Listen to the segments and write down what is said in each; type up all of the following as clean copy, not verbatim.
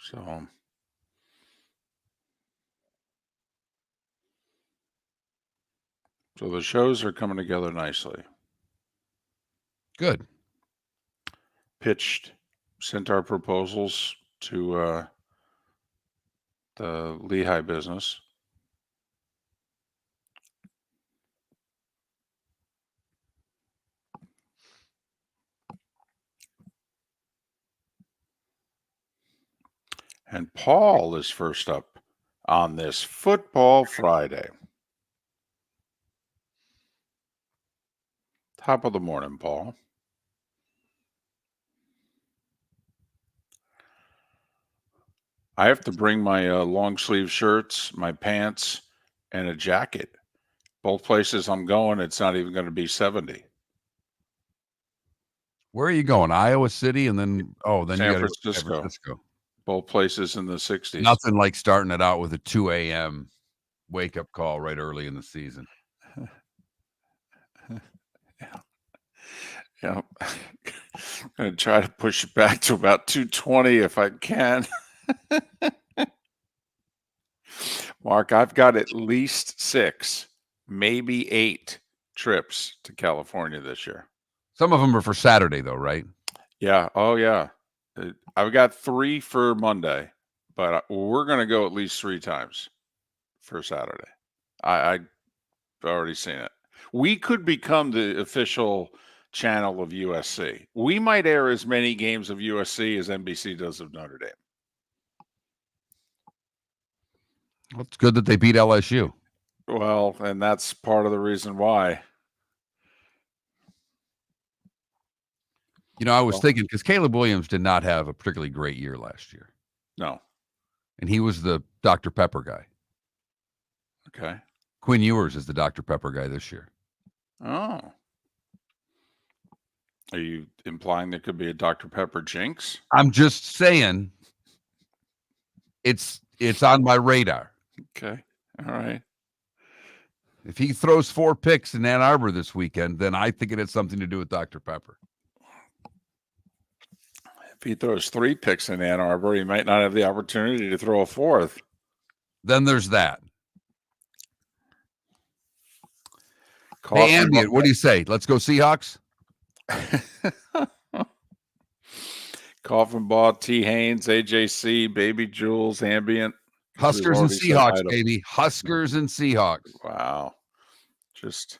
So the shows are coming together nicely. Good. Sent our proposals to the Lehigh business. And Paul is first up on this Football Friday. Top of the morning, Paul. I have to bring my long sleeve shirts, my pants, and a jacket. Both places I'm going, it's not even going to be 70. Where are you going? Iowa City, and then San you got to go to Francisco. San Francisco. Both places in the 60s. Nothing like starting it out with a 2 a.m. wake-up call right early in the season. Yeah. I'm going to try to push it back to about 2:20 if I can. Mark, I've got at least 6, maybe 8 trips to California this year. Some of them are for Saturday, though, right? Yeah. Oh, yeah. I've got 3 for Monday, but we're going to go at least 3 times for Saturday. I've already seen it. We could become the official channel of USC. We might air as many games of USC as NBC does of Notre Dame. Well, it's good that they beat LSU. Well, and that's part of the reason why. You know, I was thinking, because Caleb Williams did not have a particularly great year last year. No. And he was the Dr. Pepper guy. Okay. Quinn Ewers is the Dr. Pepper guy this year. Oh. Are you implying there could be a Dr. Pepper jinx? I'm just saying it's on my radar. Okay. All right. If he throws 4 picks in Ann Arbor this weekend, then I think it has something to do with Dr. Pepper. If he throws 3 picks in Ann Arbor, he might not have the opportunity to throw a 4th. Then there's that. Hey, Ambient, what do you say? Let's go Seahawks? Coffin Ball, T. Haynes, AJC, Baby Jules, Ambient. Huskers and Seahawks, baby. Huskers and Seahawks. Wow. Just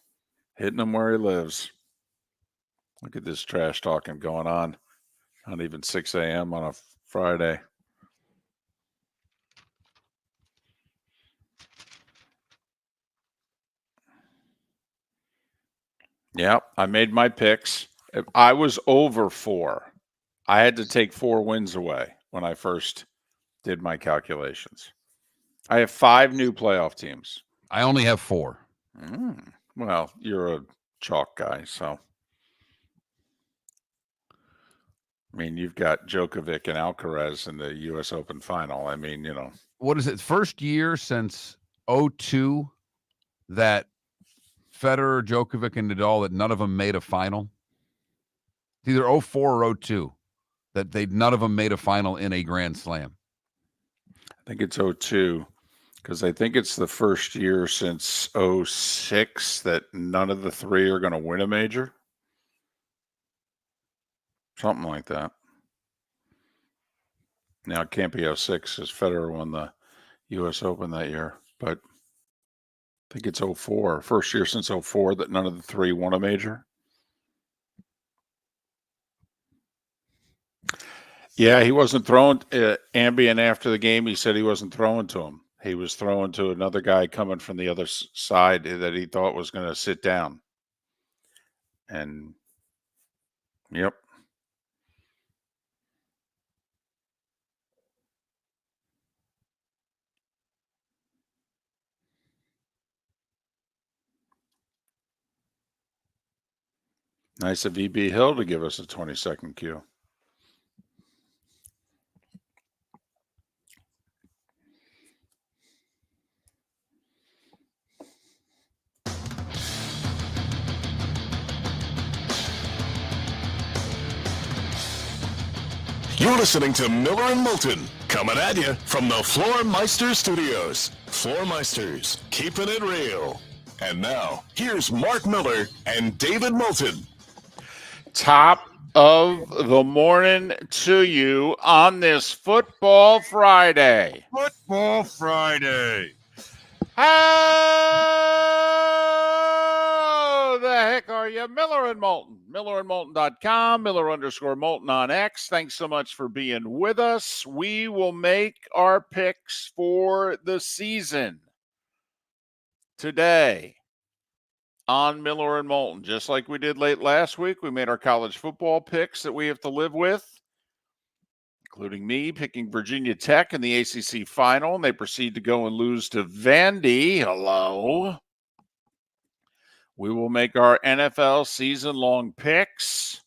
hitting him where he lives. Look at this trash talking going on. Not even 6 a.m. on a Friday. Yeah, I made my picks. If I was over 4, I had to take 4 wins away when I first did my calculations. I have 5 new playoff teams. I only have 4. Well, you're a chalk guy, so. I mean, you've got Djokovic and Alcaraz in the U.S. Open final. I mean, you know. What is it? First year since 2002 that Federer, Djokovic, and Nadal, that none of them made a final? It's either 2004 or 2002 that none of them made a final in a Grand Slam. I think it's 2002 because I think it's the first year since 2006 that none of the 3 are going to win a major. Something like that. Now, it can't be 2006 because Federer won the U.S. Open that year, but I think it's 2004. First year since 2004 that none of the 3 won a major. Yeah, he wasn't throwing Ambient after the game. He said he wasn't throwing to him. He was throwing to another guy coming from the other side that he thought was going to sit down. And, yep. Nice of E.B. Hill to give us a 20-second cue. You're listening to Miller and Moulton Coming at you from the Floormeister Studios. Floormeisters, keeping it real. And now, here's Mark Miller and David Moulton. Top of the morning to you on this Football Friday. Football Friday. How the heck are you? Miller and Moulton. MillerandMoulton.com, Miller_Moulton on X. Thanks so much for being with us. We will make our picks for the season today on Miller and Moulton. Just like we did late last week, we made our college football picks that we have to live with, including me picking Virginia Tech in the ACC final, and they proceed to go and lose to Vandy. Hello. We will make our NFL season-long picks.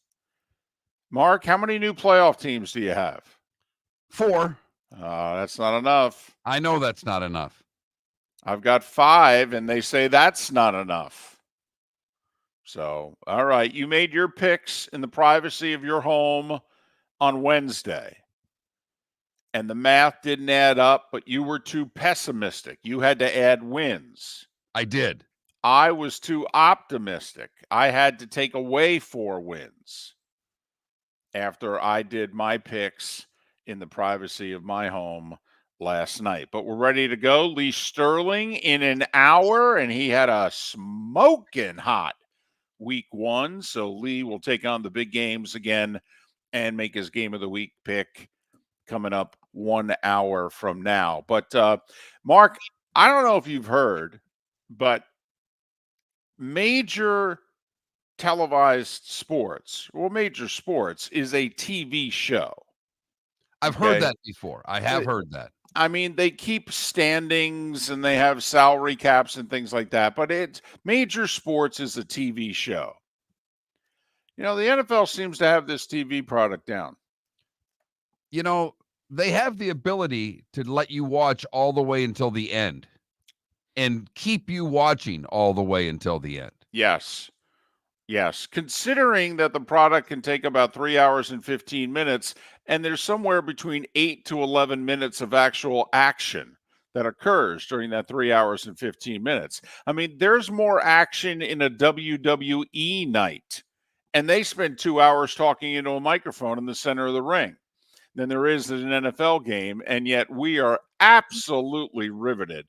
Mark, how many new playoff teams do you have? 4. That's not enough. I know that's not enough. I've got 5, and they say that's not enough. So, all right, you made your picks in the privacy of your home on Wednesday, and the math didn't add up, but you were too pessimistic. You had to add wins. I did. I was too optimistic. I had to take away 4 wins after I did my picks in the privacy of my home last night. But we're ready to go. Lee Sterling in an hour, and he had a smoking hot week 1. So Lee will take on the big games again and make his game of the week pick coming up 1 hour from now. But Mark, I don't know if you've heard, but major televised sports, well, major sports is a TV show. I've heard that before. I have heard that. I mean, they keep standings and they have salary caps and things like that, but major sports is a TV show. You know, the NFL seems to have this TV product down. You know, they have the ability to let you watch all the way until the end and keep you watching all the way until the end. Yes. Yes. Considering that the product can take about 3 hours and 15 minutes, and there's somewhere between 8 to 11 minutes of actual action that occurs during that 3 hours and 15 minutes. I mean, there's more action in a WWE night, and they spend 2 hours talking into a microphone in the center of the ring than there is in an NFL game, and yet we are absolutely riveted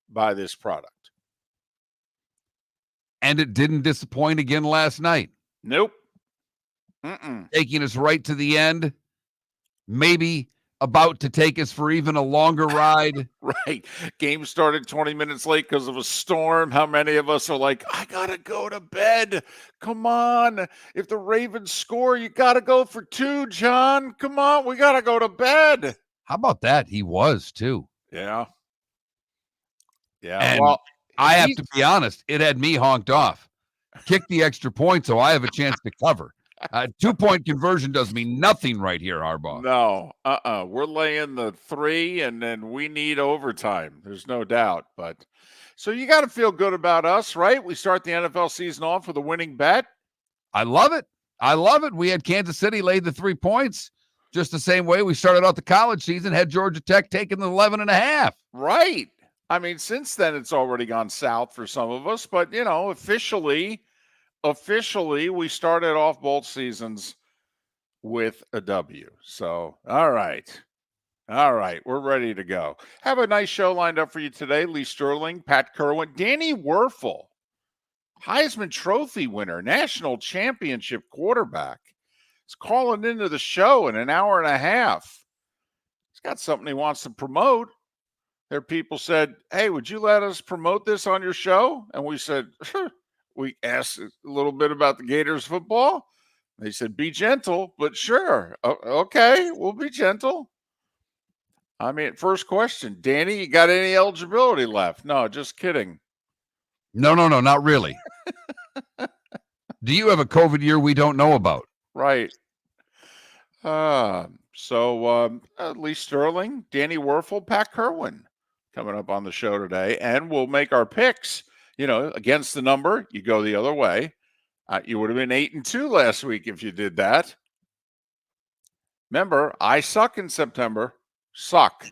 by this product. And it didn't disappoint again last night. Nope. Taking us right to the end, maybe about to take us for even a longer ride. Right. Game started 20 minutes late because of a storm. How many of us are like, I got to go to bed. Come on. If the Ravens score, you got to go for 2, John. Come on. We got to go to bed. How about that? He was too. Yeah. Yeah. And well, I have to be honest, it had me honked off. Kick the extra point so I have a chance to cover. 2-point conversion does me nothing right here, Harbaugh. No, we're laying the 3, and then we need overtime. There's no doubt. But so you got to feel good about us, right? We start the NFL season off with a winning bet. I love it. I love it. We had Kansas City laid the 3 points just the same way we started out the college season, had Georgia Tech taking the 11.5. Right. I mean, since then, it's already gone south for some of us. But, you know, officially, we started off both seasons with a W. So, all right. We're ready to go. Have a nice show lined up for you today. Lee Sterling, Pat Kirwan, Danny Weurffel, Heisman Trophy winner, national championship quarterback. He's calling into the show in an hour and a half. He's got something he wants to promote. There people said, hey, would you let us promote this on your show? And we said, sure. We asked a little bit about the Gators football. They said, be gentle, but sure. Okay, we'll be gentle. I mean, first question, Danny, you got any eligibility left? No, just kidding. No, not really. Do you have a COVID year we don't know about? Right. So Lee Sterling, Danny Weurffel, Pat Kirwan coming up on the show today, and we'll make our picks. You know, against the number, you go the other way. You would have been 8-2 last week if you did that. Remember, I suck in September. suck.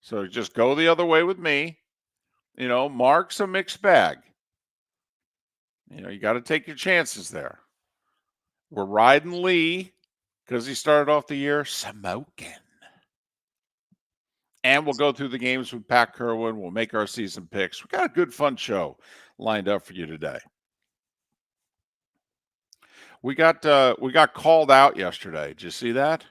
So just go the other way with me. Mark's a mixed bag. You got to take your chances there. We're riding Lee because he started off the year smoking. And we'll go through the games with Pat Kirwan. We'll make our season picks. We got a good, fun show lined up for you today. We got called out yesterday. Did you see that?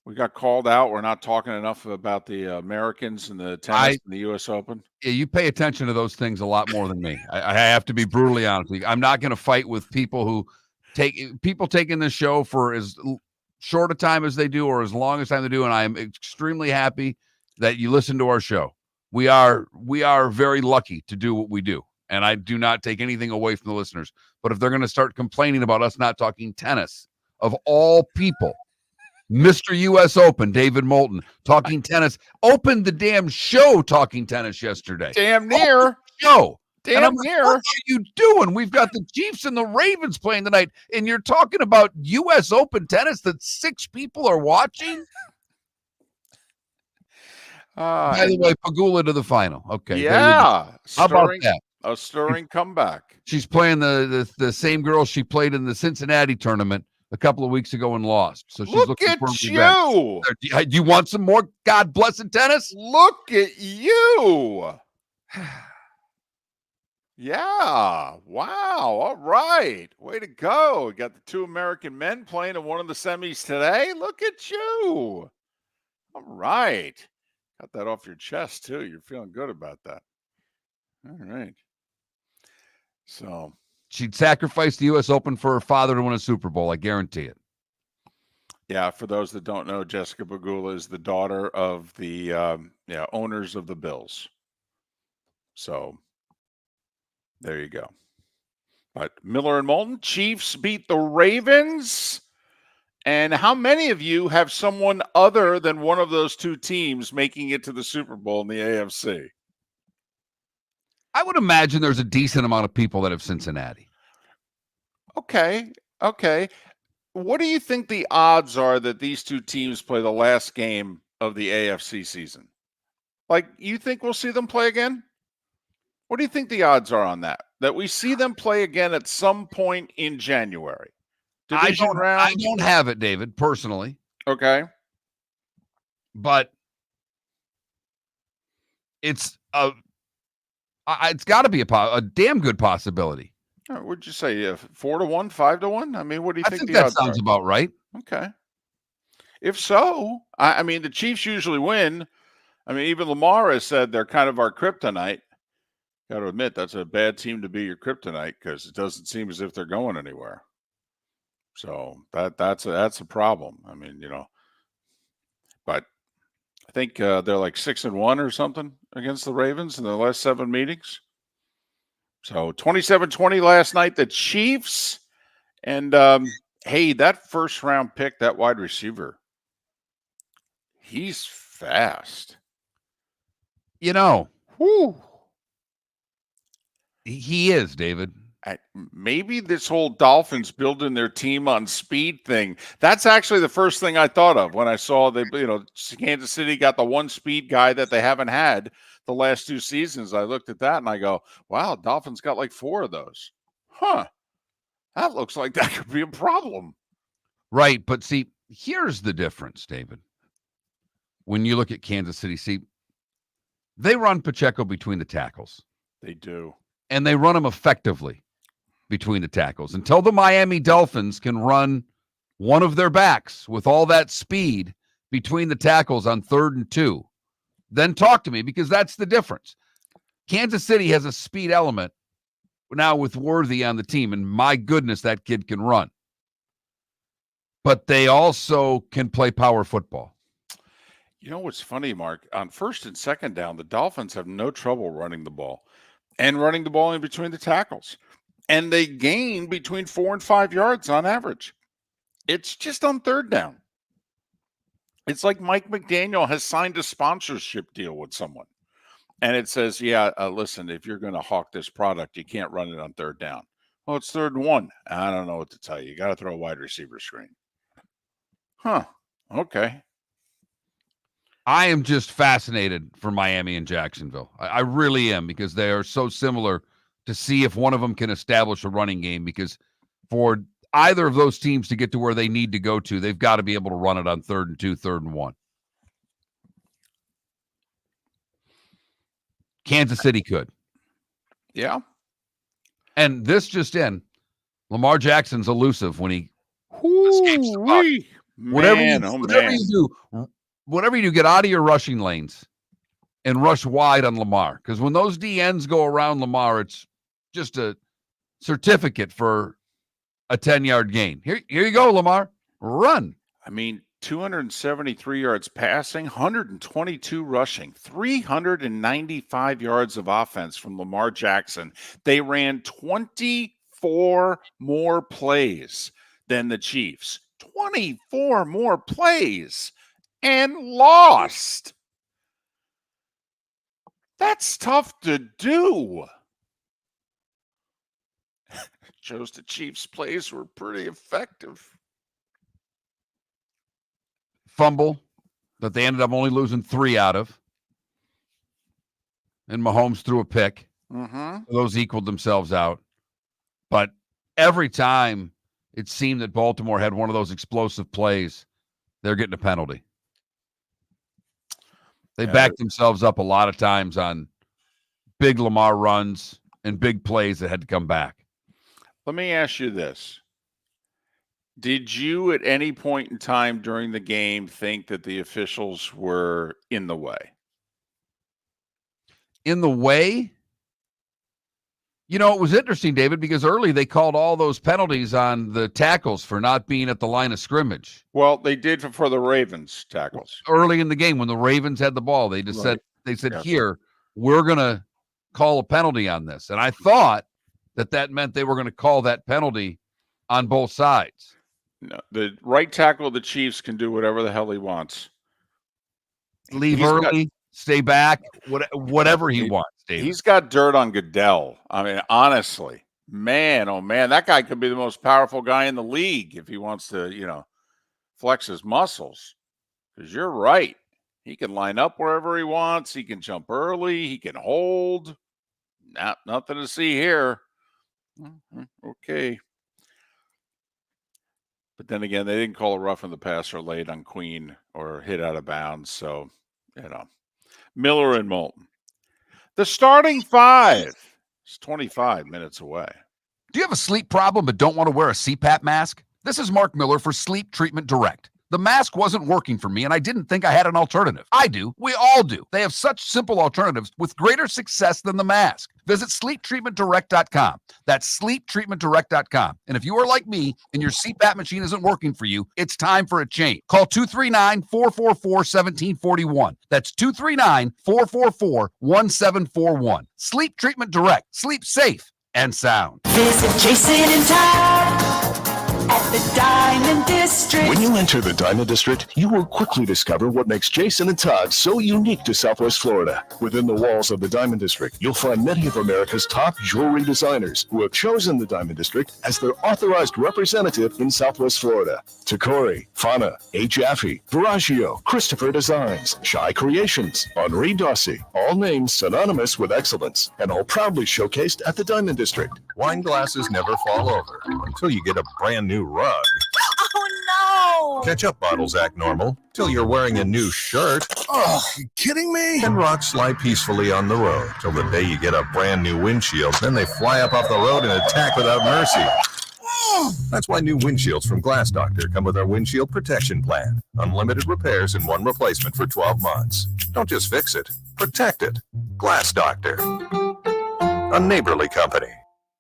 We got called out. We're not talking enough about the Americans and the tennis and the U.S. Open. Yeah, you pay attention to those things a lot more than me. I have to be brutally honest with you. I'm not going to fight with people who taking this show for as short a time as they do or as long as time they do, and I am extremely happy that you listen to our show. We are very lucky to do what we do, and I do not take anything away from the listeners. But if they're going to start complaining about us not talking tennis, of all people, Mr. U.S. Open, David Moulton, talking tennis, opened the damn show talking tennis yesterday. Damn near. Show. Damn near. What are you doing? We've got the Chiefs and the Ravens playing tonight, and you're talking about U.S. Open tennis that 6 people are watching? By the way, Pagula to the final. Okay. Yeah. How about that? A stirring comeback. She's playing the same girl she played in the Cincinnati tournament a couple of weeks ago and lost. So she's Look looking at for you. Do you want some more God blessed tennis? Look at you. Yeah. Wow. All right. Way to go. We got the 2 American men playing in one of the semis today. Look at you. All right. Got that off your chest, too. You're feeling good about that. All right. So she'd sacrifice the U.S. Open for her father to win a Super Bowl. I guarantee it. Yeah, for those that don't know, Jessica Pegula is the daughter of the owners of the Bills. So there you go. But Miller and Moulton, Chiefs beat the Ravens. And how many of you have someone other than one of those 2 teams making it to the Super Bowl in the AFC? I would imagine there's a decent amount of people that have Cincinnati. Okay. What do you think the odds are that these 2 teams play the last game of the AFC season? Like, you think we'll see them play again? What do you think the odds are on that? That we see them play again at some point in January? I don't have it, David, personally. Okay. But it's got to be a damn good possibility. What'd you say? 4-1, 5-1? I mean, what do you think? I think that sounds about right. Okay. If so, I mean, the Chiefs usually win. I mean, even Lamar has said they're kind of our kryptonite. Got to admit, that's a bad team to be your kryptonite because it doesn't seem as if they're going anywhere. So that's a problem. I mean, but I think they're like 6-1 or something against the Ravens in the last 7 meetings. So 27-20 last night, the Chiefs. And hey, that first round pick, that wide receiver, he's fast. Whew. He is, David. Maybe this whole Dolphins building their team on speed thing. That's actually the first thing I thought of when I saw Kansas City got the one speed guy that they haven't had the last 2 seasons. I looked at that and I go, wow, Dolphins got like 4 of those. Huh. That looks like that could be a problem. Right. But see, here's the difference, David. When you look at Kansas City, they run Pacheco between the tackles. They do. And they run him effectively between the tackles until the Miami Dolphins can run one of their backs with all that speed between the tackles on 3rd and 2. Then talk to me, because that's the difference. Kansas City has a speed element now with Worthy on the team, and my goodness, that kid can run. But they also can play power football. You know what's funny, Mark? On 1st and 2nd down, the Dolphins have no trouble running the ball and running the ball in between the tackles. And they gain between 4 and 5 yards on average. It's just on 3rd down. It's like Mike McDaniel has signed a sponsorship deal with someone. And it says, listen, if you're going to hawk this product, you can't run it on 3rd down. Well, it's 3rd and 1. I don't know what to tell you. You got to throw a wide receiver screen. Huh. Okay. I am just fascinated for Miami and Jacksonville. I really am, because they are so similar, to see if one of them can establish a running game, because for either of those teams to get to where they need to go to, they've got to be able to run it on 3rd and 2, 3rd and 1. Kansas City could. Yeah. And this just in, Lamar Jackson's elusive when he escapes the pocket. Whatever you do, get out of your rushing lanes and rush wide on Lamar. Because when those DNs go around Lamar, it's just a certificate for a 10-yard gain. Here you go, Lamar. Run. I mean, 273 yards passing, 122 rushing, 395 yards of offense from Lamar Jackson. They ran 24 more plays than the Chiefs. 24 more plays and lost. That's tough to do. Shows the Chiefs' plays were pretty effective. Fumble that they ended up only losing 3 out of. And Mahomes threw a pick. Mm-hmm. Those equaled themselves out. But every time it seemed that Baltimore had one of those explosive plays, they're getting a penalty. They backed themselves up a lot of times on big Lamar runs and big plays that had to come back. Let me ask you this. Did you at any point in time during the game think that the officials were in the way? In the way? You know, it was interesting, David, because early they called all those penalties on the tackles for not being at the line of scrimmage. Well, they did for the Ravens tackles. Early in the game when the Ravens had the ball, they just said, Yeah. Here, we're going to call a penalty on this. And I thought that meant they were going to call that penalty on both sides. No, the right tackle of the Chiefs can do whatever the hell he wants. Leave early, stay back, whatever he wants, David. He's got dirt on Goodell. I mean, honestly, man, oh man, that guy could be the most powerful guy in the league if he wants to, flex his muscles. Because you're right. He can line up wherever he wants. He can jump early. He can hold. Nothing to see here. Okay. But then again, they didn't call a roughing the passer late on Queen or hit out of bounds. So, Miller and Moulton. The starting 5 is 25 minutes away. Do you have a sleep problem but don't want to wear a CPAP mask? This is Mark Miller for Sleep Treatment Direct. The mask wasn't working for me, and I didn't think I had an alternative. I do. We all do. They have such simple alternatives with greater success than the mask. Visit sleeptreatmentdirect.com. That's sleeptreatmentdirect.com. And if you are like me and your CPAP machine isn't working for you, it's time for a change. Call 239-444-1741. That's 239-444-1741. Sleep Treatment Direct. Sleep safe and sound. Visit Jason and Todd at the Diamond District. When you enter the Diamond District, you will quickly discover what makes Jason and Todd so unique to Southwest Florida. Within the walls of the Diamond District, you'll find many of America's top jewelry designers who have chosen the Diamond District as their authorized representative in Southwest Florida. Takori, Fana, A. Jaffe, Veragio, Christopher Designs, Shy Creations, Henri Dossi, all names synonymous with excellence, and all proudly showcased at the Diamond District. Wine glasses never fall over until you get a brand new rug. Oh, no! Ketchup bottles act normal till you're wearing a new shirt. Oh, you kidding me? And rocks slide peacefully on the road till the day you get a brand new windshield. Then they fly up off the road and attack without mercy. That's why new windshields from Glass Doctor come with our windshield protection plan. Unlimited repairs and one replacement for 12 months. Don't just fix it, protect it. Glass Doctor, a neighborly company.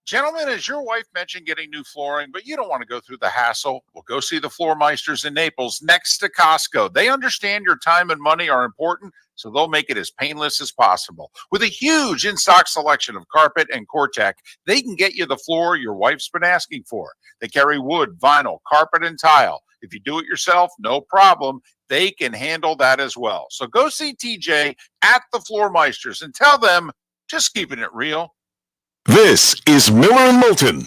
Gentlemen, as your wife mentioned getting new flooring, but you don't want to go through the hassle, well, go see the Floor Meisters in Naples next to Costco. They understand your time and money are important, so they'll make it as painless as possible. With a huge in-stock selection of carpet and Cortec, they can get you the floor your wife's been asking for. They carry wood, vinyl, carpet, and tile. If you do it yourself, no problem. They can handle that as well. So go see TJ at the Floor Meisters and tell them, just keeping it real. This is Miller and Moulton.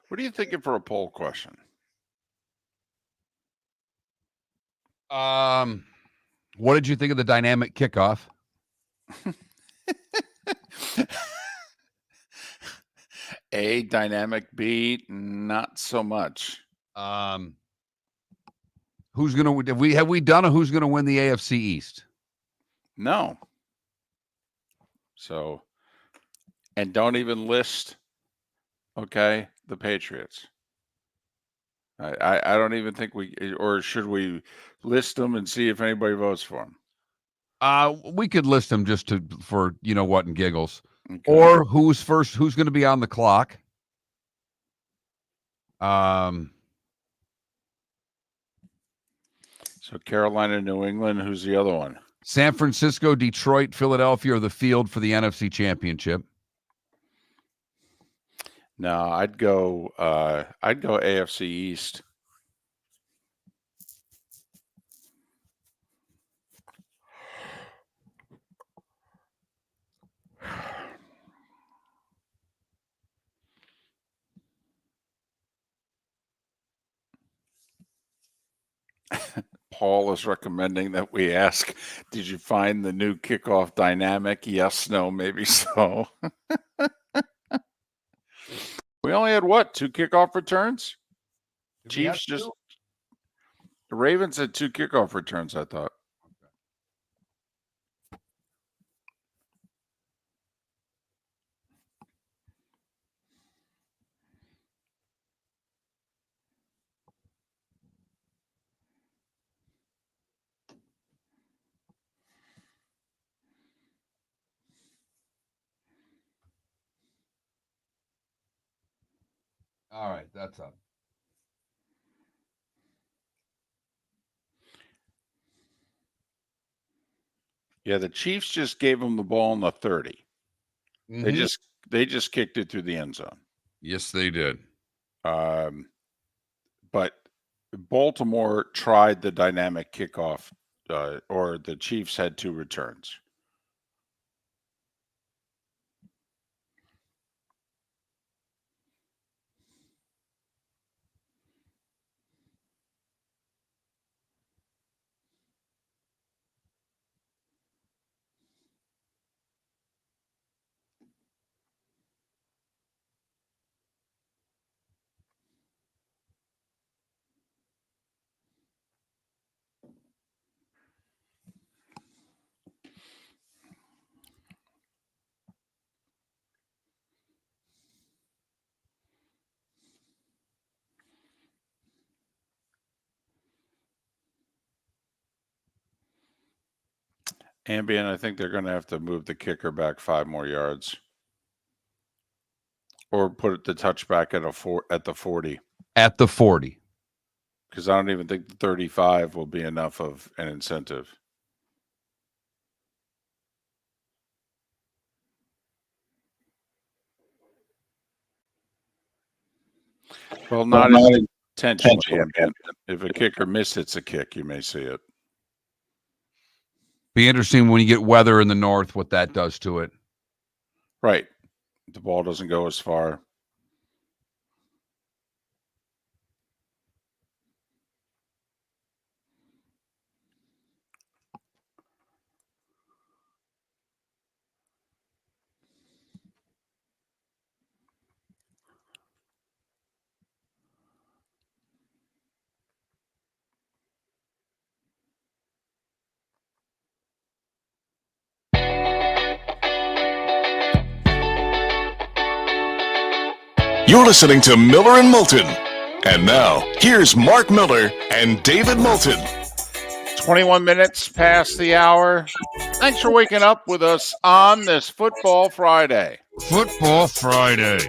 What are you thinking for a poll question? What did you think of the dynamic kickoff? A, dynamic. B, not so much. Who's gonna? Have we done a who's gonna win the AFC East? No. So, and don't even list, okay, the Patriots. I don't even think or should we list them and see if anybody votes for them? We could list them just for you know what and giggles. Okay. Or who's first? Who's going to be on the clock? So Carolina, New England. Who's the other one? San Francisco, Detroit, Philadelphia are the field for the NFC Championship. No, I'd go AFC East. Paul is recommending that we ask, did you find the new kickoff dynamic? Yes, no, maybe so. We only had what? 2 kickoff returns? Chiefs just the Ravens had 2 kickoff returns, I thought. All right, that's up. Yeah, the Chiefs just gave them the ball in the 30. Mhm. They just kicked it through the end zone. Yes, they did. But Baltimore tried the dynamic kickoff, or the Chiefs had 2 returns. Ambient, I think they're going to have to move the kicker back 5 more yards, or put the touchback at the 40. At the 40. Because I don't even think the 35 will be enough of an incentive. Well, not intentionally. If a kicker misses a kick, you may see it. Be interesting when you get weather in the north, what that does to it. Right. The ball doesn't go as far. You're listening to Miller and Moulton. And now, here's Mark Miller and David Moulton. 21 minutes past the hour. Thanks for waking up with us on this Football Friday. Football Friday.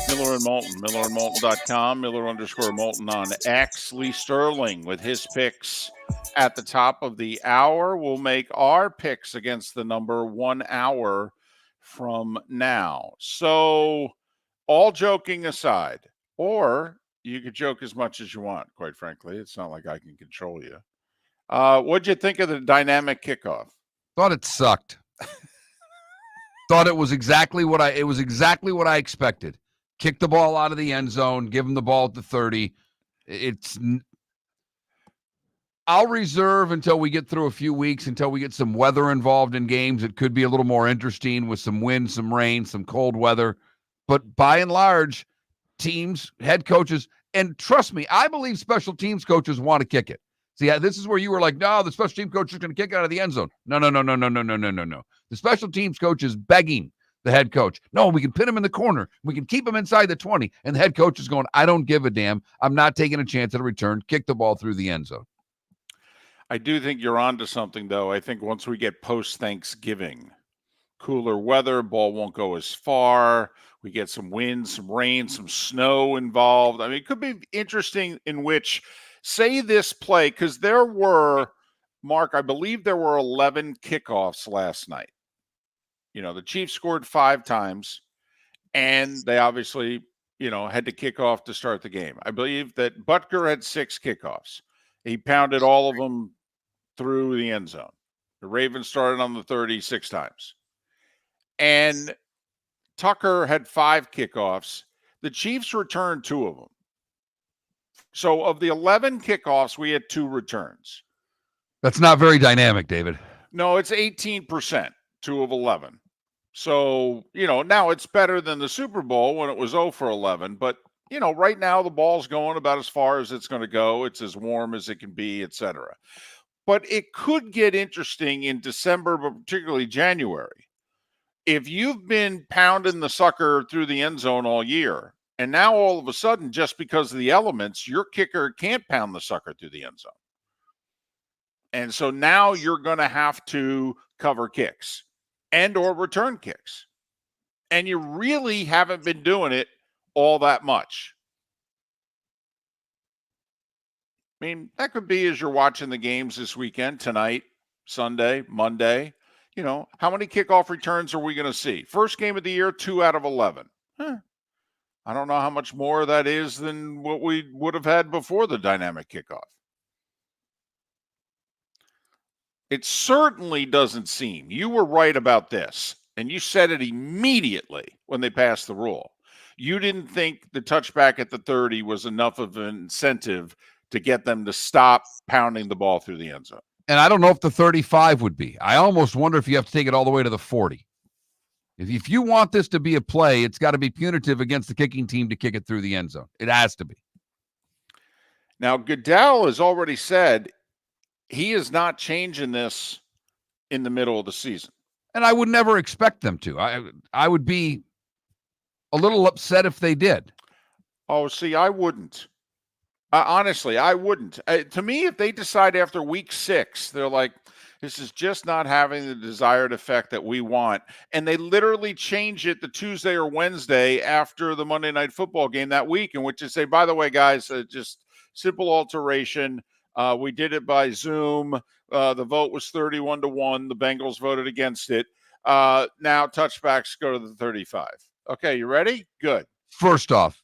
Miller and Moulton, millerandmoulton.com, Miller_Moulton on X. Lee Sterling with his picks at the top of the hour. We'll make our picks against the number 1 hour from now. So, all joking aside, or you could joke as much as you want, quite frankly. It's not like I can control you. What'd you think of the dynamic kickoff? Thought it sucked. Thought it was exactly what I expected. kick the ball out of the end zone, give them the ball at the 30. I'll reserve until we get through a few weeks, until we get some weather involved in games. It could be a little more interesting with some wind, some rain, some cold weather. But by and large, teams, head coaches, and trust me, I believe special teams coaches want to kick it. See, this is where you were like, no, the special team coach is going to kick it out of the end zone. No. The special teams coach is begging the head coach. No, we can pin him in the corner. We can keep him inside the 20. And the head coach is going, I don't give a damn. I'm not taking a chance at a return. Kick the ball through the end zone. I do think you're onto something, though. I think once we get post-Thanksgiving, cooler weather, ball won't go as far. We get some wind, some rain, some snow involved. I mean, it could be interesting in which, say this play, because there were, Mark, I believe there were 11 kickoffs last night. You know, the Chiefs scored 5 times, and they obviously, had to kick off to start the game. I believe that Butker had 6 kickoffs. He pounded all of them through the end zone. The Ravens started on the 30 6 times. And Tucker had 5 kickoffs. The Chiefs returned 2 of them. So of the 11 kickoffs, we had 2 returns. That's not very dynamic, David. No, it's 18%, 2 of 11. So, now it's better than the Super Bowl when it was 0 for 11. But, right now the ball's going about as far as it's going to go. It's as warm as it can be, et cetera. But it could get interesting in December, but particularly January. If you've been pounding the sucker through the end zone all year, and now all of a sudden, just because of the elements, your kicker can't pound the sucker through the end zone. And so now you're going to have to cover kicks and or return kicks. And you really haven't been doing it all that much. I mean, that could be as you're watching the games this weekend, tonight, Sunday, Monday. How many kickoff returns are we going to see? First game of the year, 2 out of 11. I don't know how much more that is than what we would have had before the dynamic kickoff. It certainly doesn't seem, you were right about this, and you said it immediately when they passed the rule. You didn't think the touchback at the 30 was enough of an incentive to get them to stop pounding the ball through the end zone. And I don't know if the 35 would be. I almost wonder if you have to take it all the way to the 40. If you want this to be a play, it's got to be punitive against the kicking team to kick it through the end zone. It has to be. Now, Goodell has already said he is not changing this in the middle of the season. And I would never expect them to. I would be a little upset if they did. Oh, see, I wouldn't. Honestly, I wouldn't. To me, if they decide after week 6, they're like, this is just not having the desired effect that we want, and they literally change it to Tuesday or Wednesday after the Monday Night Football game that week, in which they say, by the way, guys, just simple alteration. We did it by Zoom. The vote was 31-1. The Bengals voted against it. Now touchbacks go to the 35. Okay, you ready? Good. First off,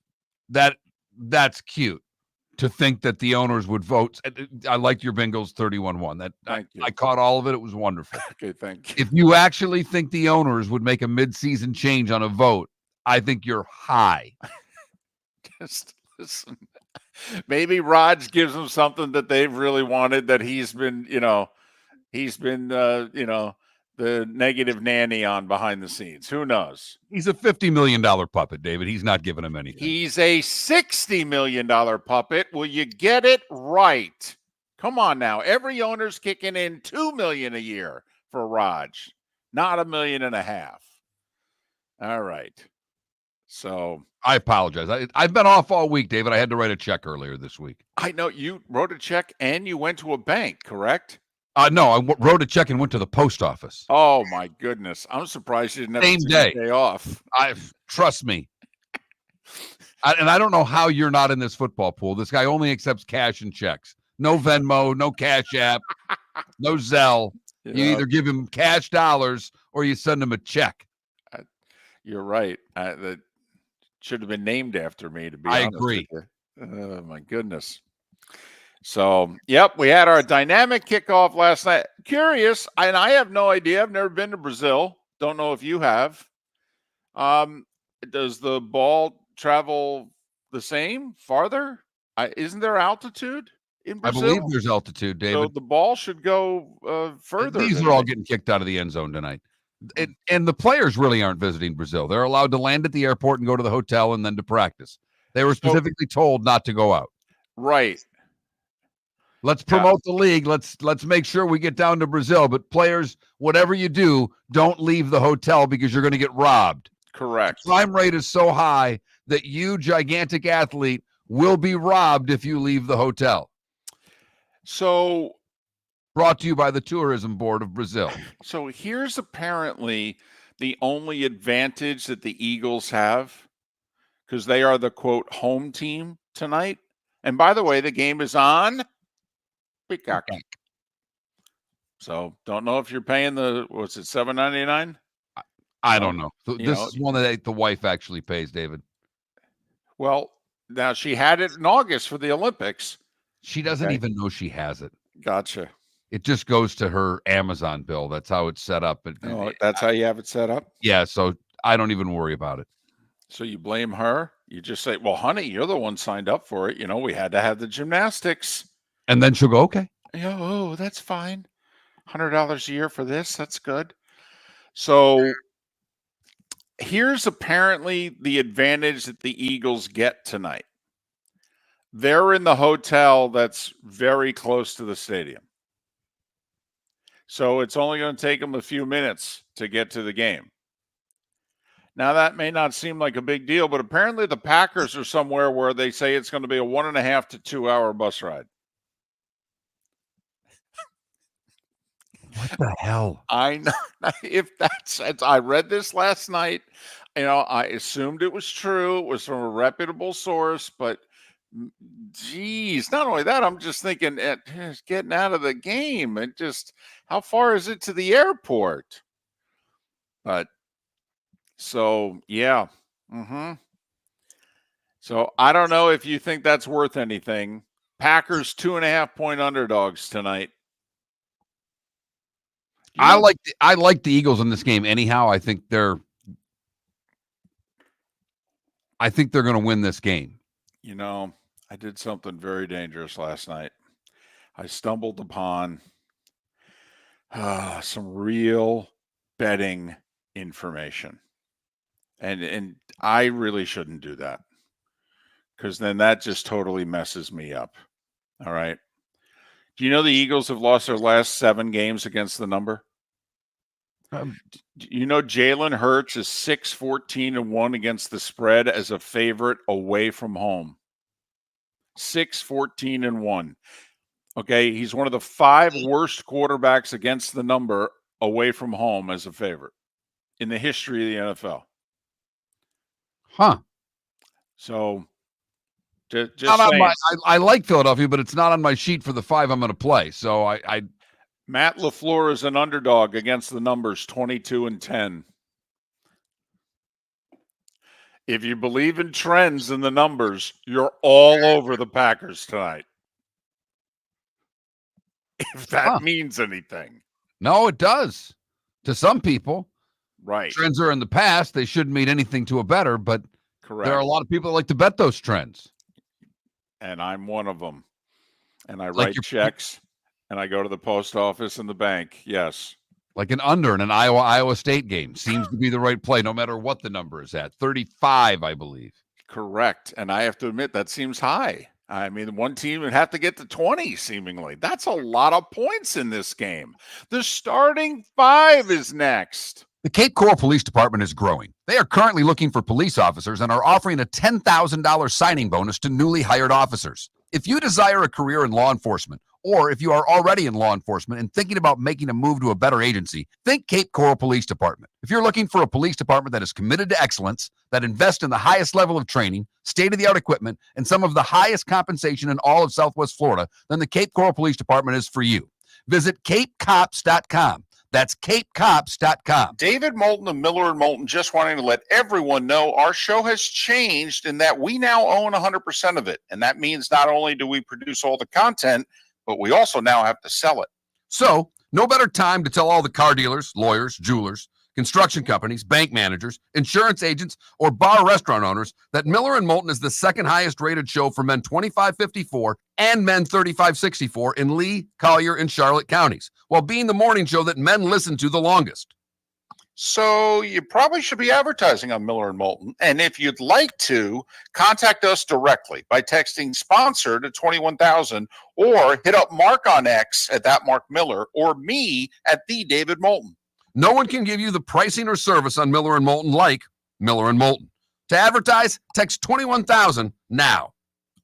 that's cute to think that the owners would vote. I liked your Bengals 31-1. Thank you. I caught all of it. It was wonderful. Okay, thank you. If you actually think the owners would make a mid-season change on a vote, I think you're high. Just listen. Maybe Raj gives them something that they've really wanted, that he's been the negative nanny on behind the scenes. Who knows? He's a $50 million puppet, David. He's not giving him anything. He's a $60 million puppet. Will you get it right? Come on now. Every owner's kicking in $2 million a year for Raj, not $1.5 million. All right. So I apologize. I've been off all week, David. I had to write a check earlier this week. I know you wrote a check and you went to a bank, correct? No, I wrote a check and went to the post office. Oh my goodness! I'm surprised you didn't have Same a day off. Trust me. And I don't know how you're not in this football pool. This guy only accepts cash and checks. No Venmo, no Cash App, no Zelle. Yeah. You either give him cash dollars or you send him a check. You're right. That should have been named after me, to be I honest agree. with you. Oh my goodness. So, yep, we had our dynamic kickoff last night. Curious, and I have no idea. I've never been to Brazil. Don't know if you have. Does the ball travel the same, farther? Isn't there altitude in I Brazil? believe there's altitude, So David. the ball should go further. These are all getting kicked out of the end zone tonight. And the players really aren't visiting Brazil. They're allowed to land at the airport and go to the hotel and then to practice. They were specifically told not to go out. Right. Let's promote the league. Let's make sure we get down to Brazil. But players, whatever you do, don't leave the hotel because you're going to get robbed. Correct. The crime rate is so high that you, gigantic athlete, will be robbed if you leave the hotel. So, brought to you by the Tourism Board of Brazil. So here's apparently the only advantage that the Eagles have, because they are the, quote, home team tonight. And by the way, the game is on Peacock. So don't know if you're paying what's it, $7.99? I don't know. This is one that the wife actually pays, David. Well, now she had it in August for the Olympics. She doesn't even know she has it. Gotcha. It just goes to her Amazon bill. That's how it's set up. That's how you have it set up? Yeah, so I don't even worry about it. So you blame her? You just say, well, honey, you're the one signed up for it. We had to have the gymnastics. And then she'll go, okay. Oh, that's fine. $100 a year for this. That's good. So here's apparently the advantage that the Eagles get tonight. They're in the hotel that's very close to the stadium. So it's only going to take them a few minutes to get to the game. Now, that may not seem like a big deal, but apparently the Packers are somewhere where they say it's going to be a 1.5 to 2 hour bus ride. What the hell? I know. I read this last night. I assumed it was true. It was from a reputable source, but geez, not only that, I'm just thinking getting out of the game and just how far is it to the airport? But so, yeah. So I don't know if you think that's worth anything. Packers 2.5-point underdogs tonight. I like the Eagles in this game anyhow. I think they're going to win this game. I did something very dangerous last night. I stumbled upon some real betting information. And I really shouldn't do that, because then that just totally messes me up. All right. Do you know the Eagles have lost their last 7 games against the number? Jalen Hurts is 6-14-1 against the spread as a favorite away from home. 6-14-1. Okay, he's one of the 5 worst quarterbacks against the number away from home as a favorite in the history of the NFL. Huh. So, just I like Philadelphia, but it's not on my sheet for the 5 I'm going to play. So Matt LaFleur is an underdog against the numbers, 22-10. If you believe in trends in the numbers, you're all over the Packers tonight. If that means anything. No, it does. To some people. Right. Trends are in the past. They shouldn't mean anything to a better, but correct. There are a lot of people that like to bet those trends. And I'm one of them. And I write checks, and I go to the post office and the bank. Yes. Like an under in an Iowa State game seems to be the right play, no matter what the number is at. 35, I believe. Correct. And I have to admit, that seems high. I mean, one team would have to get to 20, seemingly. That's a lot of points in this game. The starting 5 is next. The Cape Coral Police Department is growing. They are currently looking for police officers and are offering a $10,000 signing bonus to newly hired officers. If you desire a career in law enforcement, or if you are already in law enforcement and thinking about making a move to a better agency, think Cape Coral Police Department. If you're looking for a police department that is committed to excellence, that invests in the highest level of training, state-of-the-art equipment, and some of the highest compensation in all of Southwest Florida, then the Cape Coral Police Department is for you. Visit capecops.com. That's capecops.com. David Moulton of Miller & Moulton just wanting to let everyone know our show has changed in that we now own 100% of it. And that means not only do we produce all the content, but we also now have to sell it. So, no better time to tell all the car dealers, lawyers, jewelers, construction companies, bank managers, insurance agents, or bar restaurant owners that Miller and Moulton is the second highest rated show for men 25-54 and men 35-64 in Lee, Collier, and Charlotte counties, while being the morning show that men listen to the longest. So you probably should be advertising on Miller and Moulton. And if you'd like to, contact us directly by texting sponsor to 21,000 or hit up Mark on X at that Mark Miller or me at the David Moulton. No one can give you the pricing or service on Miller and Moulton like Miller and Moulton. To advertise, text 21,000 now.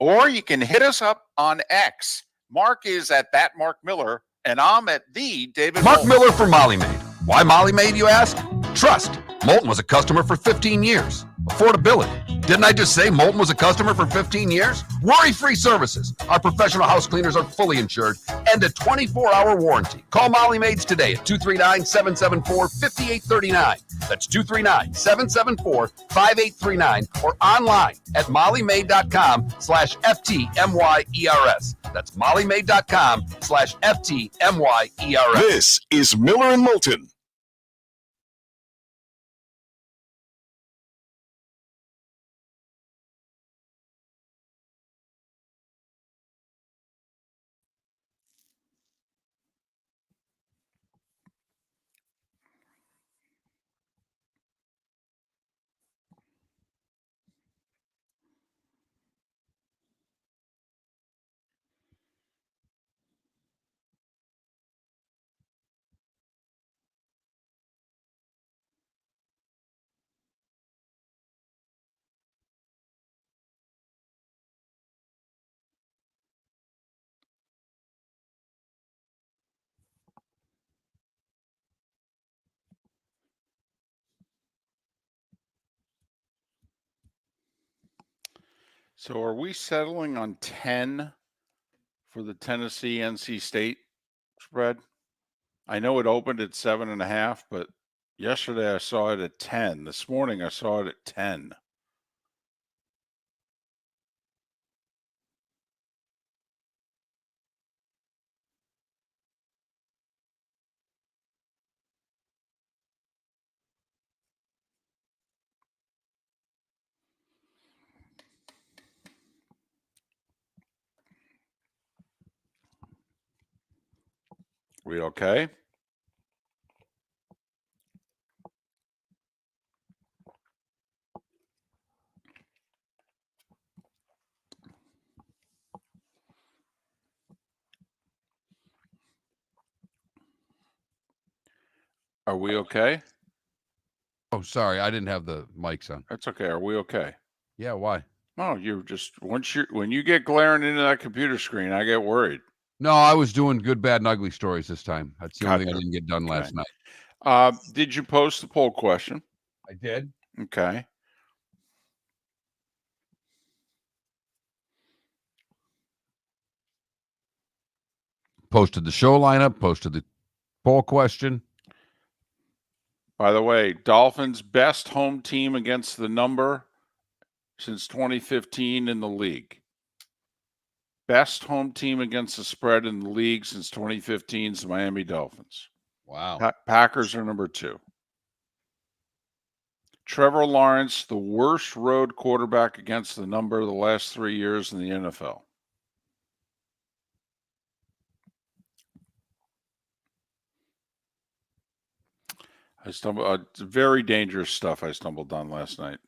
Or you can hit us up on X. Mark is at that Mark Miller and I'm at the David Mark Moulton. Miller for Molly Maid. Why Molly Maid, you ask? Trust. Moulton was a customer for 15 years. Affordability. Didn't I just say Moulton was a customer for 15 years? Worry-free services. Our professional house cleaners are fully insured and a 24-hour warranty. Call Molly Maids today at 239-774-5839. That's 239-774-5839 or online at mollymaid.com/FTMYERS. That's mollymaid.com/FTMYERS. This is Miller and Moulton. So are we settling on 10 for the Tennessee NC State spread? I know it opened at 7.5, but yesterday I saw it at 10. This morning I saw it at 10. We okay? Are we okay? Oh, sorry. I didn't have the mics on. That's okay. Are we okay? Yeah, why? Oh, you're just when you get glaring into that computer screen, I get worried. No, I was doing good, bad, and ugly stories this time. That's the only thing I Gotcha. didn't get done last Okay. night. Did you post the poll question? I did. Okay. Posted the show lineup, posted the poll question. By the way, Dolphins best home team against the number since 2015 in the league. Best home team against the spread in the league since 2015 is the Miami Dolphins. Wow. Packers are number 2. Trevor Lawrence, the worst road quarterback against the number the last 3 years in the NFL. It's very dangerous stuff I stumbled on last night.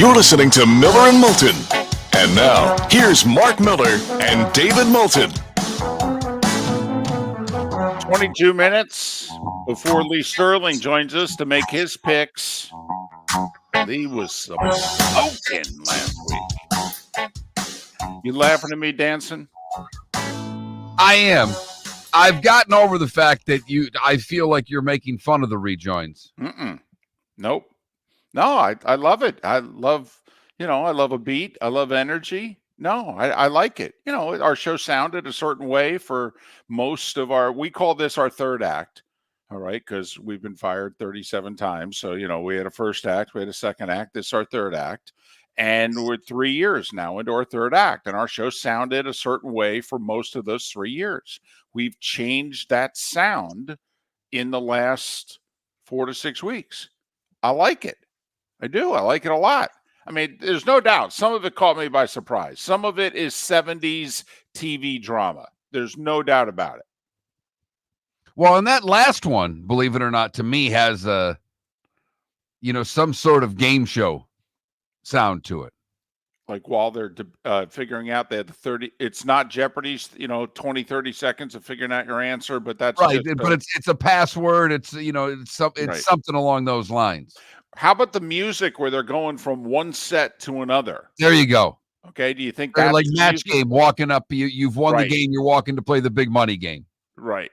You're listening to Miller and Moulton. And now, here's Mark Miller and David Moulton. 22 minutes before Lee Sterling joins us to make his picks. Lee was smoking last week. You laughing at me, dancing? I am. I've gotten over the fact that I feel like you're making fun of the rejoins. Nope. No, I love it. I love a beat. I love energy. No, I like it. Our show sounded a certain way for most of we call this our third act. All right. Because we've been fired 37 times. So, we had a first act, we had a second act. This is our third act. And we're 3 years now into our third act. And our show sounded a certain way for most of those 3 years. We've changed that sound in the last 4 to 6 weeks. I like it. I do. I like it a lot. I mean, there's no doubt. Some of it caught me by surprise. Some of it is 70s TV drama. There's no doubt about it. Well, and that last one, believe it or not, to me has some sort of game show sound to it. Like while they're figuring out, they had the 30. It's not Jeopardy's, 20, 30 seconds of figuring out your answer, but that's right. But it's a password. It's Right. something along those lines. How about the music where they're going from one set to another? There you go. Okay. Do you think They're that's like the match music? game, walking up? You've won Right. the game. You're walking to play the big money game. Right.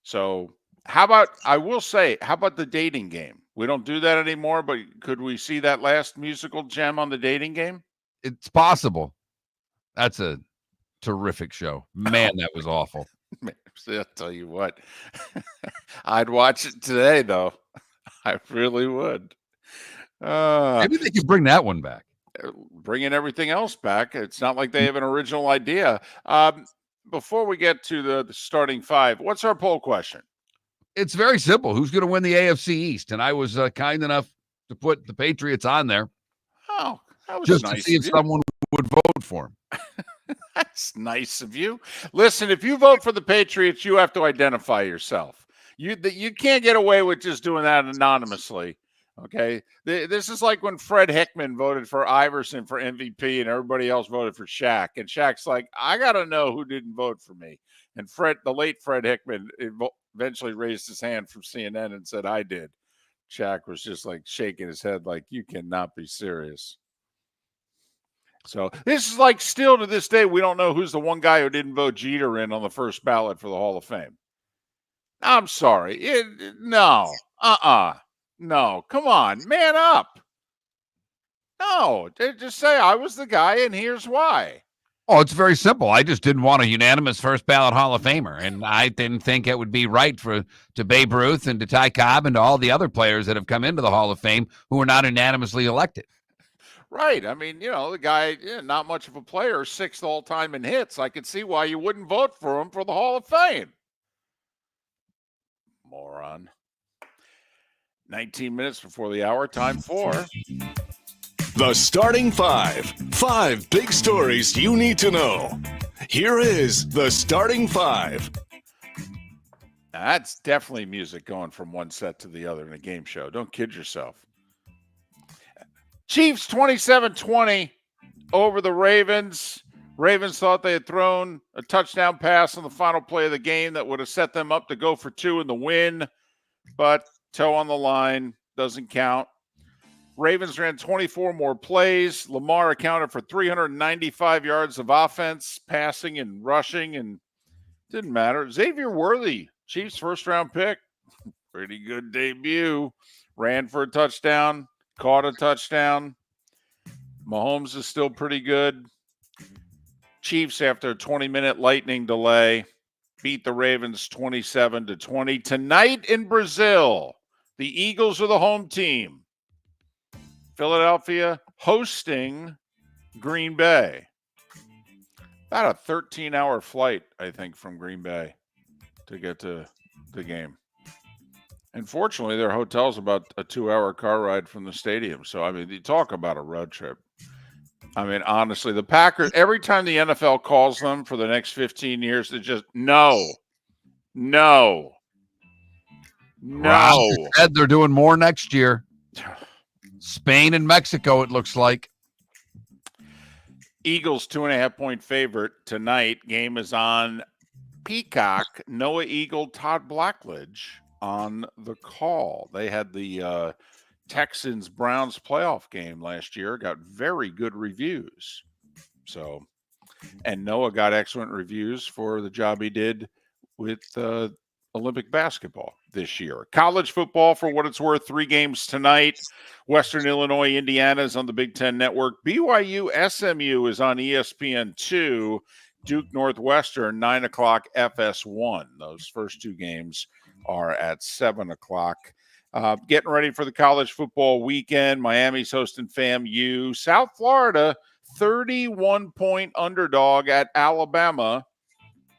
So how about the dating game? We don't do that anymore, but could we see that last musical gem on the dating game? It's possible. That's a terrific show. Man, that was awful. I'll tell you what, I'd watch it today, though. I really would. Maybe they could bring that one back. Bringing everything else back. It's not like they have an original idea. Before we get to the starting five, what's our poll question? It's very simple. Who's going to win the AFC East? And I was kind enough to put the Patriots on there. Oh, that was just nice to see if of you. someone would vote for him. That's nice of you. Listen, if you vote for the Patriots, you have to identify yourself. You can't get away with just doing that anonymously. Okay, this is like when Fred Hickman voted for Iverson for MVP and everybody else voted for Shaq. And Shaq's like, I got to know who didn't vote for me. And the late Fred Hickman eventually raised his hand from CNN and said, I did. Shaq was just like shaking his head like, you cannot be serious. So this is like still to this day, we don't know who's the one guy who didn't vote Jeter in on the first ballot for the Hall of Fame. I'm sorry. No. No, come on, man up. No, just say I was the guy and here's why. Oh, it's very simple. I just didn't want a unanimous first ballot Hall of Famer, and I didn't think it would be right to Babe Ruth and to Ty Cobb and to all the other players that have come into the Hall of Fame who were not unanimously elected. Right. I mean, the guy, not much of a player, 6th all time in hits. I could see why you wouldn't vote for him for the Hall of Fame. Moron. 19 minutes before the hour, time for The starting five. 5 big stories you need to know. Here is the starting five. Now, that's definitely music going from one set to the other in a game show. Don't kid yourself. Chiefs 27-20 over the Ravens. Ravens thought they had thrown a touchdown pass on the final play of the game that would have set them up to go for 2 in the win, but toe on the line doesn't count. Ravens ran 24 more plays. Lamar accounted for 395 yards of offense, passing and rushing, and didn't matter. Xavier Worthy, Chiefs first-round pick, pretty good debut. Ran for a touchdown, caught a touchdown. Mahomes is still pretty good. Chiefs, after a 20-minute lightning delay, beat the Ravens 27-20. Tonight in Brazil, the Eagles are the home team. Philadelphia hosting Green Bay. About a 13-hour flight, I think, from Green Bay to get to the game. Unfortunately, their hotel's about a 2-hour car ride from the stadium. So, I mean, you talk about a road trip. I mean, honestly, the Packers, every time the NFL calls them for the next 15 years, they just, no. Roger said they're doing more next year. Spain and Mexico, it looks like. Eagles 2.5-point favorite tonight. Game is on Peacock. Noah Eagle, Todd Blackledge on the call. They had the Texans-Browns playoff game last year. Got very good reviews. So, and Noah got excellent reviews for the job he did with Olympic basketball this year. College football, for what it's worth, 3 games tonight. Western Illinois, Indiana is on the Big Ten Network. BYU, SMU is on ESPN2. Duke Northwestern, 9 o'clock FS1. Those first 2 games are at 7 o'clock. Getting ready for the college football weekend. Miami's hosting FAMU. South Florida, 31-point underdog at Alabama.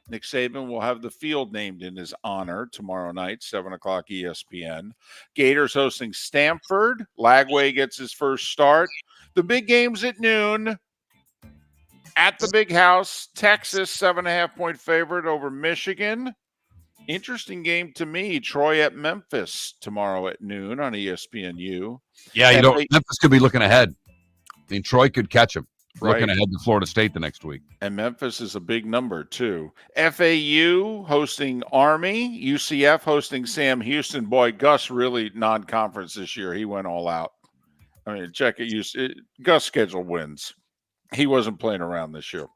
Nick Saban will have the field named in his honor tomorrow night, 7 o'clock ESPN. Gators hosting Stanford. Lagway gets his first start. The big games at noon at the Big House. Texas, 7.5-point favorite over Michigan. Interesting game to me. Troy at Memphis tomorrow at noon on ESPNU. Yeah, Memphis could be looking ahead. I mean, Troy could catch him. Right. Looking ahead to Florida State the next week. And Memphis is a big number, too. FAU hosting Army. UCF hosting Sam Houston. Boy, Gus really non-conference this year. He went all out. I mean, check it. Gus schedule wins. He wasn't playing around this year.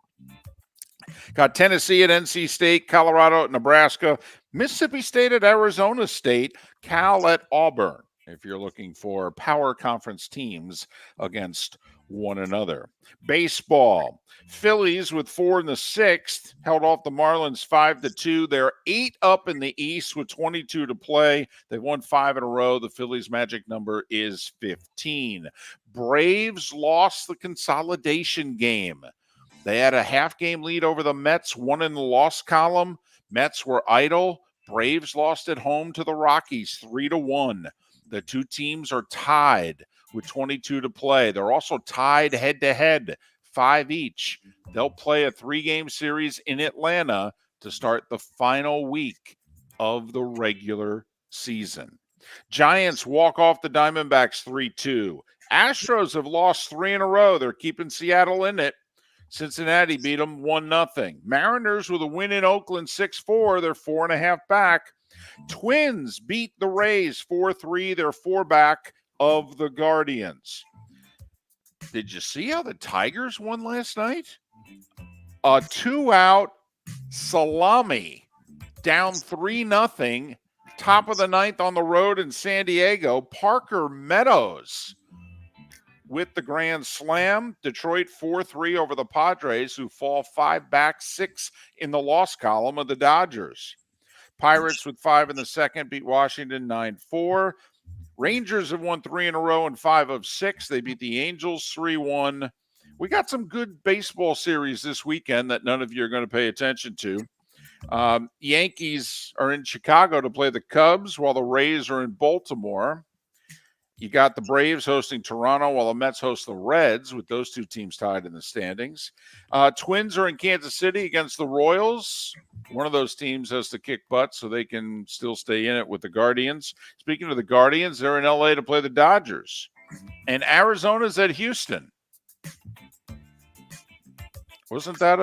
Got Tennessee at NC State, Colorado at Nebraska, Mississippi State at Arizona State, Cal at Auburn, if you're looking for power conference teams against one another. Baseball, Phillies with 4 in the 6th held off the Marlins 5-2. They're 8 up in the East with 22 to play. They've won 5 in a row. The Phillies' magic number is 15. Braves lost the consolidation game. They had a half-game lead over the Mets, 1 in the loss column. Mets were idle. Braves lost at home to the Rockies 3-1. The 2 teams are tied with 22 to play. They're also tied head-to-head, 5 each. They'll play a 3-game series in Atlanta to start the final week of the regular season. Giants walk off the Diamondbacks 3-2. Astros have lost 3 in a row. They're keeping Seattle in it. Cincinnati beat them 1-0. Mariners with a win in Oakland 6-4. They're 4.5 back. Twins beat the Rays 4-3. They're 4 back of the Guardians. Did you see how the Tigers won last night? A 2-out salami, down 3-0, top of the 9th on the road in San Diego. Parker Meadows with the grand slam. Detroit 4-3 over the Padres, who fall 5 back, 6 in the loss column of the Dodgers. Pirates with 5 in the second beat Washington 9-4. Rangers have won 3 in a row and 5 of 6. They beat the Angels 3-1. We got some good baseball series this weekend that none of you are going to pay attention to. Yankees are in Chicago to play the Cubs, while the Rays are in Baltimore. You got the Braves hosting Toronto, while the Mets host the Reds, with those 2 teams tied in the standings. Twins are in Kansas City against the Royals. One of those teams has to kick butt so they can still stay in it with the Guardians. Speaking of the Guardians, they're in L.A. to play the Dodgers. And Arizona's at Houston. Wasn't that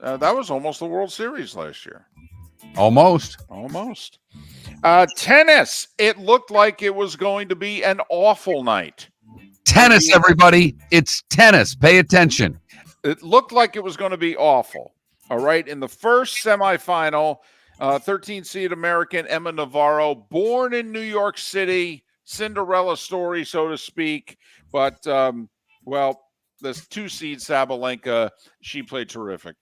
that was almost the World Series last year? Almost. Tennis. It looked like it was going to be an awful night. Tennis, everybody. It's tennis. Pay attention. It looked like it was going to be awful. All right. In the first semifinal, 13-seed American Emma Navarro, born in New York City, Cinderella story, so to speak. But, the 2-seed Sabalenka, she played terrific.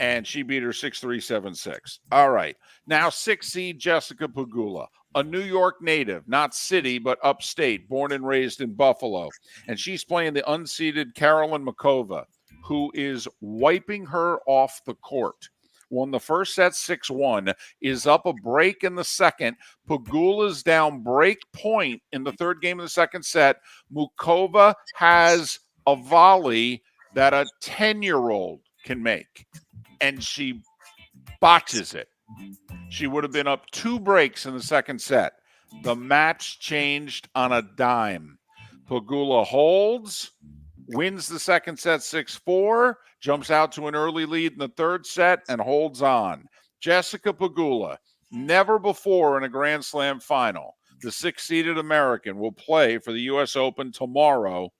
And she beat her 6-3, 7-6. All right. Now 6-seed Jessica Pegula, a New York native, not city, but upstate, born and raised in Buffalo. And she's playing the unseeded Carolyn Makova, who is wiping her off the court. Won the first set 6-1, is up a break in the second. Pegula's down break point in the third game of the second set. Mukova has a volley that a 10-year-old can make, and she botches it. She would have been up 2 breaks in the second set. The match changed on a dime. Pegula holds, wins the second set 6-4, jumps out to an early lead in the third set, and holds on. Jessica Pegula, never before in a Grand Slam final, the 6-seeded American will play for the U.S. Open tomorrow,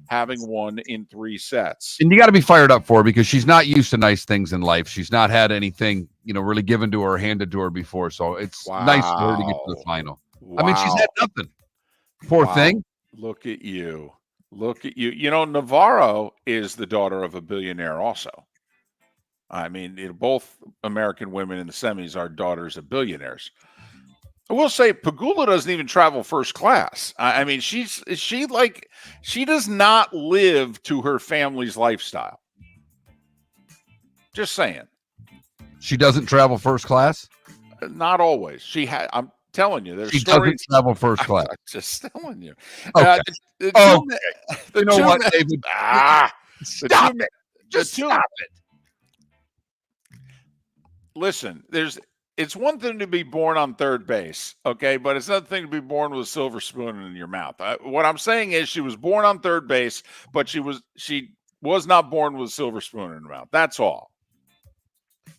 having won in 3 sets. And you got to be fired up for her because she's not used to nice things in life. She's not had anything, really given to her or handed to her before. So it's nice for her to get to the final. Wow. I mean, she's had nothing. Poor thing. Look at you. Look at you. Navarro is the daughter of a billionaire also. I mean, both American women in the semis are daughters of billionaires. I will say Pegula doesn't even travel first class. I mean, she does not live to her family's lifestyle. Just saying. She doesn't travel first class? Not always. I'm telling you, there's she stories. Doesn't travel first class. I'm just telling you. Okay. You know what, David? Stop it. Just stop it. Listen, it's one thing to be born on third base, okay, but it's another thing to be born with a silver spoon in your mouth. What I'm saying is she was born on third base, but she was not born with a silver spoon in her mouth. That's all.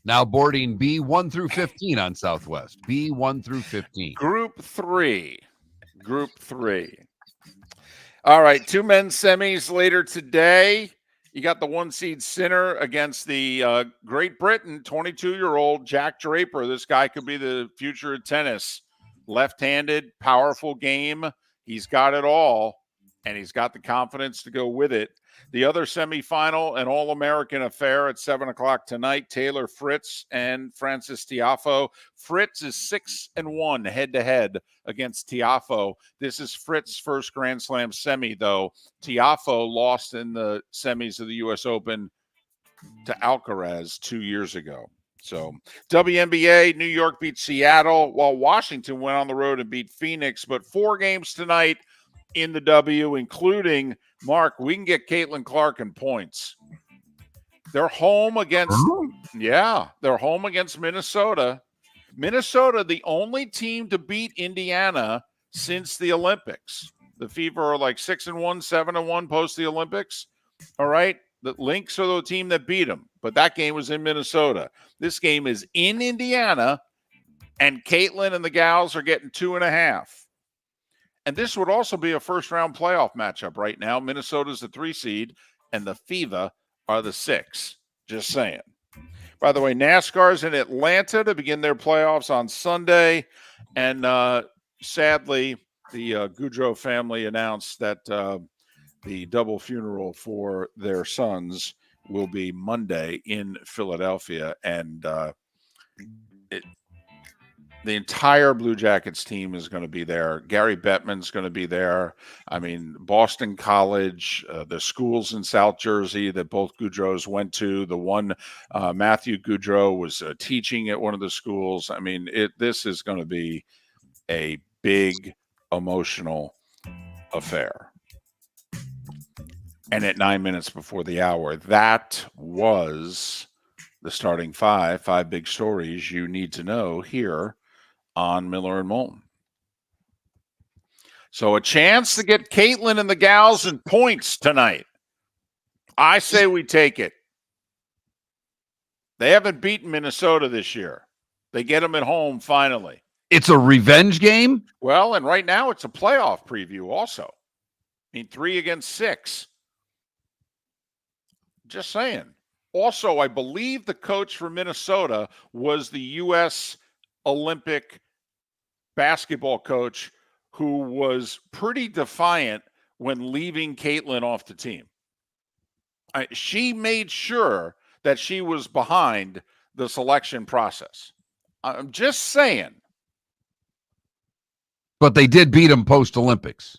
Now boarding B1 through 15 on Southwest. B1 through 15. Group 3. All right, 2 men's semis later today. You got the 1-seed Sinner against the Great Britain 22-year-old Jack Draper. This guy could be the future of tennis. Left-handed, powerful game. He's got it all, and he's got the confidence to go with it. The other semifinal, an All-American affair at 7 o'clock tonight, Taylor Fritz and Francis Tiafoe. Fritz is 6-1 head-to-head against Tiafoe. This is Fritz's first Grand Slam semi, though. Tiafoe lost in the semis of the U.S. Open to Alcaraz 2 years ago. So, WNBA, New York beat Seattle, while Washington went on the road and beat Phoenix. But 4 games tonight in the W, including, Mark, we can get Caitlin Clark in points. They're home against Minnesota. Minnesota, the only team to beat Indiana since the Olympics. The Fever are like 6-1, 7-1 post the Olympics. All right. The Lynx are the team that beat them, but that game was in Minnesota. This game is in Indiana, and Caitlin and the gals are getting 2.5. And this would also be a first-round playoff matchup right now. Minnesota's the 3 seed, and the Fever are the 6. Just saying. By the way, NASCAR's in Atlanta to begin their playoffs on Sunday. And sadly, the Goudreau family announced that the double funeral for their sons will be Monday in Philadelphia. And the entire Blue Jackets team is going to be there. Gary Bettman's going to be there. I mean, Boston College, the schools in South Jersey that both Goudreaus went to. The one, Matthew Goudreau, was teaching at one of the schools. I mean, this is going to be a big emotional affair. And at 9 minutes before the hour, that was the starting 5 big stories you need to know here on Miller and Moulton. So a chance to get Caitlin and the gals in points tonight. I say we take it. They haven't beaten Minnesota this year. They get them at home finally. It's a revenge game? Well, and right now it's a playoff preview also. I mean, 3 against 6. Just saying. Also, I believe the coach for Minnesota was the U.S. Olympic basketball coach who was pretty defiant when leaving Caitlin off the team. She made sure that she was behind the selection process. I'm just saying. But they did beat them post-Olympics.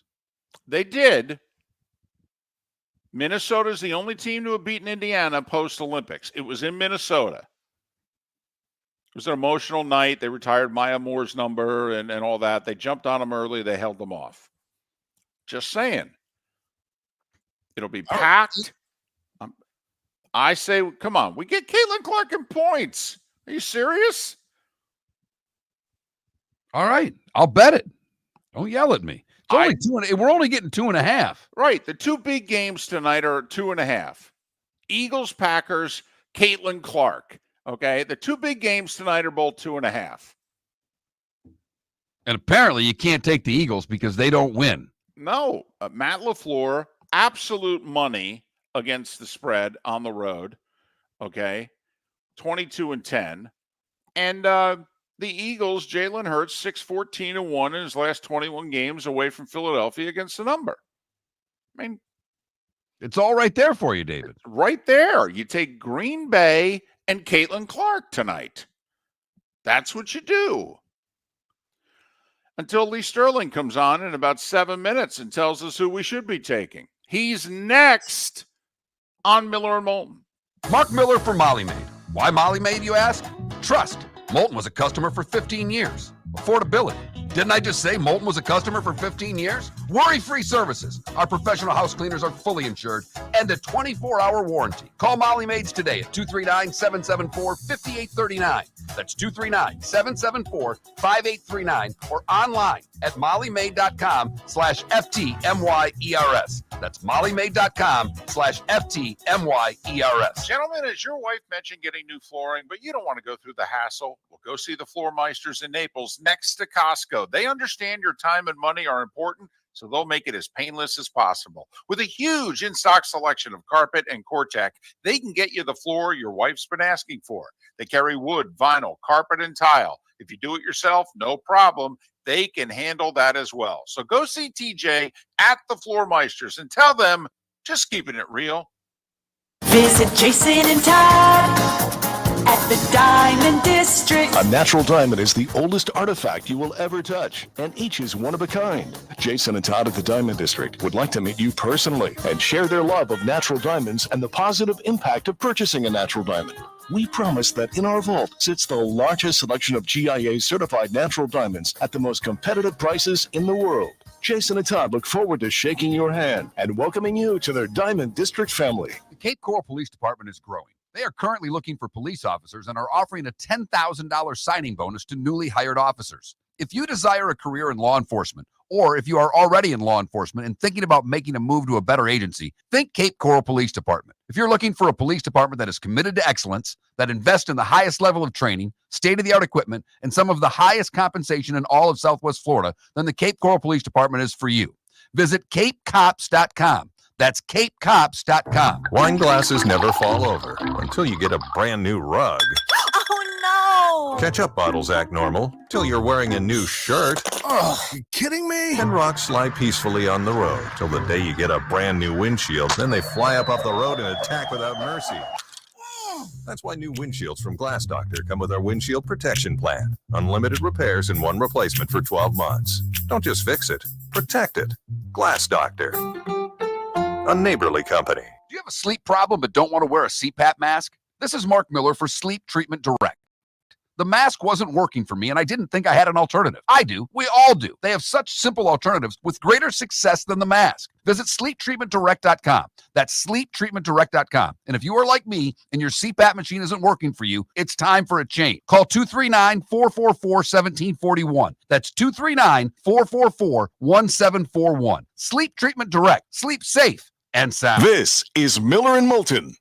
They did. Minnesota's the only team to have beaten Indiana post-Olympics. It was in Minnesota. It was an emotional night. They retired Maya Moore's number and all that. They jumped on them early. They held them off. Just saying. It'll be packed. I say, come on. We get Caitlin Clark in points. Are you serious? All right. I'll bet it. Don't yell at me. It's only we're only getting 2.5. Right. The two big games tonight are 2.5. Eagles, Packers, Caitlin Clark. Okay. The two big games tonight are both 2.5. And apparently you can't take the Eagles because they don't win. No. Matt LaFleur, absolute money against the spread on the road. Okay. 22-10. And the Eagles, Jalen Hurts, 6-14-1 in his last 21 games away from Philadelphia against the number. I mean, it's all right there for you, David. Right there. You take Green Bay and Caitlin Clark tonight. That's what you do. Until Lee Sterling comes on in about 7 minutes and tells us who we should be taking. He's next on Miller and Moulton. Mark Miller for Molly Maid. Why Molly Maid, you ask? Trust. Moulton was a customer for 15 years. Affordability. Didn't I just say Moulton was a customer for 15 years? Worry-free services. Our professional house cleaners are fully insured and a 24-hour warranty. Call Molly Maids today at 239-774-5839. That's 239-774-5839 or online at mollymaid.com/FTMYERS. That's mollymaid.com/FTMYERS. Gentlemen, as your wife mentioned getting new flooring, but you don't want to go through the hassle, well, go see the Floor Meisters in Naples next to Costco. They understand your time and money are important, so they'll make it as painless as possible. With a huge in-stock selection of carpet and Cortec, they can get you the floor your wife's been asking for. They carry wood, vinyl, carpet, and tile. If you do it yourself, no problem. They can handle that as well. So go see TJ at the Floor Meisters and tell them, just keeping it real. Visit Jason and Todd at the Diamond District. A natural diamond is the oldest artifact you will ever touch, and each is one of a kind. Jason and Todd at the Diamond District would like to meet you personally and share their love of natural diamonds and the positive impact of purchasing a natural diamond. We promise that in our vault sits the largest selection of GIA-certified natural diamonds at the most competitive prices in the world. Jason and Todd look forward to shaking your hand and welcoming you to their Diamond District family. The Cape Coral Police Department is growing. They are currently looking for police officers and are offering a $10,000 signing bonus to newly hired officers. If you desire a career in law enforcement, or if you are already in law enforcement and thinking about making a move to a better agency, think Cape Coral Police Department. If you're looking for a police department that is committed to excellence, that invests in the highest level of training, state-of-the-art equipment, and some of the highest compensation in all of Southwest Florida, then the Cape Coral Police Department is for you. Visit capecops.com. That's capecops.com. Wine glasses never fall over until you get a brand new rug. Oh, no! Ketchup bottles act normal till you're wearing a new shirt. Oh, you kidding me? And rocks slide peacefully on the road till the day you get a brand new windshield. Then they fly up off the road and attack without mercy. That's why new windshields from Glass Doctor come with our windshield protection plan. Unlimited repairs and one replacement for 12 months. Don't just fix it, protect it. Glass Doctor. A neighborly company. Do you have a sleep problem but don't want to wear a CPAP mask? This is Mark Miller for Sleep Treatment Direct. The mask wasn't working for me, and I didn't think I had an alternative. I do. We all do. They have such simple alternatives with greater success than the mask. Visit sleeptreatmentdirect.com. That's sleeptreatmentdirect.com. And if you are like me and your CPAP machine isn't working for you, it's time for a change. Call 239-444-1741. That's 239-444-1741. Sleep Treatment Direct. Sleep safe and sound. This is Miller and Moulton.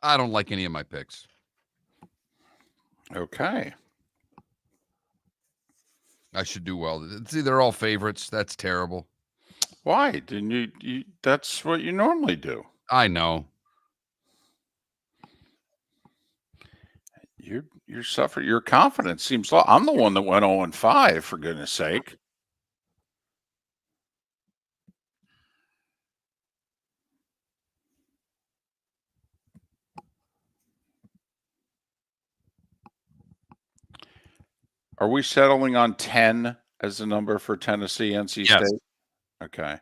I don't like any of my picks. Okay. I should do well. See, they're all favorites. That's terrible. Why? Didn't you that's what you normally do. I know. You're suffering. Your confidence seems low. I'm the one that went 0-5, for goodness sake. Are we settling on 10 as the number for Tennessee, NC Yes. State? Okay.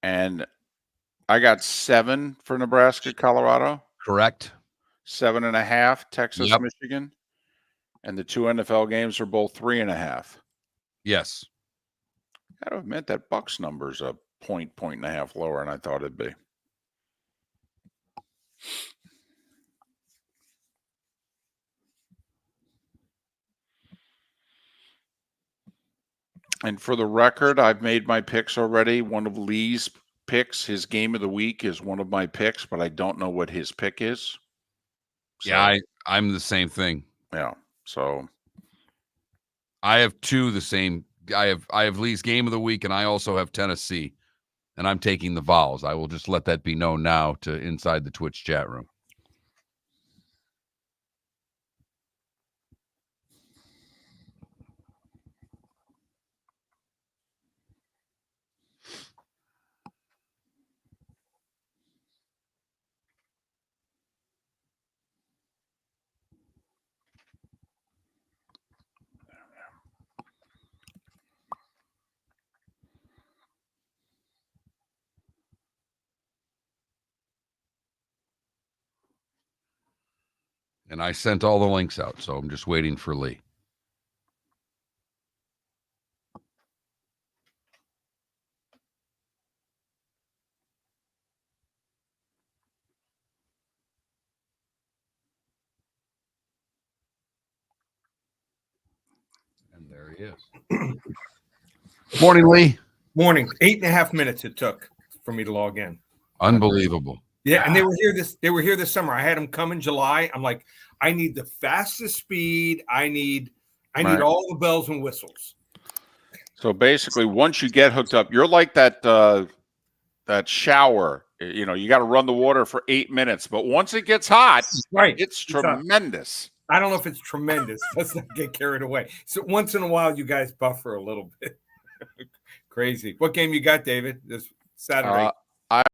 And I got 7 for Nebraska, Colorado. Correct. 7.5, Texas, Yep. Michigan. And the 2 NFL games are both 3.5. Yes. Got to admit that Bucks number's a point and a half lower than I thought it'd be. And for the record, I've made my picks already. One of Lee's picks, his game of the week, is one of my picks, but I don't know what his pick is. Yeah, I'm the same thing. Yeah. So I have 2 the same. I have Lee's game of the week, and I also have Tennessee, and I'm taking the Vols. I will just let that be known now to inside the Twitch chat room. And I sent all the links out, so I'm just waiting for Lee. And there he is. Morning, Lee. Morning. 8.5 minutes it took for me to log in. Unbelievable. Yeah, and they were here this summer. I had them come in July. I'm like, I need the fastest speed. I need Right. all the bells and whistles. So basically, once you get hooked up, you're like that shower. You know, you got to run the water for 8 minutes, but once it gets hot, Right. it's tremendous. I don't know if it's tremendous. Let's not get carried away. So once in a while, you guys buffer a little bit. Crazy. What game you got, David? This Saturday.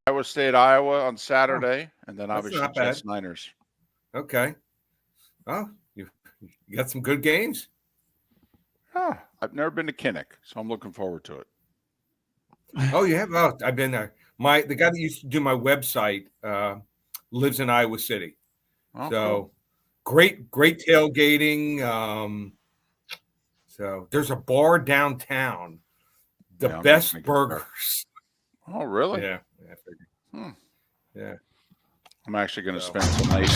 Iowa State, Iowa on Saturday, and then That's obviously not bad. Jets, Niners. Okay. Oh, you got some good games. Oh, I've never been to Kinnick, so I'm looking forward to it. Oh, you have? Oh, I've been there. The guy that used to do my website lives in Iowa City. Oh, So cool. great tailgating. So there's a bar downtown, the Yeah, I'm best thinking burgers. Oh, really? Yeah. Yeah. I'm actually going to So- spend tonight.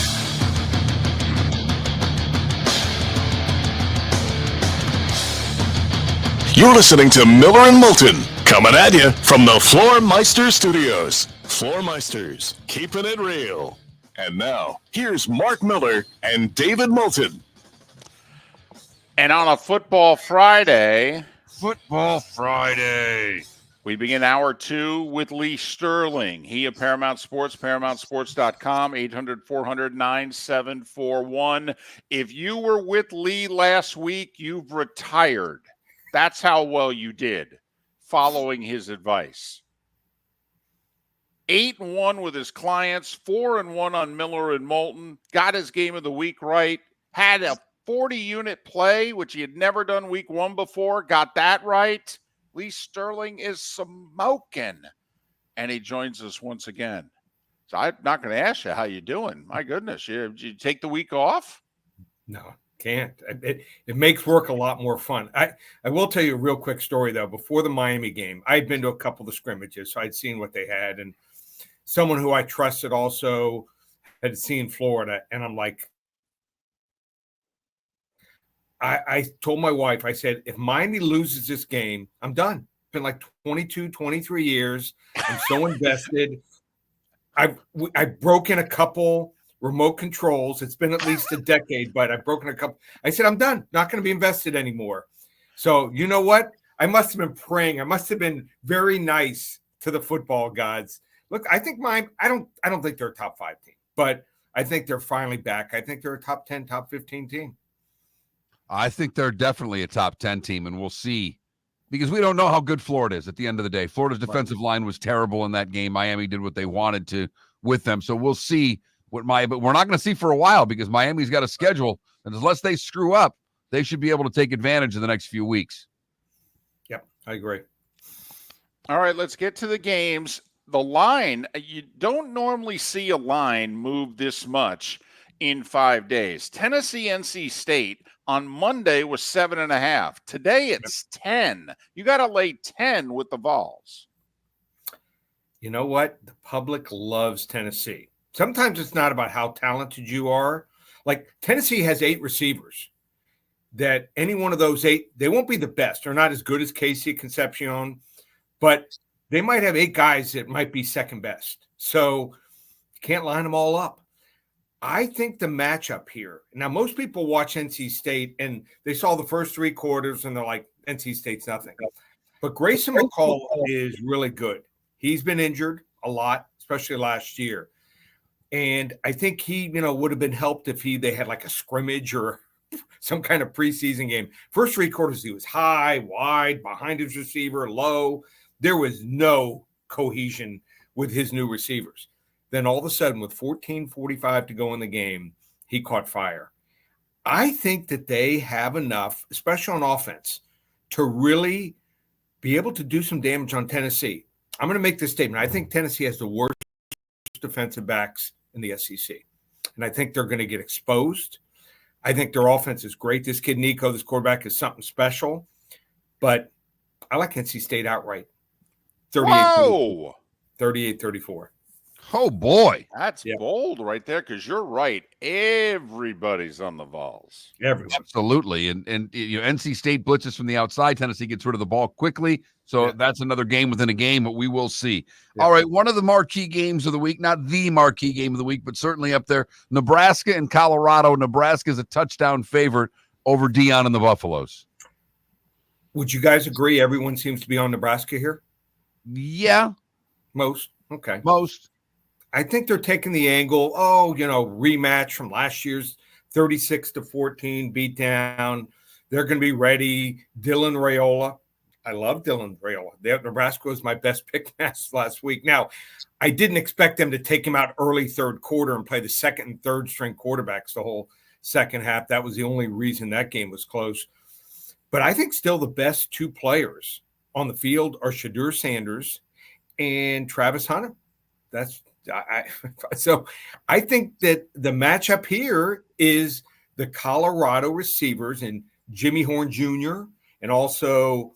You're listening to Miller and Moulton, coming at you from the Floormeister Studios. Floormeisters, keeping it real. And now, here's Mark Miller and David Moulton. And on a Football Friday, we begin hour 2 with Lee Sterling. He of Paramount Sports, ParamountSports.com, 800-400-9741. If you were with Lee last week, you've retired. That's how well you did following his advice. 8-1 with his clients, 4-1 on Miller and Moulton, got his game of the week right, had a 40-unit play, which he had never done week 1 before, got that right. Lee Sterling is smoking, and he joins us once again. So I'm not going to ask you how you doing. My goodness, did you take the week off? No, can't. It makes work a lot more fun. I will tell you a real quick story, though. Before the Miami game, I had been to a couple of the scrimmages, so I'd seen what they had. And someone who I trusted also had seen Florida. And I'm like, I told my wife, I said, if Miami loses this game, I'm done. It's been like 22, 23 years. I'm so invested. I've broken a couple remote controls. It's been at least a decade, but I've broken a couple. I said, I'm done. Not going to be invested anymore. So you know what? I must have been praying. I must have been very nice to the football gods. Look, I think I don't think they're a top 5 team, but I think they're finally back. I think they're a top 10, top 15 team. I think they're definitely a top 10 team, and we'll see, because we don't know how good Florida is at the end of the day. Florida's defensive line was terrible in that game. Miami did what they wanted to with them. So we'll see but we're not going to see for a while, because Miami's got a schedule, and unless they screw up, they should be able to take advantage in the next few weeks. Yep, I agree. All right, let's get to the games. The line, you don't normally see a line move this much in 5 days. Tennessee, NC State on Monday was 7.5. Today it's 10. You got to lay 10 with the Vols. You know what? The public loves Tennessee. Sometimes it's not about how talented you are. Like Tennessee has 8 receivers that any one of those 8, they won't be the best. They're not as good as Casey Concepcion, but they might have 8 guys that might be second best. So you can't line them all up. I think the matchup here, now most people watch NC State and they saw the first 3 quarters and they're like, NC State's nothing. But Grayson McCall is really good. He's been injured a lot, especially last year. And I think he, would have been helped if they had like a scrimmage or some kind of preseason game. First 3 quarters, he was high, wide, behind his receiver, low. There was no cohesion with his new receivers. Then all of a sudden, with 14:45 to go in the game, he caught fire. I think that they have enough, especially on offense, to really be able to do some damage on Tennessee. I'm going to make this statement. I think Tennessee has the worst defensive backs in the SEC. And I think they're going to get exposed. I think their offense is great. This kid, Nico, this quarterback, is something special. But I like NC State outright. 38-34. Oh, boy. That's bold right there because you're right. Everybody's on the Vols. Everyone. Absolutely. And NC State blitzes from the outside. Tennessee gets rid of the ball quickly. So that's another game within a game, but we will see. Yeah. All right, one of the marquee games of the week, not the marquee game of the week, but certainly up there, Nebraska and Colorado. Nebraska is a touchdown favorite over Deion and the Buffaloes. Would you guys agree everyone seems to be on Nebraska here? Yeah. Most. Okay. Most. I think they're taking the angle, rematch from last year's 36-14 beatdown. They're going to be ready. Dylan Raiola. I love Dylan Raiola. Nebraska was my best pick last week. Now, I didn't expect them to take him out early third quarter and play the second and third string quarterbacks the whole second half. That was the only reason that game was close. But I think still the best 2 players on the field are Shadur Sanders and Travis Hunter. So I think that the matchup here is the Colorado receivers and Jimmy Horn Jr. and also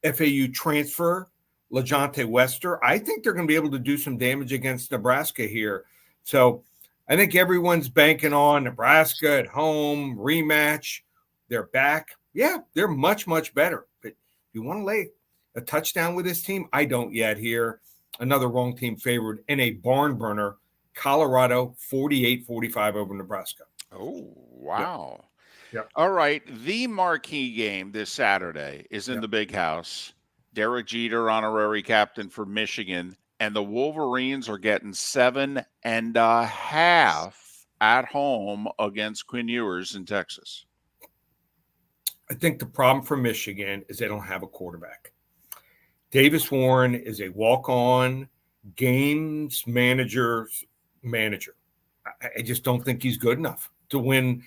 FAU transfer LaJohntay Wester. I think they're going to be able to do some damage against Nebraska here. So I think everyone's banking on Nebraska at home, rematch. They're back. Yeah, they're much, much better. But you want to lay a touchdown with this team? I don't yet here. Another wrong team favored in a barn burner. Colorado 48-45 over Nebraska. Oh, wow. Yep. All right. The marquee game this Saturday is in the Big House. Derek Jeter, honorary captain for Michigan, and the Wolverines are getting 7.5 at home against Quinn Ewers in Texas. I think the problem for Michigan is they don't have a quarterback. Davis Warren is a walk-on games manager. I just don't think he's good enough to win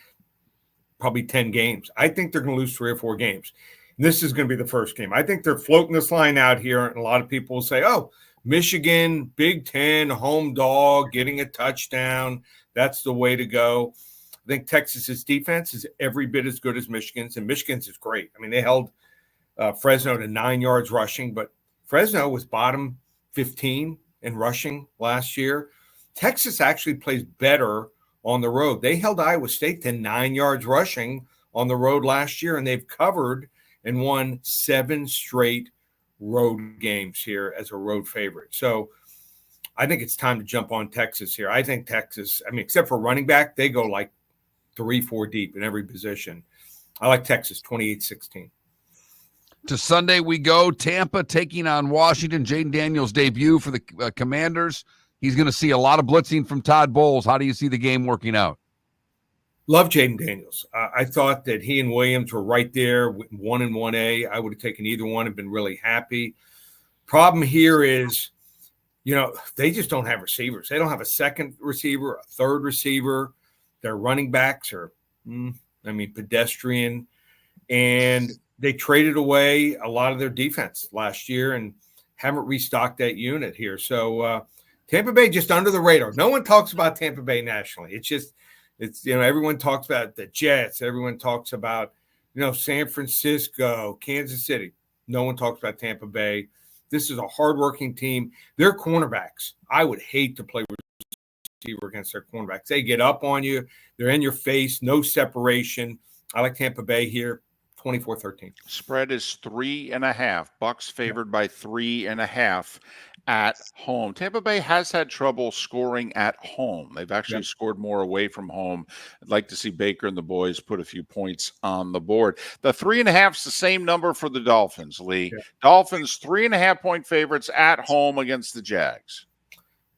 probably 10 games. I think they're going to lose 3 or 4 games. And this is going to be the first game. I think they're floating this line out here, and a lot of people will say, oh, Michigan, Big Ten, home dog, getting a touchdown. That's the way to go. I think Texas's defense is every bit as good as Michigan's, and Michigan's is great. I mean, they held Fresno to 9 yards rushing, but Fresno was bottom 15 in rushing last year. Texas actually plays better on the road. They held Iowa State to 9 yards rushing on the road last year, and they've covered and won 7 straight road games here as a road favorite. So I think it's time to jump on Texas here. I think Texas, except for running back, they go like 3-4 deep in every position. I like Texas 28-16. To Sunday we go. Tampa taking on Washington. Jaden Daniels' debut for the Commanders. He's going to see a lot of blitzing from Todd Bowles. How do you see the game working out? Love Jaden Daniels. I thought that he and Williams were right there, 1 and 1A. I would have taken either one and been really happy. Problem here is, they just don't have receivers. They don't have a second receiver, a third receiver. Their running backs are, pedestrian. and they traded away a lot of their defense last year and haven't restocked that unit here. So Tampa Bay just under the radar. No one talks about Tampa Bay nationally. It's everyone talks about the Jets. Everyone talks about San Francisco, Kansas City. No one talks about Tampa Bay. This is a hardworking team. Their cornerbacks, I would hate to play receiver against their cornerbacks. They get up on you. They're in your face. No separation. I like Tampa Bay here, 24-13. Spread is 3.5. Bucks favored by 3.5 at home. Tampa Bay has had trouble scoring at home. They've actually scored more away from home. I'd like to see Baker and the boys put a few points on the board. The 3.5 is the same number for the Dolphins, Lee. Yeah. Dolphins 3.5 point favorites at home against the Jags.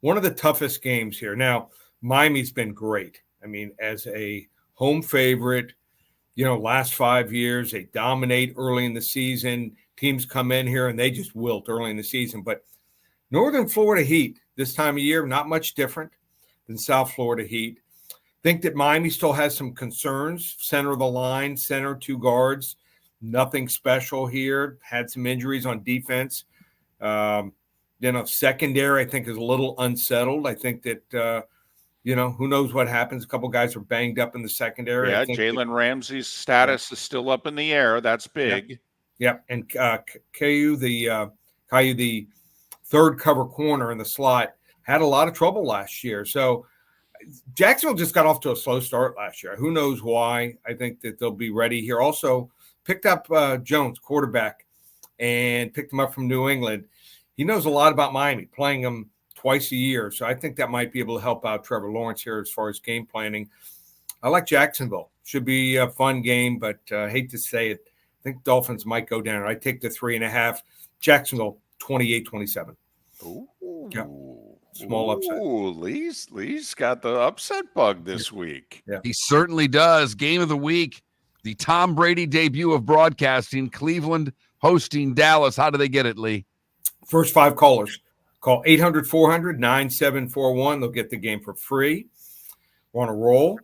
One of the toughest games here. Now, Miami's been great. I mean, as a home favorite, last 5 years, they dominate early in the season. Teams come in here and they just wilt early in the season. But Northern Florida Heat this time of year, not much different than South Florida Heat. Think that Miami still has some concerns. Center of the line, center, 2 guards, nothing special here. Had some injuries on defense. Secondary, I think, is a little unsettled. I think that, who knows what happens. A couple guys are banged up in the secondary. Yeah, Jalen Ramsey's status is still up in the air. That's big. Yeah. And Caillou, the third cover corner in the slot, had a lot of trouble last year. So Jacksonville just got off to a slow start last year. Who knows why? I think that they'll be ready here. Also picked up Jones, quarterback, and picked him up from New England. He knows a lot about Miami, playing him twice a year. So I think that might be able to help out Trevor Lawrence here as far as game planning. I like Jacksonville. Should be a fun game, but I hate to say it. I think Dolphins might go down. I take the 3.5. Jacksonville, 28-27. Ooh. Yeah. Small upset. Ooh, Lee's got the upset bug this week. Yeah. He certainly does. Game of the week, the Tom Brady debut of broadcasting, Cleveland hosting Dallas. How do they get it, Lee? First 5 callers. Call 800-400-9741. They'll get the game for free. We're on a roll.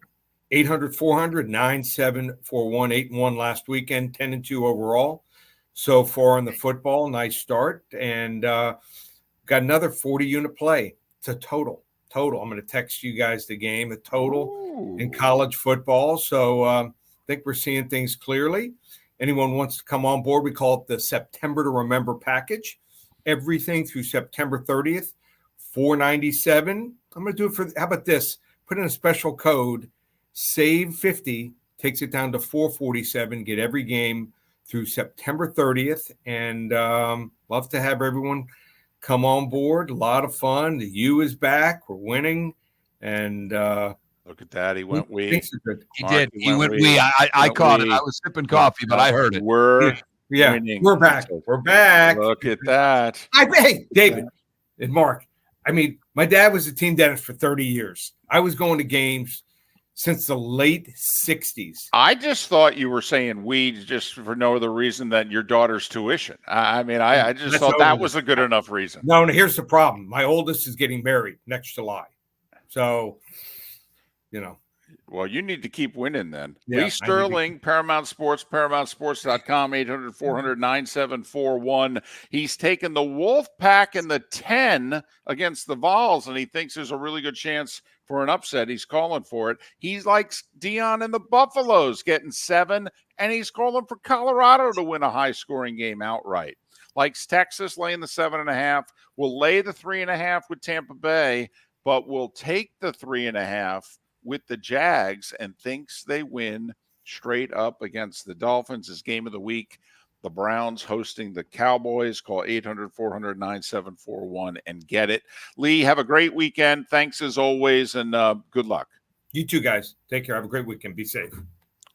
800-400-9741. 8-1 last weekend, 10-2 overall. So far in the football, nice start. And got another 40-unit play. It's a total. I'm going to text you guys the game, a total in college football. So I think we're seeing things clearly. Anyone wants to come on board, we call it the September to Remember package. Everything through September 30th, $497. I'm going to do it for, how about this? Put in a special code, SAVE50, takes it down to $447. Get every game through September 30th. And love to have everyone come on board. A lot of fun. The U is back. We're winning. And look at that. He went wee. He did. He went wee. I caught it. I was sipping coffee, but I heard it. We're back. We're back. Look at that. Hey, David and Mark. I mean, my dad was a team dentist for 30 years. I was going to games since the late 60s. I just thought you were saying we just for no other reason than your daughter's tuition. I just thought that was a good enough reason. No, here's the problem. My oldest is getting married next July. So, Well, you need to keep winning then. Yeah, Lee Sterling, Paramount Sports, ParamountSports.com, 800-400-9741. He's taken the Wolfpack in the 10 against the Vols, and he thinks there's a really good chance for an upset. He's calling for it. He likes Dion and the Buffaloes getting 7, and he's calling for Colorado to win a high-scoring game outright. Likes Texas laying the 7.5. Will lay the 3.5 with Tampa Bay, but will take the 3.5 with the Jags and thinks they win straight up against the Dolphins. His game of the week, the Browns hosting the Cowboys. Call 800-400-9741 and get it. Lee, have a great weekend. Thanks as always, and good luck. You too, guys. Take care. Have a great weekend. Be safe.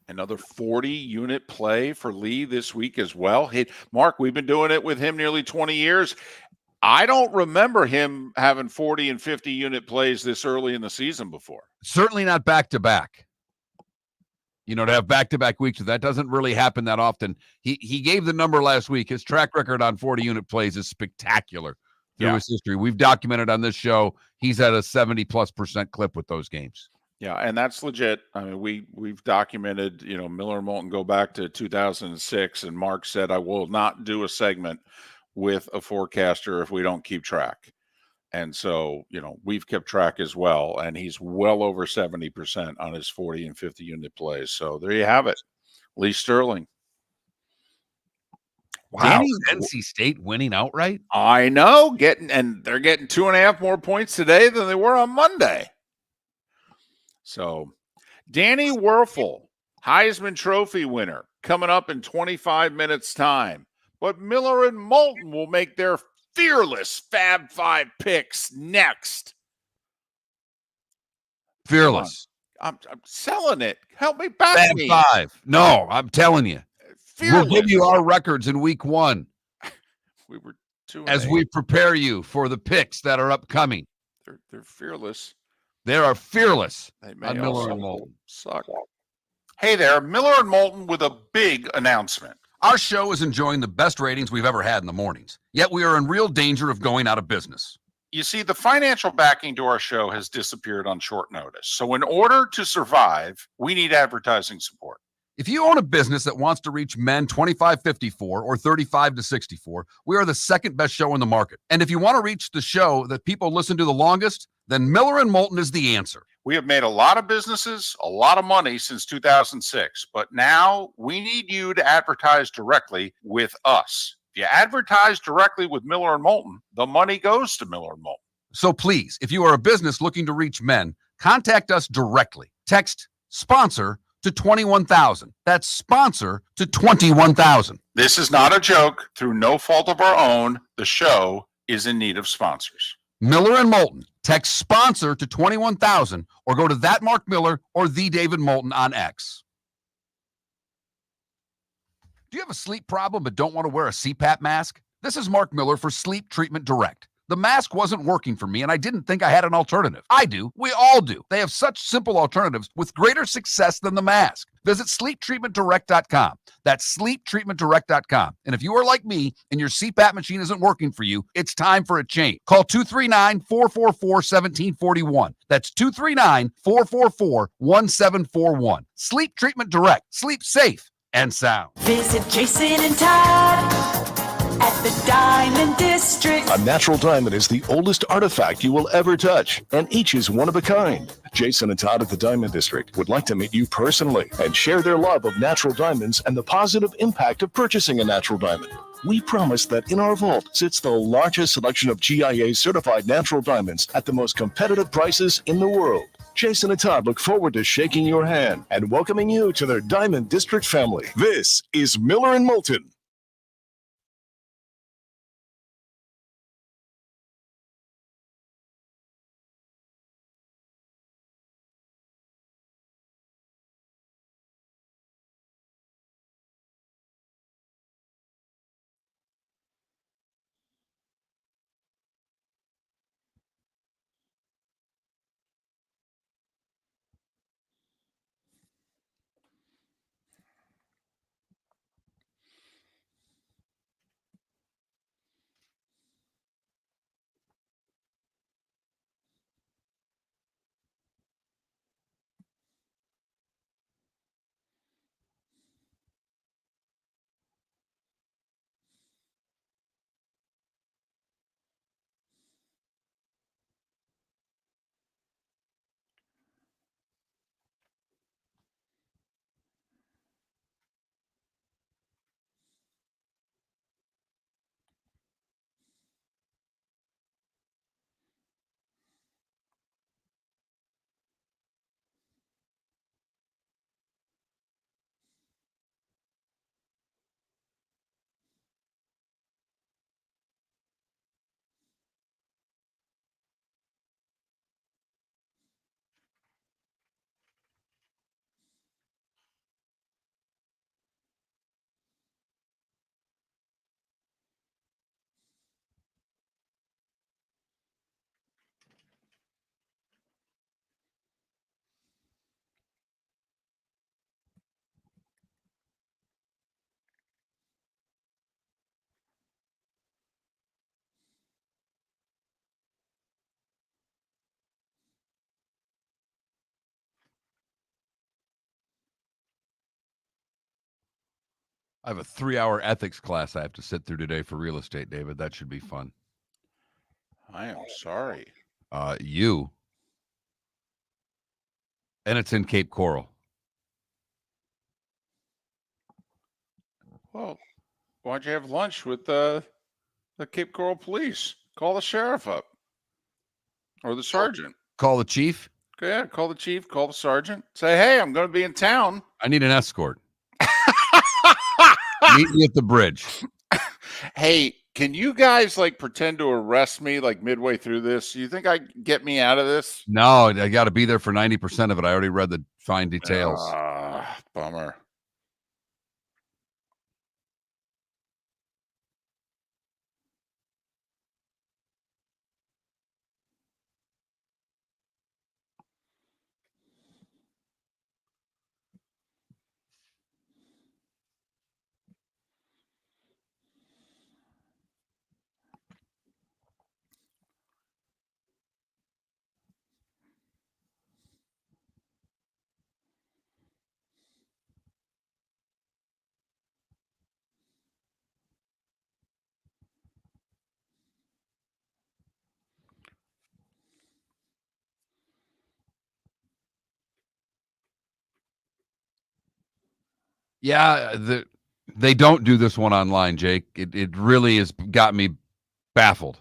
Another 40-unit play for Lee this week as well. Hey, Mark, we've been doing it with him nearly 20 years. I don't remember him having 40 and 50-unit plays this early in the season before. Certainly not back-to-back. To have back-to-back weeks, that doesn't really happen that often. He gave the number last week. His track record on 40-unit plays is spectacular through his history. We've documented on this show, he's at a 70+% clip with those games. Yeah, and that's legit. I mean, we've documented, Miller and Moulton go back to 2006, and Mark said, I will not do a segment with a forecaster if we don't keep track. And so, we've kept track as well, and he's well over 70% on his 40 and 50 unit plays. So there you have it. Lee Sterling. Wow. Danny, NC State winning outright? I know, they're getting 2.5 more points today than they were on Monday. So Danny Weurffel, Heisman Trophy winner, coming up in 25 minutes time. But Miller and Moulton will make their fearless Fab Five picks next. Fearless. I'm selling it. Help me back Fab me. Five. No, I'm telling you. Fearless. We'll give you our records in week 1 We were 2 as we prepare you for the picks that are upcoming. They're fearless. They are fearless They may on Miller also and Moulton. suck. Hey there, Miller and Moulton with a big announcement. Our show is enjoying the best ratings we've ever had in the mornings, yet we are in real danger of going out of business. You see, the financial backing to our show has disappeared on short notice. So in order to survive, we need advertising support. If you own a business that wants to reach men 25-54 or 35-64, we are the second best show in the market. And if you want to reach the show that people listen to the longest, then Miller and Moulton is the answer. We have made a lot of businesses, a lot of money since 2006, but now we need you to advertise directly with us. If you advertise directly with Miller and Moulton, the money goes to Miller and Moulton. So please, if you are a business looking to reach men, contact us directly. Text sponsor to 21,000. That's sponsor to 21,000. This is not a joke. Through no fault of our own, the show is in need of sponsors. Miller and Moulton. Text sponsor to 21,000 or go to that Mark Miller or the David Moulton on X. Do you have a sleep problem but don't want to wear a CPAP mask? This is Mark Miller for Sleep Treatment Direct. The mask wasn't working for me, and I didn't think I had an alternative. I do. We all do. They have such simple alternatives with greater success than the mask. Visit sleeptreatmentdirect.com. That's sleeptreatmentdirect.com. And if you are like me and your CPAP machine isn't working for you, it's time for a change. Call 239-444-1741. That's 239-444-1741. Sleep Treatment Direct. Sleep safe and sound. Visit Jason and Todd at the Diamond District. A natural diamond is the oldest artifact you will ever touch, and each is one of a kind. Jason and Todd at the Diamond District would like to meet you personally and share their love of natural diamonds and the positive impact of purchasing a natural diamond. We promise that in our vault sits the largest selection of GIA-certified natural diamonds at the most competitive prices in the world. Jason and Todd look forward to shaking your hand and welcoming you to their Diamond District family. This is Miller and Moulton. I have a 3-hour ethics class I have to sit through today for real estate, David. That should be fun. I am sorry. You. And it's in Cape Coral. Well, why'd you have lunch with the Cape Coral Police? Call the sheriff up or the sergeant. Call the chief. Yeah, call the chief, call the sergeant. Say, hey, I'm going to be in town. I need an escort. Meet me at the bridge. Hey, can you guys like pretend to arrest me like midway through this? You think I get me out of this? No, I got to be there for 90% of it. I already read the fine details. Bummer. Yeah, they don't do this one online, Jake. It really has got me baffled.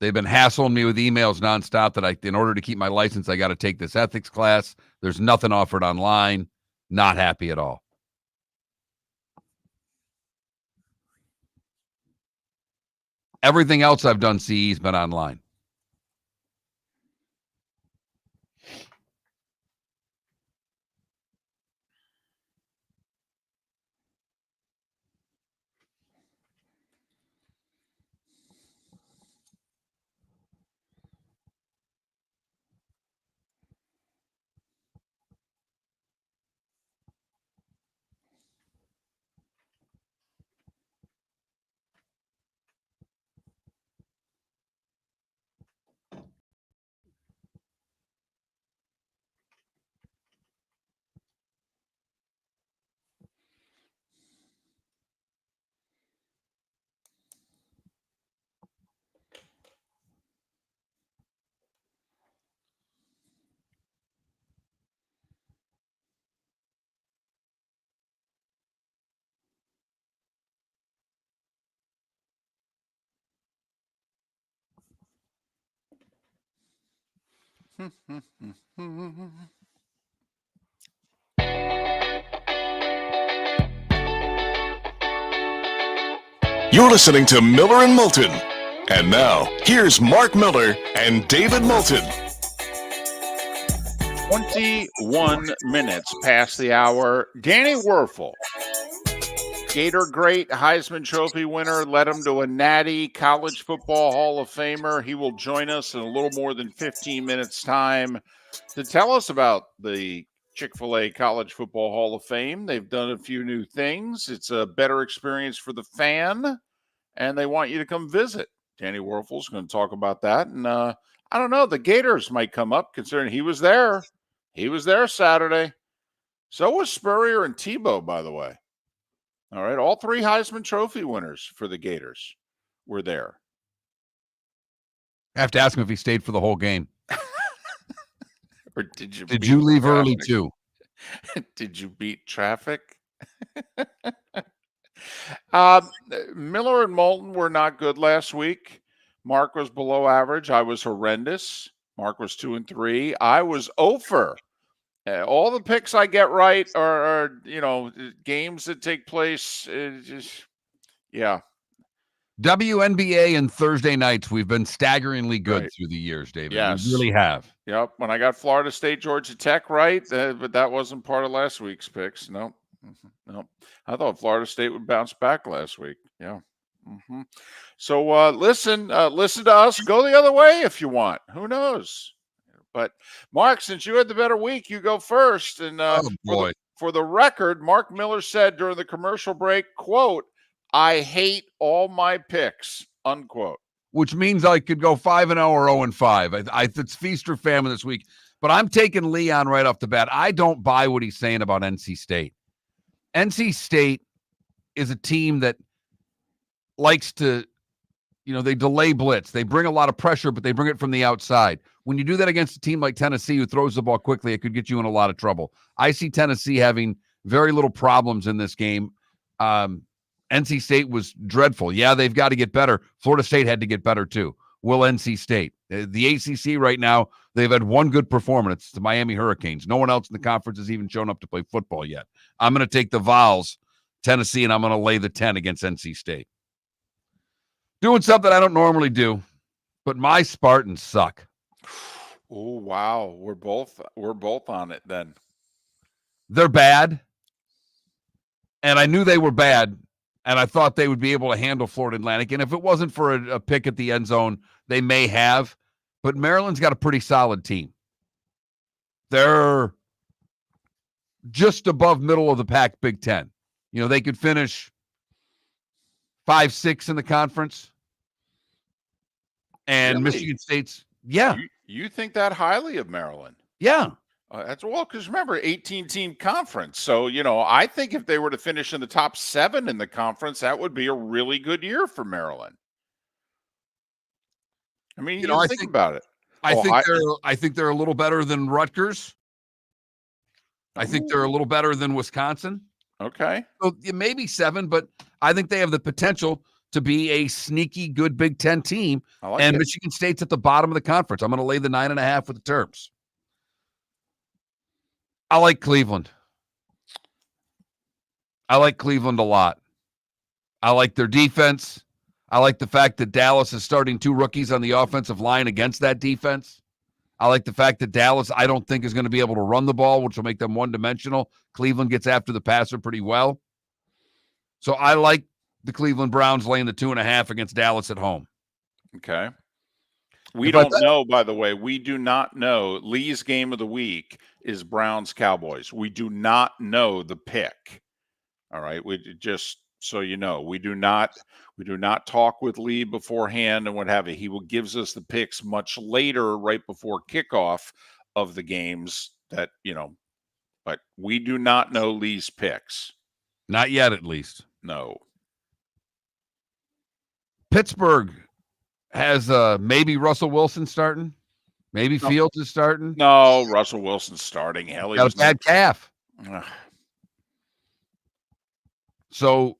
They've been hassling me with emails nonstop that in order to keep my license, I got to take this ethics class. There's nothing offered online. Not happy at all. Everything else I've done CE's been online. You're listening to Miller and Moulton. And now, here's Mark Miller and David Moulton. 21 minutes past the hour. Danny Weurffel, Gator great, Heisman Trophy winner, led him to a Natty, College Football Hall of Famer. He will join us in a little more than 15 minutes' time to tell us about the Chick-fil-A College Football Hall of Fame. They've done a few new things. It's a better experience for the fan, and they want you to come visit. Danny Weurffel's going to talk about that. And I don't know, the Gators might come up considering he was there. He was there Saturday. So was Spurrier and Tebow, by the way. All right, all three Heisman Trophy winners for the Gators were there. I have to ask him if he stayed for the whole game. Or did you Did you leave traffic? early too? Did you beat traffic? Miller and Moulton were not good last week. Mark was below average. I was horrendous. Mark was 2-3. I was 0 all the picks I get right are games that take place. Yeah. WNBA and Thursday nights, we've been staggeringly good Right. through the years, David. Yes. We really have. Yep. When I got Florida State, Georgia Tech right, but that wasn't part of last week's picks. No. I thought Florida State would bounce back last week. Yeah. So listen to us. Go the other way if you want. Who knows? But Mark, since you had the better week, you go first. And for the record, Mark Miller said during the commercial break, quote, "I hate all my picks," unquote. Which means I could go 5-0 or 0-5. It's feast or famine this week. But I'm taking Leon right off the bat. I don't buy what he's saying about NC State. NC State is a team that likes to, they delay blitz. They bring a lot of pressure, but they bring it from the outside. When you do that against a team like Tennessee who throws the ball quickly, it could get you in a lot of trouble. I see Tennessee having very little problems in this game. NC State was dreadful. Yeah, they've got to get better. Florida State had to get better too. Will NC State? The ACC right now, they've had one good performance. It's the Miami Hurricanes. No one else in the conference has even shown up to play football yet. I'm going to take the Vols, Tennessee, and I'm going to lay the 10 against NC State. Doing something I don't normally do, but my Spartans suck. Oh, wow. We're both on it then. They're bad. And I knew they were bad, and I thought they would be able to handle Florida Atlantic. And if it wasn't for a pick at the end zone, they may have. But Maryland's got a pretty solid team. They're just above middle of the pack Big Ten. They could finish 5-6 in the conference. And Really? Michigan State's, yeah. You think that highly of Maryland? Yeah. That's because remember, 18-team conference. So, I think if they were to finish in the top 7 in the conference, that would be a really good year for Maryland. I mean, I think about it. I think they're a little better than Rutgers. I think they're a little better than Wisconsin. Okay. So maybe 7, but I think they have the potential to be a sneaky good Big Ten team. And Michigan State's at the bottom of the conference. I'm going to lay the 9.5 with the Terps. I like Cleveland. I like Cleveland a lot. I like their defense. I like the fact that Dallas is starting 2 rookies on the offensive line against that defense. I like the fact that Dallas, I don't think, is going to be able to run the ball, which will make them one-dimensional. Cleveland gets after the passer pretty well. So I like the Cleveland Browns laying the 2.5 against Dallas at home. Okay. We don't know, by the way. We do not know. Lee's game of the week is Browns-Cowboys. We do not know the pick. All right. We just so you know, we do not talk with Lee beforehand and what have you. He will gives us the picks much later, right before kickoff of the games that, but we do not know Lee's picks. Not yet, at least. No. Pittsburgh has maybe Russell Wilson starting. Maybe Fields is starting. No, Russell Wilson's starting. Hell, he got a bad calf. So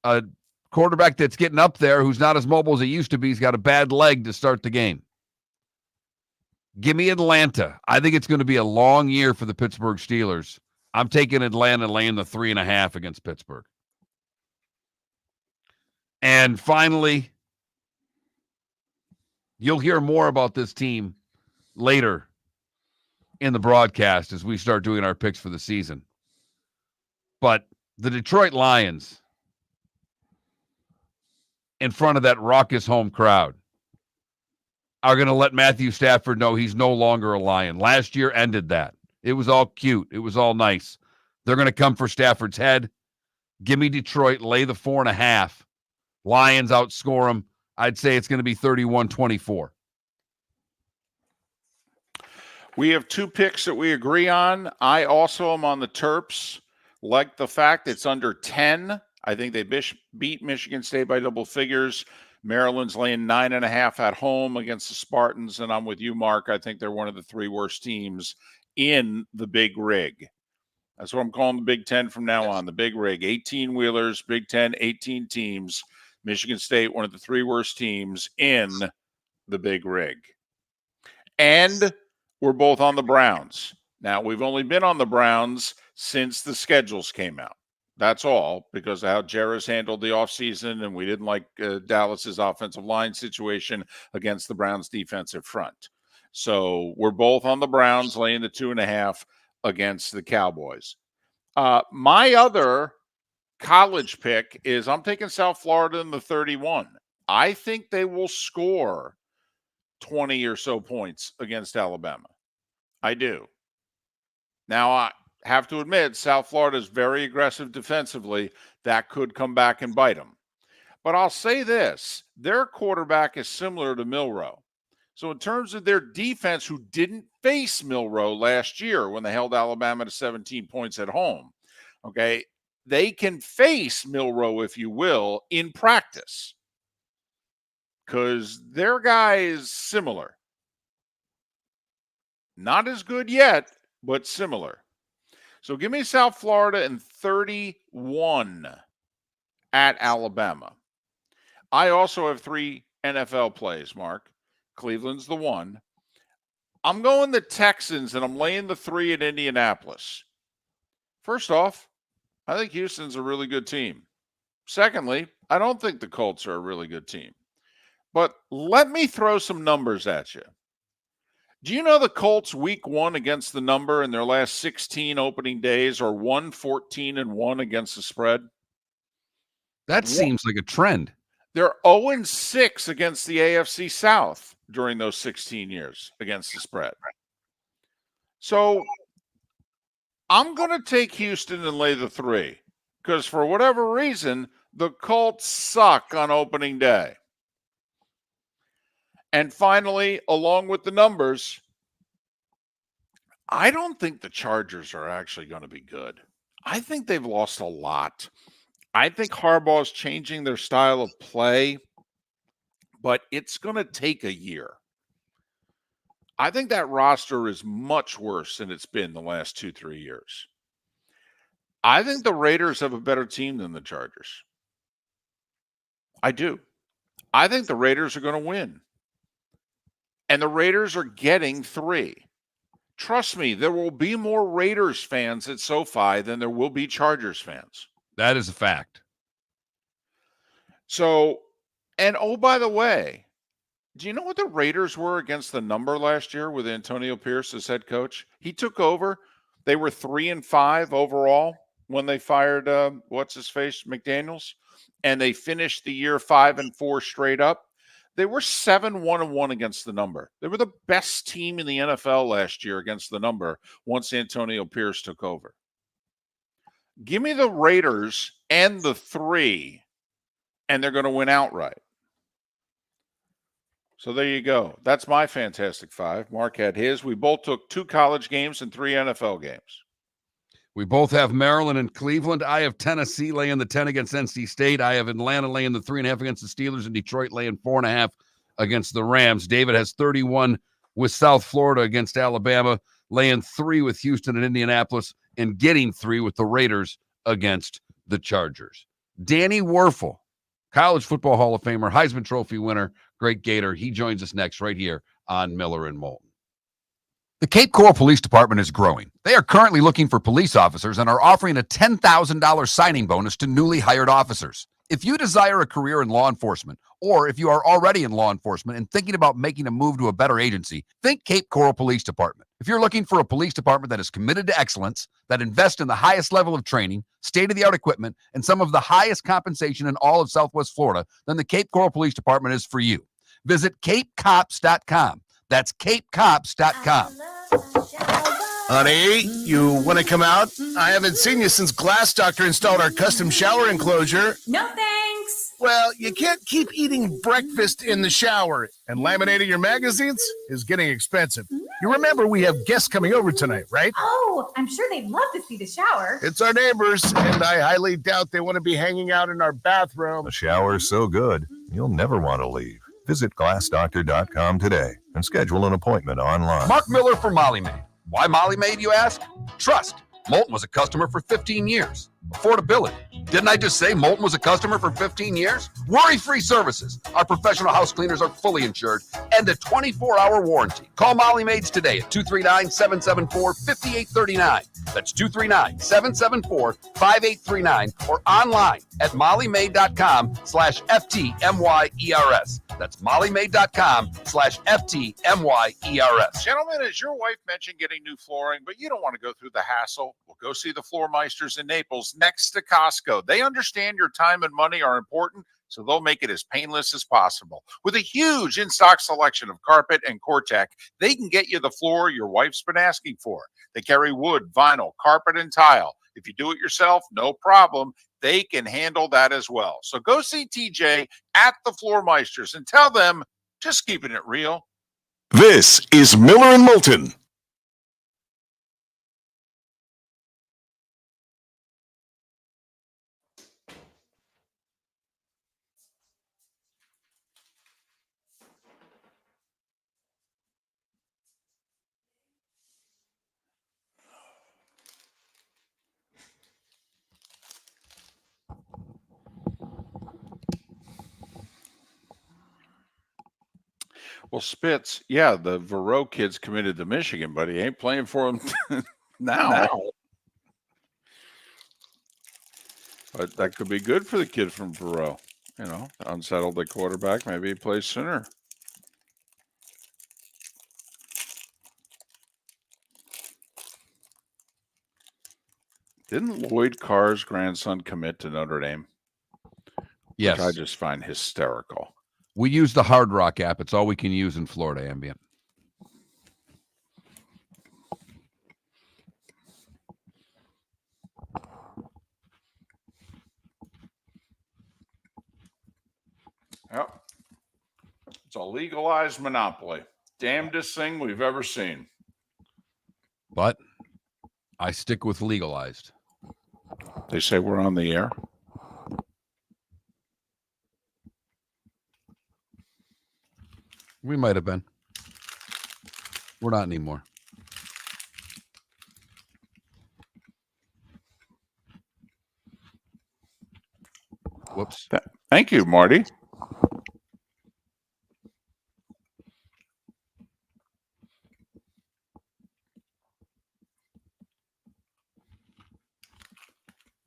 a quarterback that's getting up there who's not as mobile as he used to be, he's got a bad leg to start the game. Give me Atlanta. I think it's going to be a long year for the Pittsburgh Steelers. I'm taking Atlanta laying the 3.5 against Pittsburgh. And finally, you'll hear more about this team later in the broadcast as we start doing our picks for the season. But the Detroit Lions, in front of that raucous home crowd, are going to let Matthew Stafford know he's no longer a Lion. Last year ended that. It was all cute. It was all nice. They're going to come for Stafford's head. Give me Detroit. Lay the 4.5. Lions outscore them. I'd say it's going to be 31-24. We have 2 picks that we agree on. I also am on the Terps. Like the fact it's under 10. I think they beat Michigan State by double figures. Maryland's laying 9.5 at home against the Spartans, and I'm with you, Mark. I think they're one of the 3 worst teams in the Big Rig. That's what I'm calling the Big Ten from now on, the Big Rig. 18 wheelers, Big Ten, 18 teams. Michigan State, one of the 3 worst teams in the Big Rig. And we're both on the Browns. Now, we've only been on the Browns since the schedules came out. That's all, because of how Jarrah's handled the offseason, and we didn't like Dallas's offensive line situation against the Browns' defensive front. So we're both on the Browns, laying the 2.5 against the Cowboys. My other college pick is I'm taking South Florida in the 31. I think they will score 20 or so points against Alabama. I do. Now, I have to admit, South Florida is very aggressive defensively. That could come back and bite them. But I'll say this. Their quarterback is similar to Milroe. So in terms of their defense, who didn't face Milroe last year when they held Alabama to 17 points at home, okay, they can face Milroe, if you will, in practice because their guy is similar. Not as good yet, but similar. So give me South Florida and 31 at Alabama. I also have 3 NFL plays, Mark. Cleveland's the 1. I'm going the Texans, and I'm laying the 3 at Indianapolis. First off, I think Houston's a really good team. Secondly, I don't think the Colts are a really good team. But let me throw some numbers at you. Do you know the Colts week 1 against the number in their last 16 opening days are 1-14-1 against the spread? That seems like a trend. They're 0-6 against the AFC South during those 16 years against the spread. So I'm going to take Houston and lay the 3 because for whatever reason, the Colts suck on opening day. And finally, along with the numbers, I don't think the Chargers are actually going to be good. I think they've lost a lot. I think Harbaugh's changing their style of play, but it's going to take a year. I think that roster is much worse than it's been the last 2-3 years. I think the Raiders have a better team than the Chargers. I do. I think the Raiders are going to win. And the Raiders are getting 3. Trust me, there will be more Raiders fans at SoFi than there will be Chargers fans. That is a fact. So, and oh, by the way, do you know what the Raiders were against the number last year with Antonio Pierce as head coach? He took over. They were 3-5 overall when they fired, McDaniels. And they finished the year 5-4 straight up. They were 7-1-1 against the number. They were the best team in the NFL last year against the number once Antonio Pierce took over. Give me the Raiders and the 3, and they're going to win outright. So there you go. That's my Fantastic 5. Mark had his. We both took 2 college games and 3 NFL games. We both have Maryland and Cleveland. I have Tennessee laying the 10 against NC State. I have Atlanta laying the 3.5 against the Steelers, and Detroit laying 4.5 against the Rams. David has 31 with South Florida against Alabama, laying 3 with Houston and Indianapolis, and getting 3 with the Raiders against the Chargers. Danny Weurffel, College Football Hall of Famer, Heisman Trophy winner, great Gator. He joins us next right here on Miller and Moulton. The Cape Coral Police Department is growing. They are currently looking for police officers and are offering a $10,000 signing bonus to newly hired officers. If you desire a career in law enforcement, or if you are already in law enforcement and thinking about making a move to a better agency, think Cape Coral Police Department. If you're looking for a police department that is committed to excellence, that invests in the highest level of training, state-of-the-art equipment, and some of the highest compensation in all of Southwest Florida, then the Cape Coral Police Department is for you. Visit capecops.com. That's capecops.com. Honey, you want to come out? I haven't seen you since Glass Doctor installed our custom shower enclosure. No thanks. Well, you can't keep eating breakfast in the shower, and laminating your magazines is getting expensive. You remember we have guests coming over tonight, right? Oh, I'm sure they'd love to see the shower. It's our neighbors, and I highly doubt they want to be hanging out in our bathroom. The shower's so good, you'll never want to leave. Visit glassdoctor.com today and schedule an appointment online. Mark Miller for Molly Maid. Why Molly Maid, you ask? Trust. Moulton was a customer for 15 years. Affordability. Didn't I just say Moulton was a customer for 15 years? Worry-free services. Our professional house cleaners are fully insured and a 24-hour warranty. Call Molly Maids today at 239-774-5839. That's 239-774-5839 or online at mollymaid.com/FTMYERS. That's mollymaid.com/FTMYERS. Gentlemen, as your wife mentioned getting new flooring, but you don't want to go through the hassle, well, go see the Floor Meisters in Naples next to Costco. They understand your time and money are important, so they'll make it as painless as possible. With a huge in-stock selection of carpet and Cortec, they can get you the floor your wife's been asking for. They carry wood, vinyl, carpet, and tile. If you do it yourself, no problem. They can handle that as well. So go see TJ at the Floor Meisters and tell them, just keeping it real, This is Miller and Moulton. Well, Spitz, yeah, the Verreau kid's committed to Michigan, but he ain't playing for him now. But that could be good for the kid from Verreau. You know, unsettled the quarterback. Maybe he plays sooner. Didn't Lloyd Carr's grandson commit to Notre Dame? Yes. Which I just find hysterical. We use the Hard Rock app. It's all we can use in Florida ambient. Yep. It's a legalized monopoly. Damnedest thing we've ever seen. But I stick with legalized. They say we're on the air. We might have been. We're not anymore. Whoops. Thank you, Marty.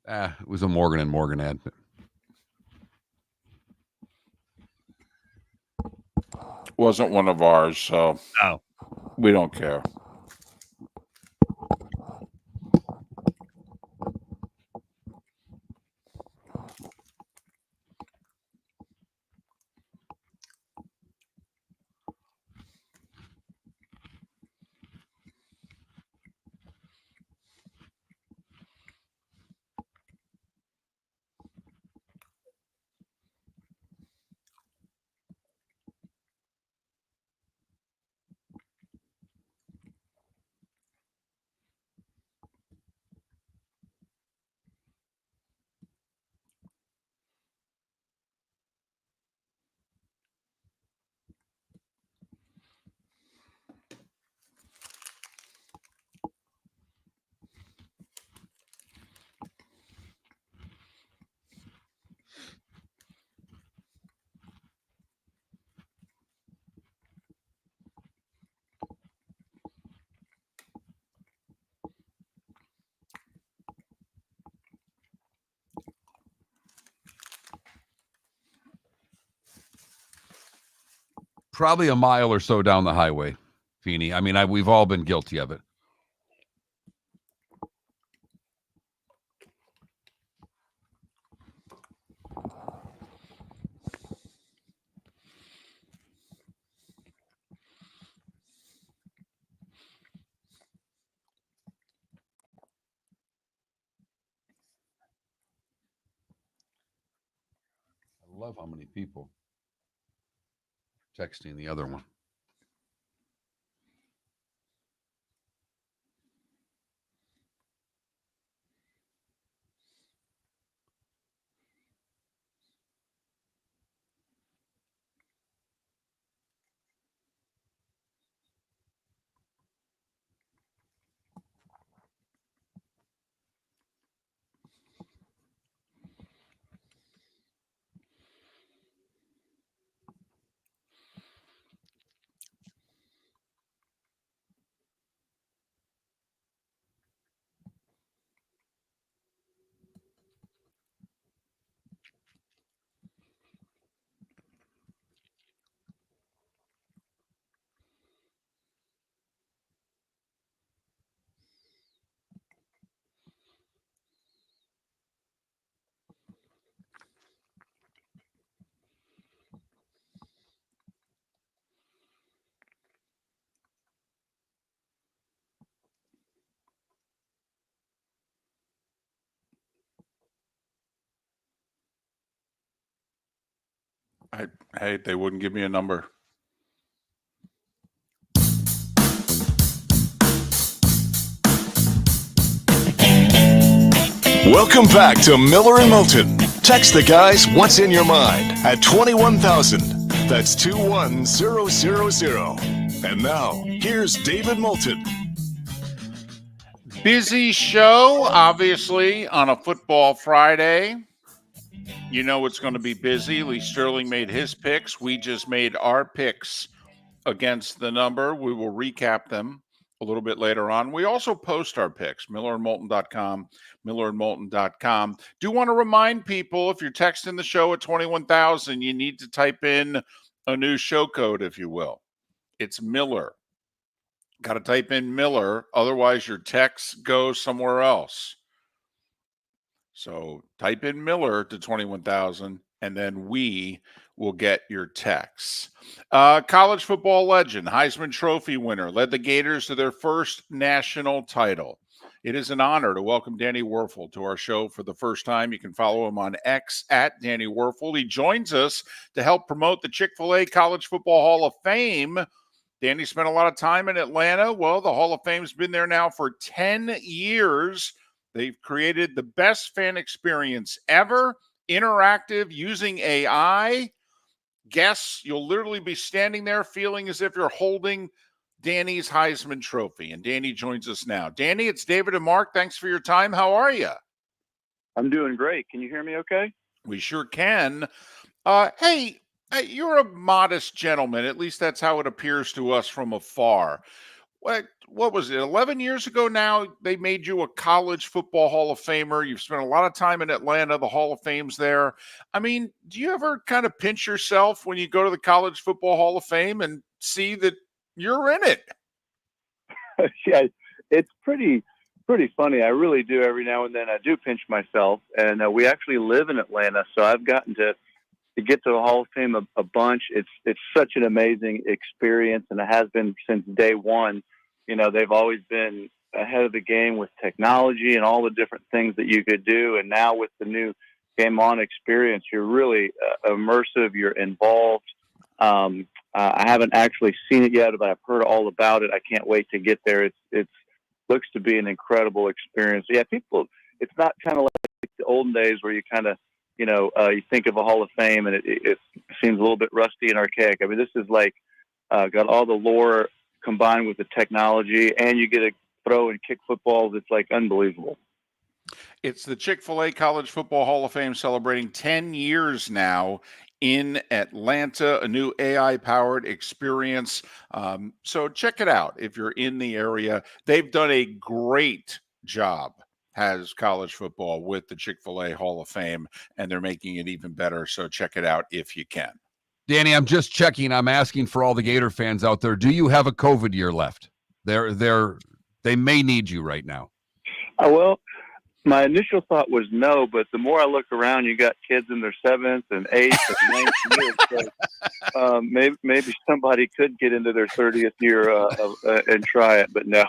It was a Morgan and Morgan ad. Wasn't one of ours, so no. We don't care. Probably a mile or so down the highway, Feeney. I mean, we've all been guilty of it. I love how many people texting the other one. Hey, they wouldn't give me a number. Welcome back to Miller and Moulton. Text the guys what's in your mind at 21,000. That's 21000. And now, here's David Moulton. Busy show, obviously, on a football Friday. You know it's going to be busy. Lee Sterling made his picks. We just made our picks against the number. We will recap them a little bit later on. We also post our picks, millerandmoulton.com, millerandmoulton.com. Do want to remind people, if you're texting the show at 21,000, you need to type in a new show code, if you will. It's Miller. Got to type in Miller, otherwise your text goes somewhere else. So type in Miller to 21,000, and then we will get your texts. College football legend, Heisman Trophy winner, led the Gators to their first national title. It is an honor to welcome Danny Weurffel to our show for the first time. You can follow him on X at Danny Weurffel. He joins us to help promote the Chick-fil-A College Football Hall of Fame. Danny spent a lot of time in Atlanta. Well, the Hall of Fame's been there now for 10 years. They've created the best fan experience ever, interactive, using AI. Guests, you'll literally be standing there feeling as if you're holding Danny's Heisman Trophy. And Danny joins us now. Danny, it's David and Mark. Thanks for your time. How are you? I'm doing great. Can you hear me okay? We sure can. Hey, you're a modest gentleman. At least that's how it appears to us from afar. What was it, 11 years ago now, they made you a college football Hall of Famer. You've spent a lot of time in Atlanta. The Hall of Fame's there. I mean, do you ever kind of pinch yourself when you go to the College Football Hall of Fame and see that you're in it? Yeah, it's pretty funny. I really do. Every now and then I do pinch myself. And we actually live in Atlanta, so I've gotten to get to the Hall of Fame a bunch. It's such an amazing experience, and it has been since day one. You know, they've always been ahead of the game with technology and all the different things that you could do. And now with the new Game On experience, you're really immersive. You're involved. I haven't actually seen it yet, but I've heard all about it. I can't wait to get there. It looks to be an incredible experience. Yeah, people, it's not kind of like the olden days where you kind of, you think of a Hall of Fame and it seems a little bit rusty and archaic. I mean, this is like got all the lore combined with the technology, and you get to throw and kick footballs. It's like unbelievable. It's the Chick-fil-A College Football Hall of Fame celebrating 10 years now in Atlanta, a new AI-powered experience. So check it out if you're in the area. They've done a great job, has college football, with the Chick-fil-A Hall of Fame, and they're making it even better. So check it out if you can. Danny, I'm just checking. I'm asking for all the Gator fans out there. Do you have a COVID year left? They may need you right now. Well, my initial thought was no, but the more I look around, you got kids in their 7th and 8th and 9th years. So maybe somebody could get into their 30th year and try it. But no,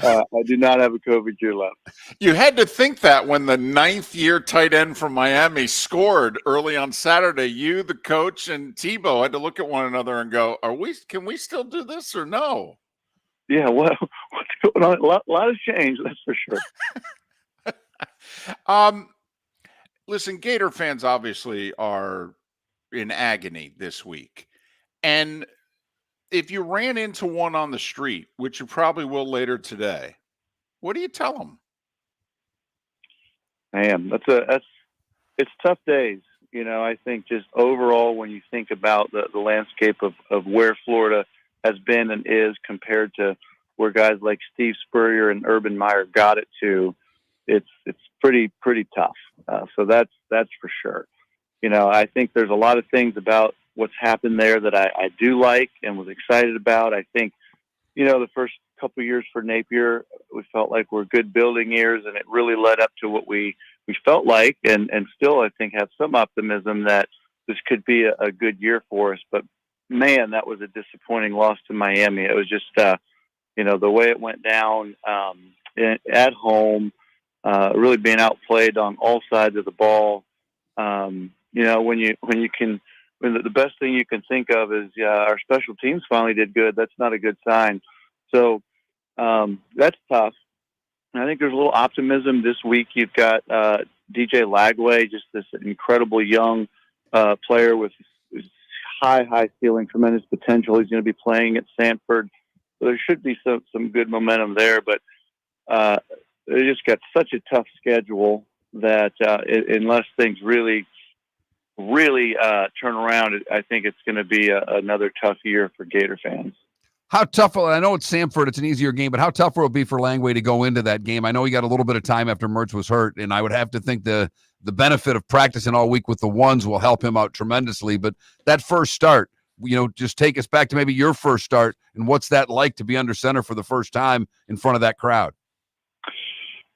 I do not have a COVID year left. You had to think that when the 9th-year tight end from Miami scored early on Saturday, you, the coach, and Tebow had to look at one another and go, can we still do this or no? Yeah, well, what's going on? A lot has changed, that's for sure. Listen, Gator fans obviously are in agony this week. And if you ran into one on the street, which you probably will later today, what do you tell them? Man, it's tough days. I think just overall, when you think about the landscape of where Florida has been and is compared to where guys like Steve Spurrier and Urban Meyer got it to, it's pretty tough. So that's for sure. I think there's a lot of things about what's happened there that I do like and was excited about. I think, the first couple of years for Napier, we felt like were good building years, and it really led up to what we felt like, and still, I think, have some optimism that this could be a good year for us. But man, that was a disappointing loss to Miami. It was just, the way it went down at home, really being outplayed on all sides of the ball. When the best thing you can think of is our special teams finally did good, that's not a good sign. So that's tough. I think there's a little optimism this week. You've got DJ Lagway, just this incredible young player with high ceiling, tremendous potential. He's going to be playing at Sanford. So there should be some good momentum there, but they just got such a tough schedule that unless things really turn around, I think it's going to be another tough year for Gator fans. How tough, I know it's Samford, it's an easier game, but how tough will it be for Langway to go into that game? I know he got a little bit of time after Mertz was hurt, and I would have to think the benefit of practicing all week with the ones will help him out tremendously. But that first start, just take us back to maybe your first start, and what's that like to be under center for the first time in front of that crowd?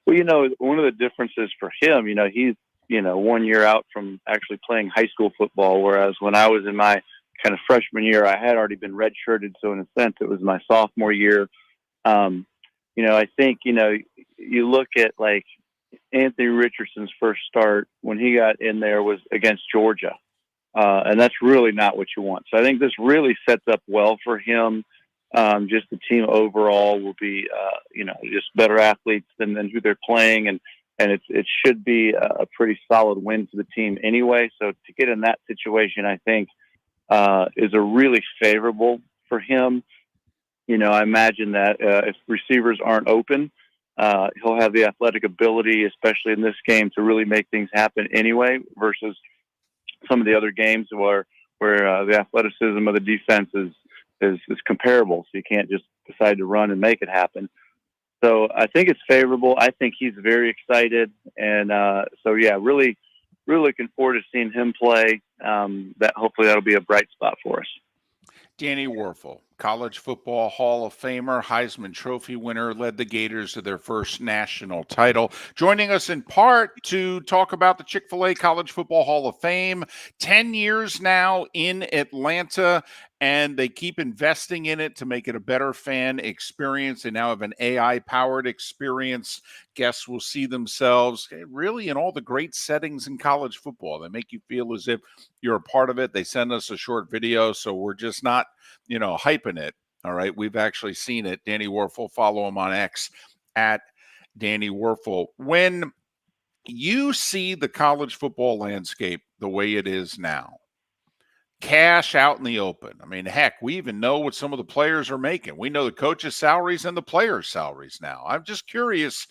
Well, one of the differences for him, he's, 1 year out from actually playing high school football, whereas when I was in my kind of freshman year, I had already been redshirted. So in a sense, it was my sophomore year. I think, you look at like Anthony Richardson's first start when he got in there was against Georgia. And that's really not what you want. So I think this really sets up well for him. Just the team overall will be, just better athletes than who they're playing. And it should be a pretty solid win for the team anyway. So to get in that situation, I think, is a really favorable for him. I imagine that if receivers aren't open, he'll have the athletic ability, especially in this game, to really make things happen anyway, versus some of the other games where the athleticism of the defense is comparable. So you can't just decide to run and make it happen. So I think it's favorable. I think he's very excited. And really looking forward to seeing him play. That hopefully that'll be a bright spot for us. Danny Weurffel, College Football Hall of Famer, Heisman Trophy winner, led the Gators to their first national title. Joining us in part to talk about the Chick-fil-A College Football Hall of Fame. 10 years now in Atlanta, and they keep investing in it to make it a better fan experience. They now have an AI-powered experience. Guests will see themselves really in all the great settings in college football. They make you feel as if you're a part of it. They send us a short video, so we're just not, hyping it. All right, we've actually seen it. Danny Weurffel, follow him on X at Danny Weurffel. When you see the college football landscape the way it is now, cash out in the open. I mean, heck, we even know what some of the players are making. We know the coaches' salaries and the players' salaries now. I'm just curious,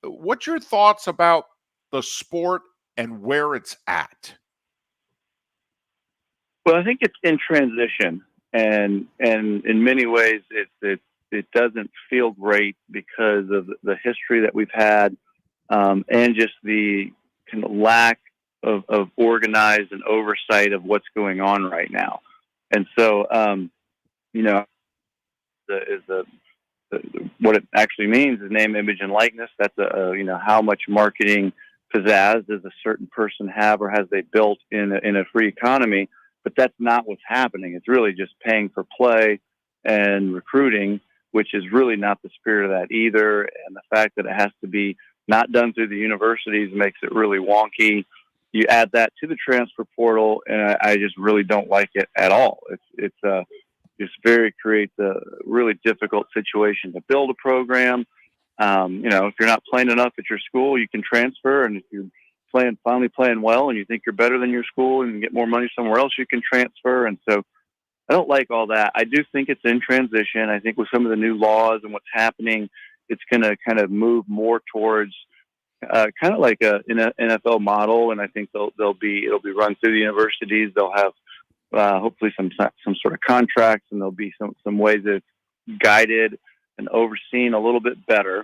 what's your thoughts about the sport and where it's at? Well, I think it's in transition, and in many ways, it doesn't feel great because of the history that we've had, and just the kind of lack of organized and oversight of what's going on right now. And so, what it actually means is name, image, and likeness. That's how much marketing pizzazz does a certain person have, or has they built in a free economy? But that's not what's happening. It's really just paying for play and recruiting, which is really not the spirit of that either. And the fact that it has to be not done through the universities makes it really wonky. You add that to the transfer portal, and I just really don't like it at all. It's creates a really difficult situation to build a program. If you're not playing enough at your school, you can transfer, and if you're finally playing well and you think you're better than your school and get more money somewhere else, you can transfer. And so I don't like all that. I do think it's in transition. I think with some of the new laws and what's happening, it's going to kind of move more towards kind of like an NFL model. And I think it'll be run through the universities. They'll have hopefully some sort of contracts, and there'll be some ways that it's guided and overseen a little bit better.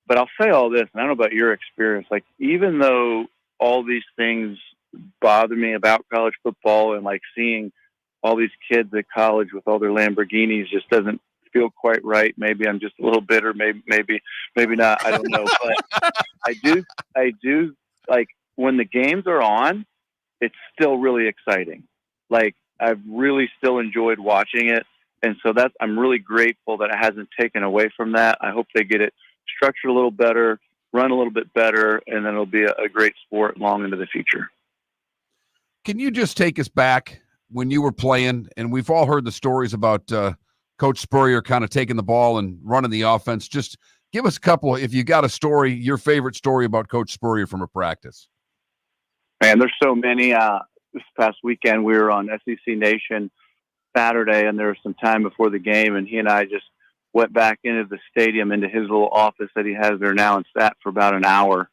But I'll say all this, and I don't know about your experience, like even though all these things bother me about college football, and like seeing all these kids at college with all their Lamborghinis just doesn't feel quite right. Maybe I'm just a little bitter, maybe not. I don't know. But I do like when the games are on, it's still really exciting. Like I've really still enjoyed watching it. And so I'm really grateful that it hasn't taken away from that. I hope they get it structured a little better, run a little bit better, and then it'll be a great sport long into the future. Can you just take us back when you were playing? And we've all heard the stories about Coach Spurrier kind of taking the ball and running the offense. Just Give us a couple, if you got a story, your favorite story about Coach Spurrier from a practice. Man, there's so many. This past weekend, we were on SEC Nation Saturday, and there was some time before the game, and he and I just went back into the stadium, into his little office that he has there now, and sat for about an hour.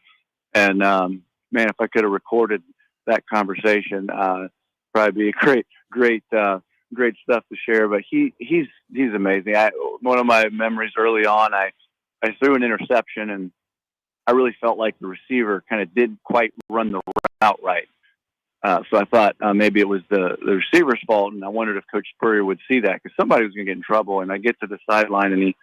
And man, if I could have recorded that conversation, probably be a great stuff to share. But he's amazing. One of my memories early on, I threw an interception, and I really felt like the receiver kind of didn't quite run the route right. So I thought maybe it was the receiver's fault, and I wondered if Coach Spurrier would see that, because somebody was going to get in trouble. And I get to the sideline, and he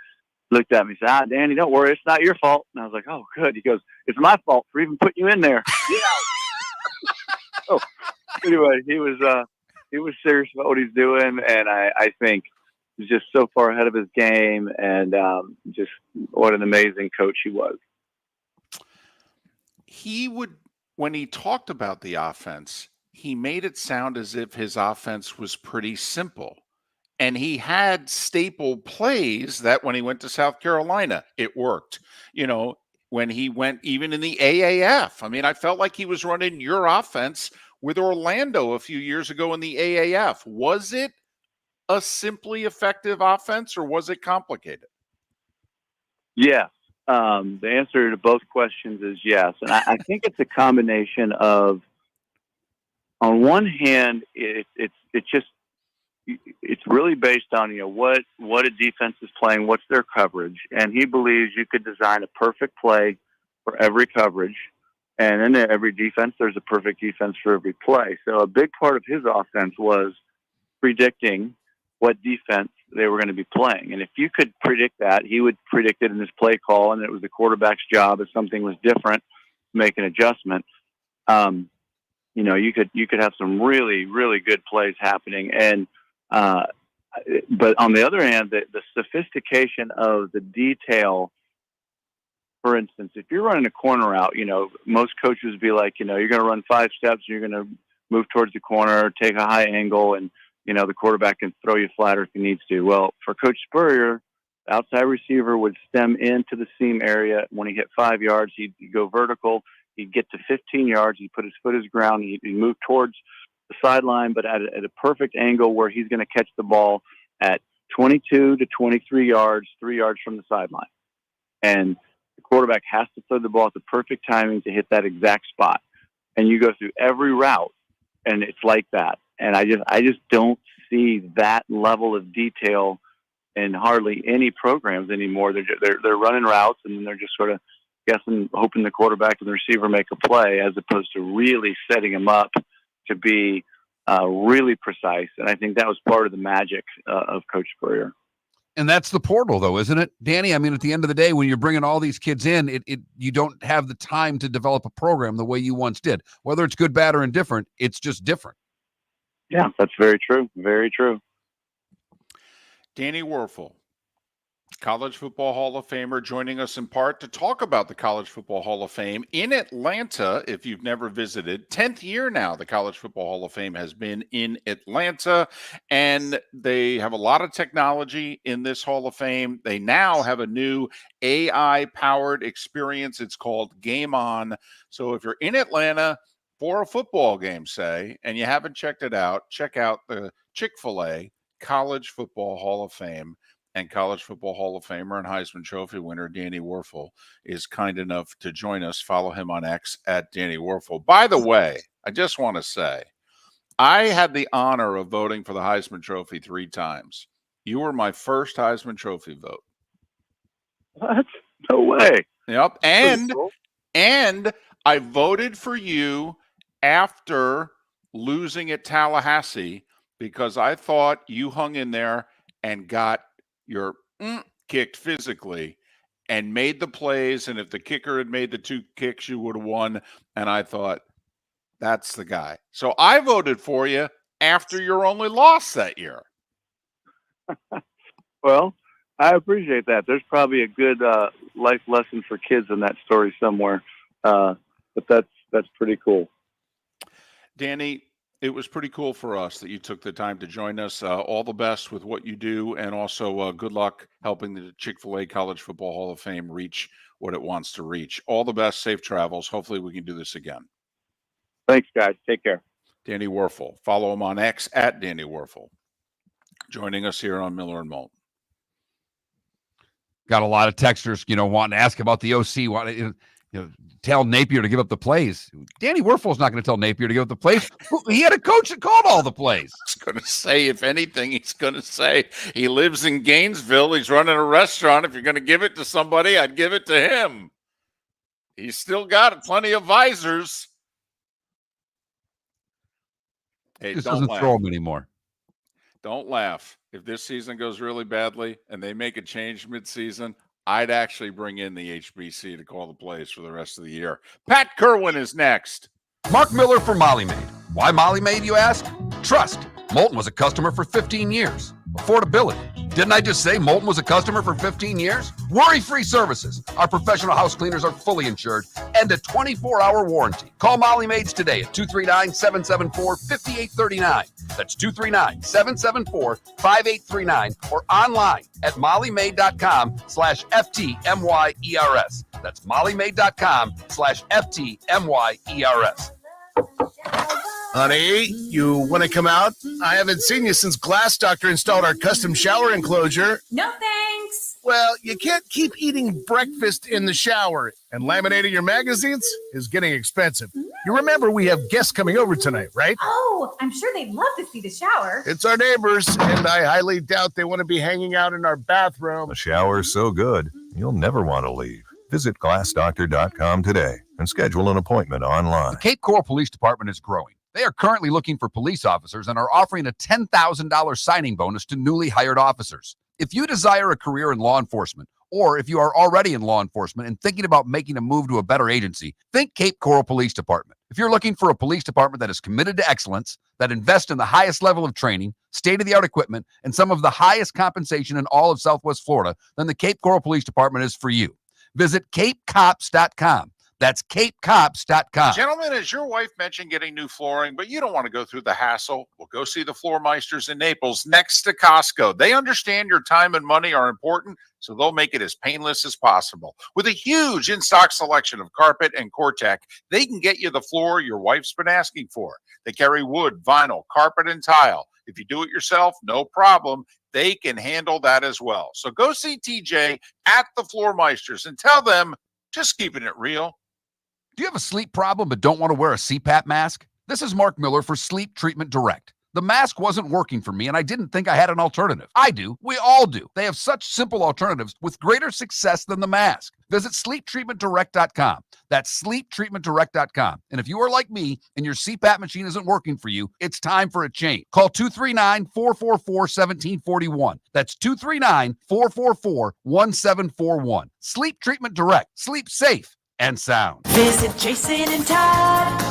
looked at me and said, Danny, don't worry, it's not your fault. And I was like, oh, good. He goes, it's my fault for even putting you in there. So anyway, he was serious about what he's doing, and I think he's just so far ahead of his game, and just what an amazing coach he was. When he talked about the offense, he made it sound as if his offense was pretty simple. And he had staple plays that when he went to South Carolina, it worked. When he went even in the AAF, I mean, I felt like he was running your offense with Orlando a few years ago in the AAF. Was it a simply effective offense, or was it complicated? Yes. The answer to both questions is yes. And I think it's a combination of, on one hand, it's really based on, what a defense is playing, what's their coverage. And he believes you could design a perfect play for every coverage. And in every defense, there's a perfect defense for every play. So a big part of his offense was predicting what defense they were going to be playing. And if you could predict that, he would predict it in his play call, and it was the quarterback's job, if something was different, to make an adjustment. You could have some really, really good plays happening. And but on the other hand, the sophistication of the detail. For instance, if you're running a corner out, most coaches would be like, you're going to run 5 steps, and you're going to move towards the corner, take a high angle, and the quarterback can throw you flatter if he needs to. Well, for Coach Spurrier, the outside receiver would stem into the seam area. When he hit 5 yards, he'd go vertical. He'd get to 15 yards. He'd put his foot his ground. He'd move towards the sideline, but at a perfect angle where he's going to catch the ball at 22 to 23 yards, 3 yards from the sideline. And the quarterback has to throw the ball at the perfect timing to hit that exact spot. And you go through every route, and it's like that. And I just don't see that level of detail in hardly any programs anymore. They're running routes, and then they're just sort of guessing, hoping the quarterback and the receiver make a play, as opposed to really setting them up to be really precise. And I think that was part of the magic of Coach Spurrier. And that's the portal, though, isn't it, Danny? I mean, at the end of the day, when you're bringing all these kids in, you don't have the time to develop a program the way you once did. Whether it's good, bad, or indifferent, it's just different. Yeah, that's very true. Very true. Danny Weurffel, College Football Hall of Famer, joining us in part to talk about the College Football Hall of Fame in Atlanta. If you've never visited, 10th year now, the College Football Hall of Fame has been in Atlanta, and they have a lot of technology in this Hall of Fame. They now have a new AI-powered experience. It's called Game On. So if you're in Atlanta for a football game, say, and you haven't checked it out, check out the Chick-fil-A College Football Hall of Fame. And College Football Hall of Famer and Heisman Trophy winner Danny Weurffel is kind enough to join us. Follow him on X at Danny Weurffel. By the way, I just want to say, I had the honor of voting for the Heisman Trophy 3 times. You were my first Heisman Trophy vote. What? No way. Yep. Cool. And I voted for you after losing at Tallahassee, because I thought you hung in there and got your kicked physically and made the plays. And if the kicker had made the 2 kicks, you would have won. And I thought, that's the guy. So I voted for you after your only loss that year. Well, I appreciate that. There's probably a good life lesson for kids in that story somewhere. But that's pretty cool. Danny, It was pretty cool for us that you took the time to join us. All the best with what you do, and also good luck helping the Chick-fil-A College Football Hall of Fame reach what it wants to reach. All the best, safe travels. Hopefully we can do this again. Thanks, guys. Take care. Danny Weurffel. Follow him on X at Danny Weurffel. Joining us here on Miller and Moulton. Got a lot of texters, wanting to ask about the OC, tell Napier to give up the plays. Danny Weurffel's not going to tell Napier to give up the plays. He had a coach that called all the plays. I was going to say, if anything, he's going to say he lives in Gainesville. He's running a restaurant. If you're going to give it to somebody, I'd give it to him. He's still got plenty of visors. Hey, Just don't doesn't laugh. throw him anymore. Don't laugh. If this season goes really badly and they make a change midseason, I'd actually bring in the HBC to call the plays for the rest of the year. Pat Kirwan is next. Mark Miller for Molly Maid. Why Molly Maid, you ask? Trust. Moulton was a customer for 15 years. Affordability. Didn't I just say Moulton was a customer for 15 years? Worry-free services. Our professional house cleaners are fully insured and a 24-hour warranty. Call Molly Maids today at 239-774-5839. That's 239-774-5839 or online at mollymaid.com/FTMYERS. That's mollymaid.com/FTMYERS. Honey, you want to come out? I haven't seen you since Glass Doctor installed our custom shower enclosure. No thanks. Well, you can't keep eating breakfast in the shower, and laminating your magazines is getting expensive. You remember we have guests coming over tonight, right? Oh, I'm sure they'd love to see the shower. It's our neighbors, and I highly doubt they want to be hanging out in our bathroom. The shower's so good, you'll never want to leave. Visit glassdoctor.com today and schedule an appointment online. The Cape Coral Police Department is growing. They are currently looking for police officers and are offering a $10,000 signing bonus to newly hired officers. If you desire a career in law enforcement, or if you are already in law enforcement and thinking about making a move to a better agency, think Cape Coral Police Department. If you're looking for a police department that is committed to excellence, that invests in the highest level of training, state-of-the-art equipment, and some of the highest compensation in all of Southwest Florida, then the Cape Coral Police Department is for you. Visit capecops.com. That's capecops.com. Gentlemen, as your wife mentioned getting new flooring, but you don't want to go through the hassle, well, go see the Floor Meisters in Naples next to Costco. They understand your time and money are important, so they'll make it as painless as possible. With a huge in-stock selection of carpet and Cortec, they can get you the floor your wife's been asking for. They carry wood, vinyl, carpet, and tile. If you do it yourself, no problem. They can handle that as well. So go see TJ at the Floor Meisters and tell them, just keeping it real. Do you have a sleep problem but don't want to wear a CPAP mask? This is Mark Miller for Sleep Treatment Direct. The mask wasn't working for me, and I didn't think I had an alternative. I do. We all do. They have such simple alternatives with greater success than the mask. Visit sleeptreatmentdirect.com. That's sleeptreatmentdirect.com. And if you are like me and your CPAP machine isn't working for you, it's time for a change. Call 239-444-1741. That's 239-444-1741. Sleep Treatment Direct. Sleep safe and sound. Visit Jason and Todd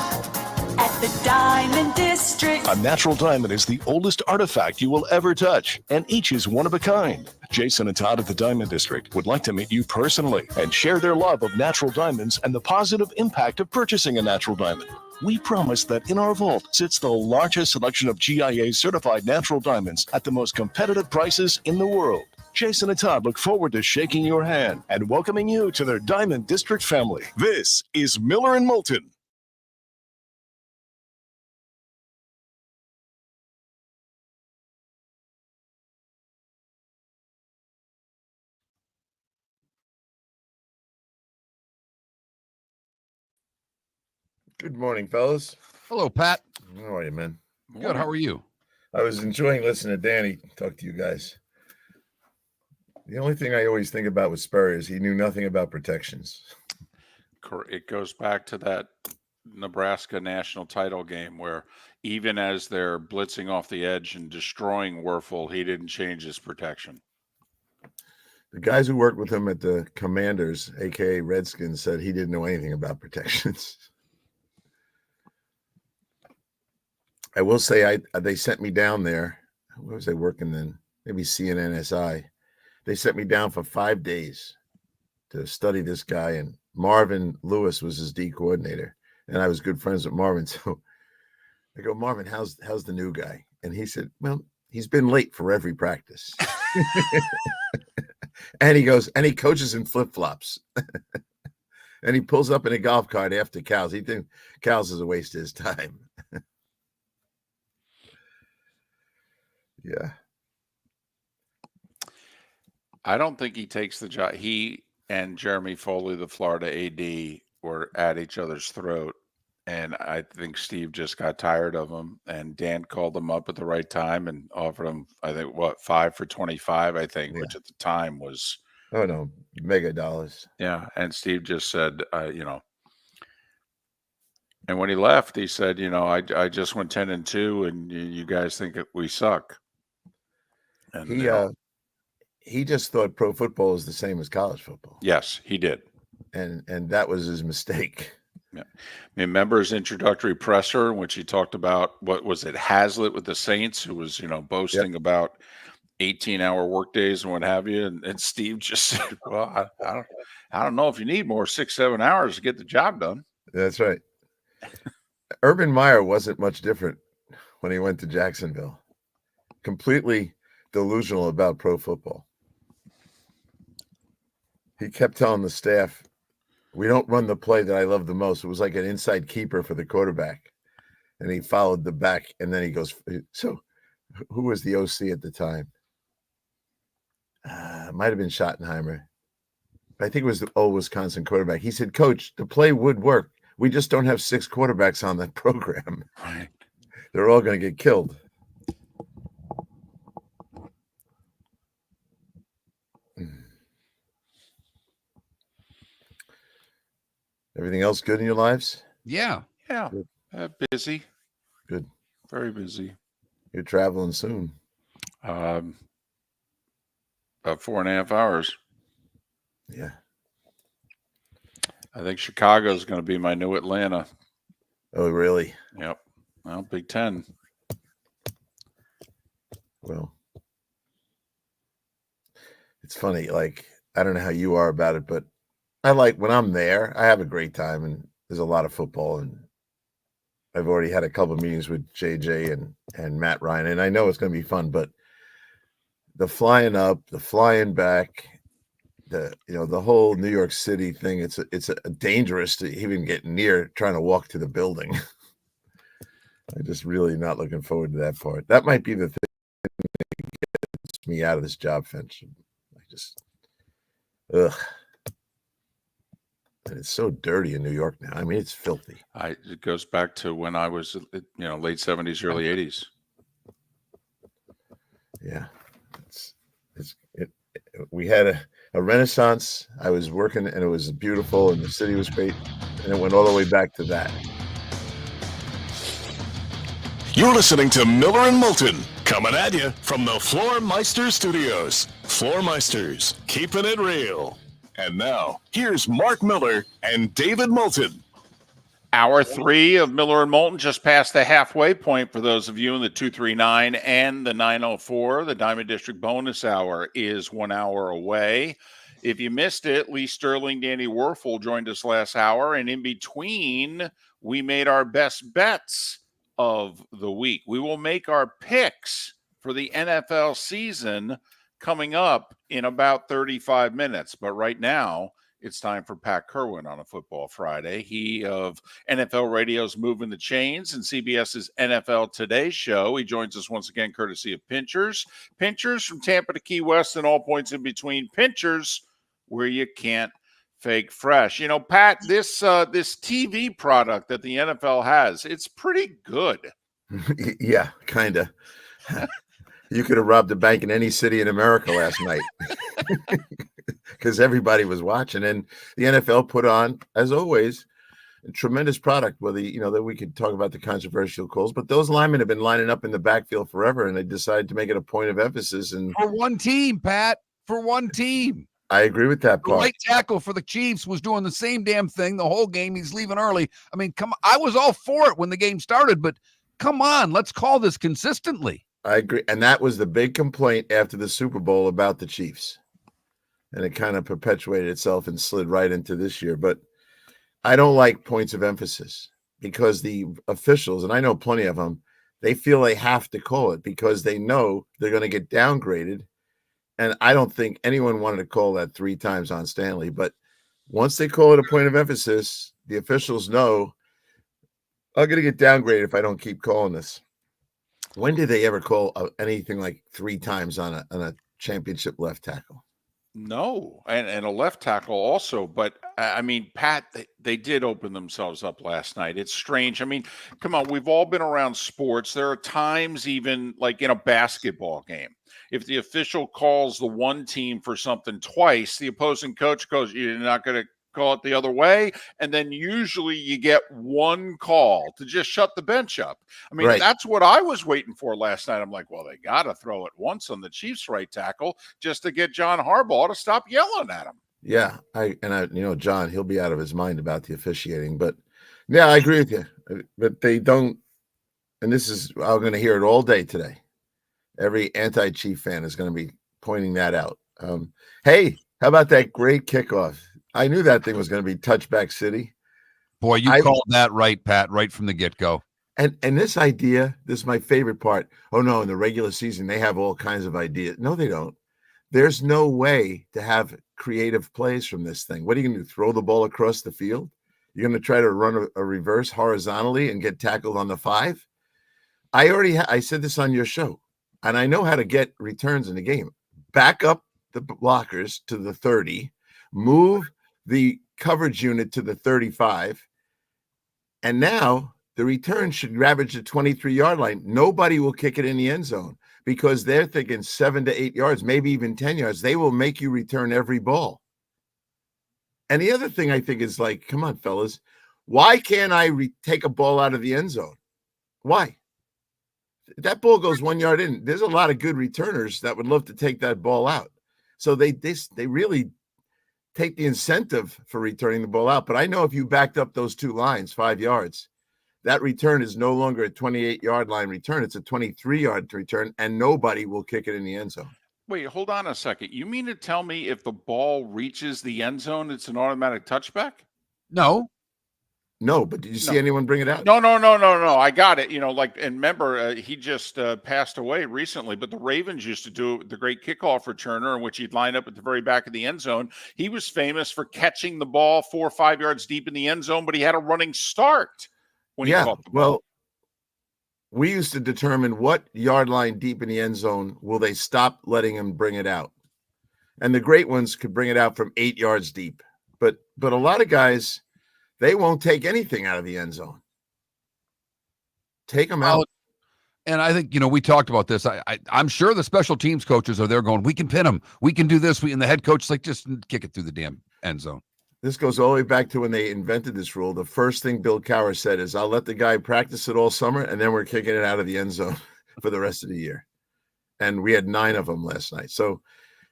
at the Diamond District. A natural diamond is the oldest artifact you will ever touch, and each is one of a kind. Jason and Todd at the Diamond District would like to meet you personally and share their love of natural diamonds and the positive impact of purchasing a natural diamond. We promise that in our vault sits the largest selection of GIA-certified natural diamonds at the most competitive prices in the world. Jason and Todd look forward to shaking your hand and welcoming you to their Diamond District family. This is Miller and Moulton. Good morning, fellas. Hello, Pat. How are you, man? Good. How are you? I was enjoying listening to Danny talk to you guys. The only thing I always think about with Spurrier is he knew nothing about protections. It goes back to that Nebraska national title game where even as they're blitzing off the edge and destroying Weurffel, he didn't change his protection. The guys who worked with him at the Commanders, a.k.a. Redskins, said he didn't know anything about protections. I will say they sent me down there. Where was I working then? Maybe CNNSI. They sent me down for 5 days to study this guy, and Marvin Lewis was his D coordinator, and I was good friends with Marvin. So I go, Marvin, how's the new guy? And he said, well, he's been late for every practice. And he goes, and he coaches in flip-flops. And he pulls up in a golf cart after Cal's. He thinks Cal's is a waste of his time. Yeah. I don't think he takes the job. He and Jeremy Foley, the Florida AD, were at each other's throat. And I think Steve just got tired of him. And Dan called him up at the right time and offered him, I think, 5 for 25, I think, Yeah. which at the time was. Oh, no, mega dollars. Yeah. And Steve just said, and when he left, he said, I just went 10-2 and you guys think we suck. And he just thought pro football is the same as college football. Yes, he did. And that was his mistake. Yeah. Remember his introductory presser in which he talked about, what was it, Hazlitt with the Saints, who was, boasting about 18-hour workdays and what have you. And Steve just said, well, I don't know if you need more 6-7 hours to get the job done. That's right. Urban Meyer wasn't much different when he went to Jacksonville. Completely delusional about pro football. He kept telling the staff, we don't run the play that I love the most. It was like an inside keeper for the quarterback. And he followed the back. And then he goes, so who was the OC at the time? Might have been Schottenheimer. I think it was the old Wisconsin quarterback. He said, Coach, the play would work. We just don't have 6 quarterbacks on that program. Right. They're all going to get killed. Everything else good in your lives? Yeah. Yeah. Busy. Good. Very busy. You're traveling soon. About 4.5 hours. Yeah. I think Chicago is going to be my new Atlanta. Oh, really? Yep. Well, Big Ten. Well, it's funny. Like, I don't know how you are about it, but I like when I'm there, I have a great time and there's a lot of football. And I've already had a couple of meetings with JJ and Matt Ryan, and I know it's going to be fun, but the flying up, the flying back, the whole New York City thing, it's a dangerous to even get near trying to walk to the building. I'm just really not looking forward to that part. That might be the thing that gets me out of this job, Finch. I just, ugh. And it's so dirty in New York now. I mean, it's filthy. It goes back to when I was, late 70s, early 80s. Yeah. We had a renaissance. I was working and it was beautiful and the city was great. And it went all the way back to that. You're listening to Miller and Moulton, coming at you from the Floor Meister Studios. Floor Meisters, keeping it real. And now, here's Mark Miller and David Moulton. Hour 3 of Miller and Moulton, just past the halfway point for those of you in the 239 and the 904. The Diamond District bonus hour is 1 hour away. If you missed it, Lee Sterling, Danny Weurffel joined us last hour. And in between, we made our best bets of the week. We will make our picks for the NFL season coming up in about 35 minutes. But right now, it's time for Pat Kirwan on a Football Friday. He of NFL Radio's Moving the Chains and CBS's NFL Today show. He joins us once again courtesy of Pinchers. Pinchers from Tampa to Key West and all points in between. Pinchers where you can't fake fresh. Pat, this TV product that the NFL has, it's pretty good. Yeah, kind of. You could have robbed a bank in any city in America last night because everybody was watching. And the NFL put on, as always, a tremendous product. Whether, that we could talk about the controversial calls, but those linemen have been lining up in the backfield forever, and they decided to make it a point of emphasis. And for one team, Pat, for one team. I agree with that The part. right tackle for the Chiefs was doing the same damn thing the whole game. He's leaving early. I mean, come on. I was all for it when the game started, but come on, let's call this consistently. I agree. And that was the big complaint after the Super Bowl about the Chiefs. And it kind of perpetuated itself and slid right into this year. But I don't like points of emphasis. because the officials, and I know plenty of them, they feel they have to call it because they know they're going to get downgraded. And I don't think anyone wanted to call that 3 times on Stanley. But once they call it a point of emphasis, the officials know I'm going to get downgraded if I don't keep calling this. When did they ever call anything like 3 times on a championship left tackle? No, and a left tackle also. But I mean, Pat, they did open themselves up last night. It's strange. I mean, come on, we've all been around sports. There are times, even like in a basketball game, if the official calls the one team for something twice, the opposing coach goes, "You're not going to call it the other way," and then usually you get one call to just shut the bench up. I mean, Right. that's what I was waiting for last night. I'm like, well, they got to throw it once on the Chiefs' right tackle just to get John Harbaugh to stop yelling at him. Yeah, John, he'll be out of his mind about the officiating, but yeah, I agree with you. But they don't, and I'm going to hear it all day today. Every anti-Chief fan is going to be pointing that out. Hey, how about that great kickoff? I knew that thing was going to be touchback city. Boy, you called that right, Pat, right from the get-go. And this idea, this is my favorite part. Oh no, in the regular season they have all kinds of ideas. No, they don't. There's no way to have creative plays from this thing. What are you going to do? Throw the ball across the field? You're going to try to run a reverse horizontally and get tackled on the 5? I said this on your show, and I know how to get returns in the game. Back up the blockers to the 30, move the coverage unit to the 35, and now the return should ravage the 23-yard line. Nobody will kick it in the end zone because they're thinking 7 to 8 yards, maybe even 10 yards. They will make you return every ball. And the other thing I think is like, come on, fellas, why can't I take a ball out of the end zone? Why? That ball goes 1 yard in. There's a lot of good returners that would love to take that ball out. So they really take the incentive for returning the ball out. But I know if you backed up those 2 lines 5 yards, that return is no longer a 28-yard line return. It's a 23-yard return, and nobody will kick it in the end zone. Wait, hold on a second. You mean to tell me if the ball reaches the end zone, it's an automatic touchback? No. No, but did you see anyone bring it out? No. I got it. And remember, he just passed away recently, but the Ravens used to do the great kickoff returner in which he'd line up at the very back of the end zone. He was famous for catching the ball 4 or 5 yards deep in the end zone, but he had a running start when he caught the ball. Well, we used to determine what yard line deep in the end zone will they stop letting him bring it out. And the great ones could bring it out from 8 yards deep. But a lot of guys, they won't take anything out of the end zone. Take them out. And I think, we talked about this. I'm sure the special teams coaches are there going, we can pin him. We can do this. And the head coach is like, just kick it through the damn end zone. This goes all the way back to when they invented this rule. The first thing Bill Cowher said is, I'll let the guy practice it all summer, and then we're kicking it out of the end zone for the rest of the year. And we had 9 of them last night. So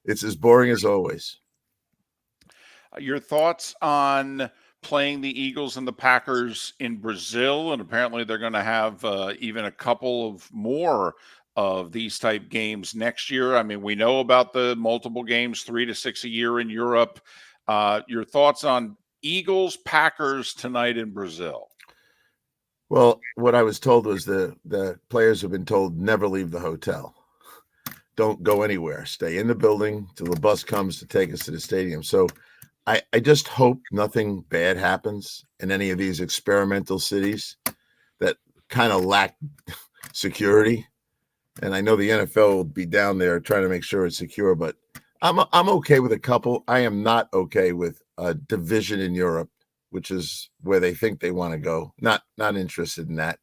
it's as boring as always. Your thoughts on playing the Eagles and the Packers in Brazil, and apparently they're going to have even a couple of more of these type games next year. I mean, we know about the multiple games, 3 to 6 a year in Europe. Your thoughts on Eagles, Packers tonight in Brazil? Well, what I was told was the players have been told never leave the hotel. Don't go anywhere. Stay in the building till the bus comes to take us to the stadium. So I just hope nothing bad happens in any of these experimental cities that kind of lack security. And I know the NFL will be down there trying to make sure it's secure, but I'm okay with a couple. I am not okay with a division in Europe, which is where they think they want to go. Not interested in that.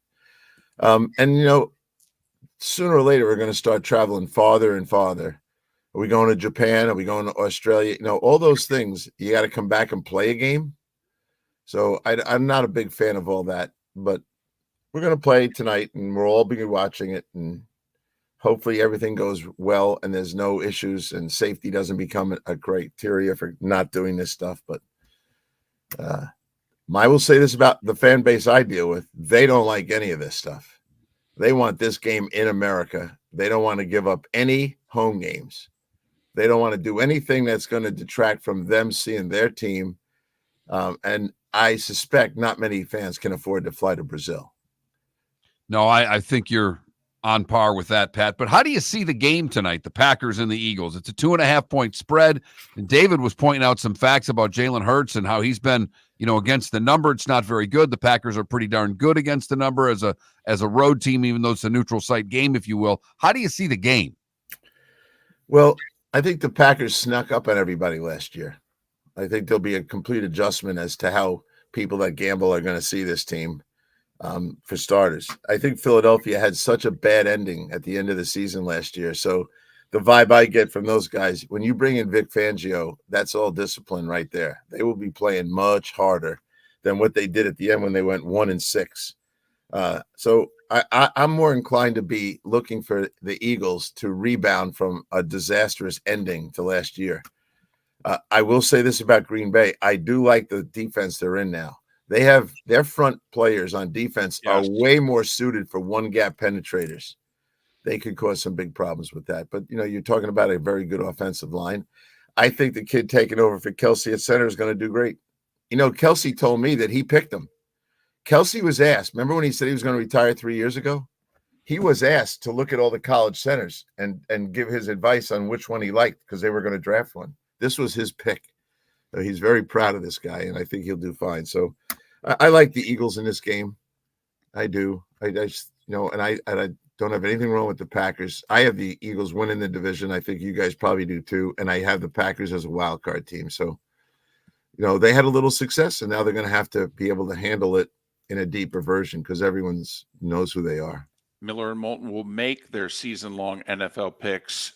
And sooner or later we're going to start traveling farther and farther. Are we going to Japan? Are we going to Australia? All those things, you got to come back and play a game. So I'm not a big fan of all that, but we're going to play tonight and we'll all be watching it. And hopefully everything goes well and there's no issues and safety doesn't become a criteria for not doing this stuff. But I will say this about the fan base I deal with. They don't like any of this stuff. They want this game in America. They don't want to give up any home games. They don't want to do anything that's going to detract from them seeing their team. And I suspect not many fans can afford to fly to Brazil. No, I think you're on par with that, Pat. But how do you see the game tonight, the Packers and the Eagles? It's a 2.5-point spread. And David was pointing out some facts about Jalen Hurts and how he's been, against the number. It's not very good. The Packers are pretty darn good against the number as a road team, even though it's a neutral site game, if you will. How do you see the game? Well, I think the Packers snuck up on everybody last year. I think there'll be a complete adjustment as to how people that gamble are going to see this team. For starters, I think Philadelphia had such a bad ending at the end of the season last year. So the vibe I get from those guys, when you bring in Vic Fangio, that's all discipline right there. They will be playing much harder than what they did at the end when they went 1-6. So I'm more inclined to be looking for the Eagles to rebound from a disastrous ending to last year. I will say this about Green Bay. I do like the defense they're in now. They have their front players on defense are way more suited for one-gap penetrators. They could cause some big problems with that. But, you're talking about a very good offensive line. I think the kid taking over for Kelsey at center is going to do great. Kelsey told me that he picked him. Kelsey was asked, remember when he said he was going to retire 3 years ago? He was asked to look at all the college centers and give his advice on which one he liked because they were going to draft one. This was his pick. So he's very proud of this guy, and I think he'll do fine. So I like the Eagles in this game. I do. I just, and I don't have anything wrong with the Packers. I have the Eagles winning the division. I think you guys probably do too. And I have the Packers as a wild card team. So, they had a little success, and now they're going to have to be able to handle it in a deeper version because everyone knows who they are. Miller and Moulton will make their season-long NFL picks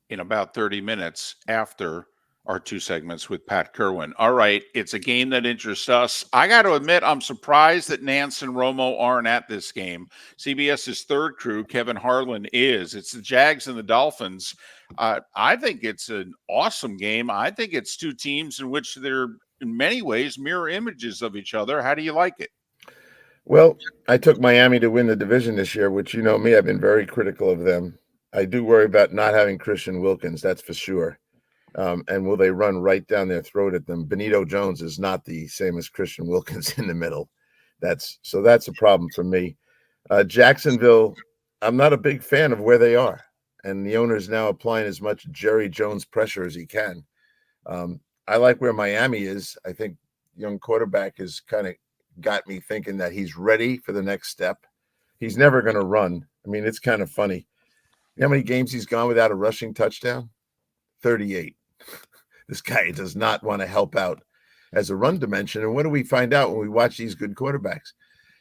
in about 30 minutes after our two segments with Pat Kirwan. All right, it's a game that interests us. I got to admit, I'm surprised that Nance and Romo aren't at this game. CBS's third crew, Kevin Harlan, is. It's the Jags and the Dolphins. I think it's an awesome game. I think it's two teams in which they're, in many ways, mirror images of each other. How do you like it? Well, I took Miami to win the division this year, which me, I've been very critical of them. I do worry about not having Christian Wilkins, that's for sure. And will they run right down their throat at them? Benito Jones is not the same as Christian Wilkins in the middle. That's a problem for me. Jacksonville, I'm not a big fan of where they are. And the owner is now applying as much Jerry Jones pressure as he can. I like where Miami is. I think young quarterback has kind of got me thinking that he's ready for the next step. He's never going to run. I mean, it's kind of funny. You know how many games he's gone without a rushing touchdown? 38. This guy does not want to help out as a run dimension. And what do we find out when we watch these good quarterbacks?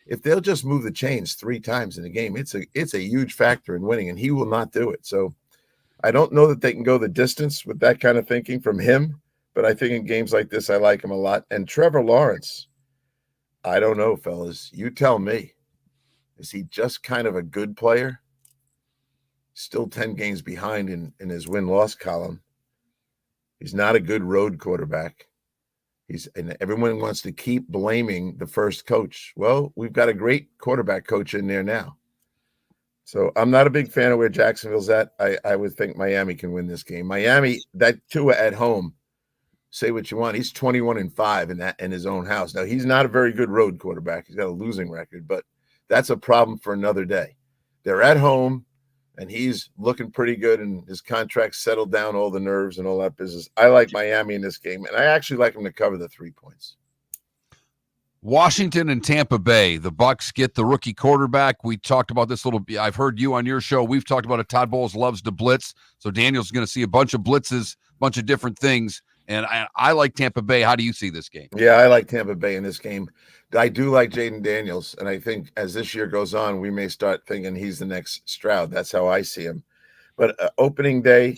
If they'll just move the chains 3 times in a game, it's a huge factor in winning, and he will not do it. So I don't know that they can go the distance with that kind of thinking from him, but I think in games like this, I like him a lot. And Trevor Lawrence, I don't know, fellas. You tell me. Is he just kind of a good player? Still 10 games behind in his win-loss column. He's not a good road quarterback. And everyone wants to keep blaming the first coach. Well, we've got a great quarterback coach in there now. So I'm not a big fan of where Jacksonville's at. I would think Miami can win this game. Miami, that Tua at home, say what you want. He's 21-5 in his own house. Now, he's not a very good road quarterback. He's got a losing record, but that's a problem for another day. They're at home. And he's looking pretty good, and his contract settled down all the nerves and all that business. I like Miami in this game, and I actually like him to cover the 3 points. Washington and Tampa Bay. The Bucs get the rookie quarterback. We talked about this a little bit. I've heard you on your show. We've talked about it. Todd Bowles loves to blitz, so Daniel's going to see a bunch of blitzes, a bunch of different things. And I like Tampa Bay. How do you see this game? Yeah, I like Tampa Bay in this game. I do like Jaden Daniels, and I think as this year goes on, we may start thinking he's the next Stroud. That's how I see him. But opening day,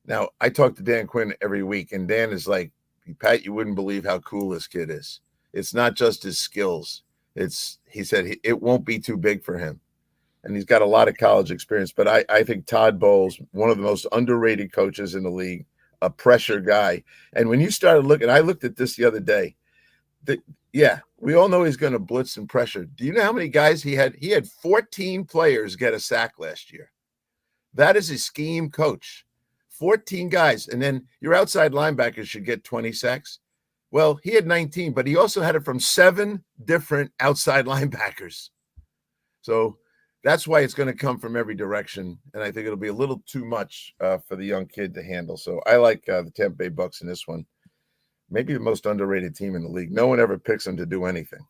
now I talk to Dan Quinn every week, and Dan is like, Pat, you wouldn't believe how cool this kid is. It's not just his skills. He said it won't be too big for him. And he's got a lot of college experience. But I think Todd Bowles, one of the most underrated coaches in the league, a pressure guy. And when you started looking, I looked at this the other day. We all know he's going to blitz and pressure. Do you know how many guys he had? He had 14 players get a sack last year. That is a scheme coach. 14 guys. And then your outside linebackers should get 20 sacks. Well, he had 19, but he also had it from 7 different outside linebackers. So that's why it's going to come from every direction, and I think it'll be a little too much for the young kid to handle. So I like the Tampa Bay Bucks in this one. Maybe the most underrated team in the league. No one ever picks them to do anything.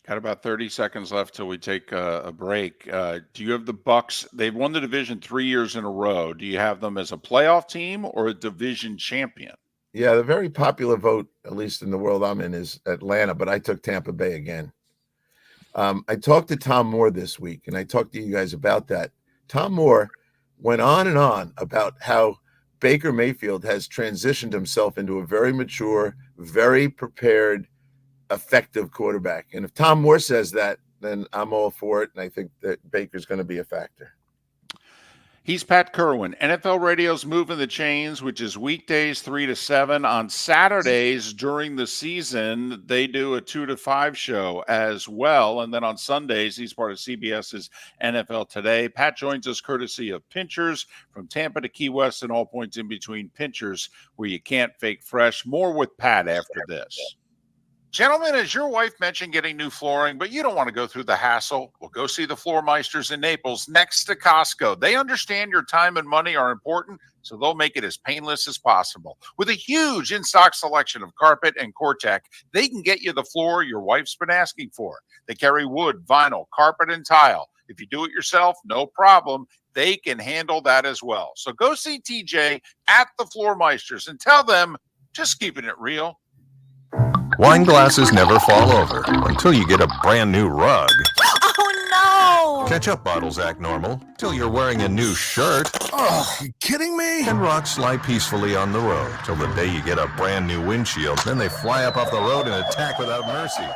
Got about 30 seconds left till we take a break. Do you have the Bucks? They've won the division 3 years in a row. Do you have them as a playoff team or a division champion? Yeah, the very popular vote, at least in the world I'm in, is Atlanta, but I took Tampa Bay again. I talked to Tom Moore this week, and I talked to you guys about that. Tom Moore went on and on about how Baker Mayfield has transitioned himself into a very mature, very prepared, effective quarterback. And if Tom Moore says that, then I'm all for it, and I think that Baker's going to be a factor. He's Pat Kirwan. NFL Radio's Moving the Chains, which is weekdays 3 to 7. On Saturdays during the season, they do a 2 to 5 show as well. And then on Sundays, he's part of CBS's NFL Today. Pat joins us courtesy of Pinchers, from Tampa to Key West and all points in between. Pinchers, where you can't fake fresh. More with Pat after this. Gentlemen, as your wife mentioned getting new flooring, but you don't want to go through the hassle, well, go see the Floormeisters in Naples next to Costco. They understand your time and money are important, so they'll make it as painless as possible. With a huge in-stock selection of carpet and Cortec, they can get you the floor your wife's been asking for. They carry wood, vinyl, carpet, and tile. If you do it yourself, no problem. They can handle that as well. So go see TJ at the Floormeisters and tell them, just keeping it real. Wine glasses never fall over until you get a brand new rug. Oh, no! Ketchup bottles act normal till you're wearing a new shirt. Oh, you kidding me? And rocks lie peacefully on the road till the day you get a brand new windshield. Then they fly up off the road and attack without mercy.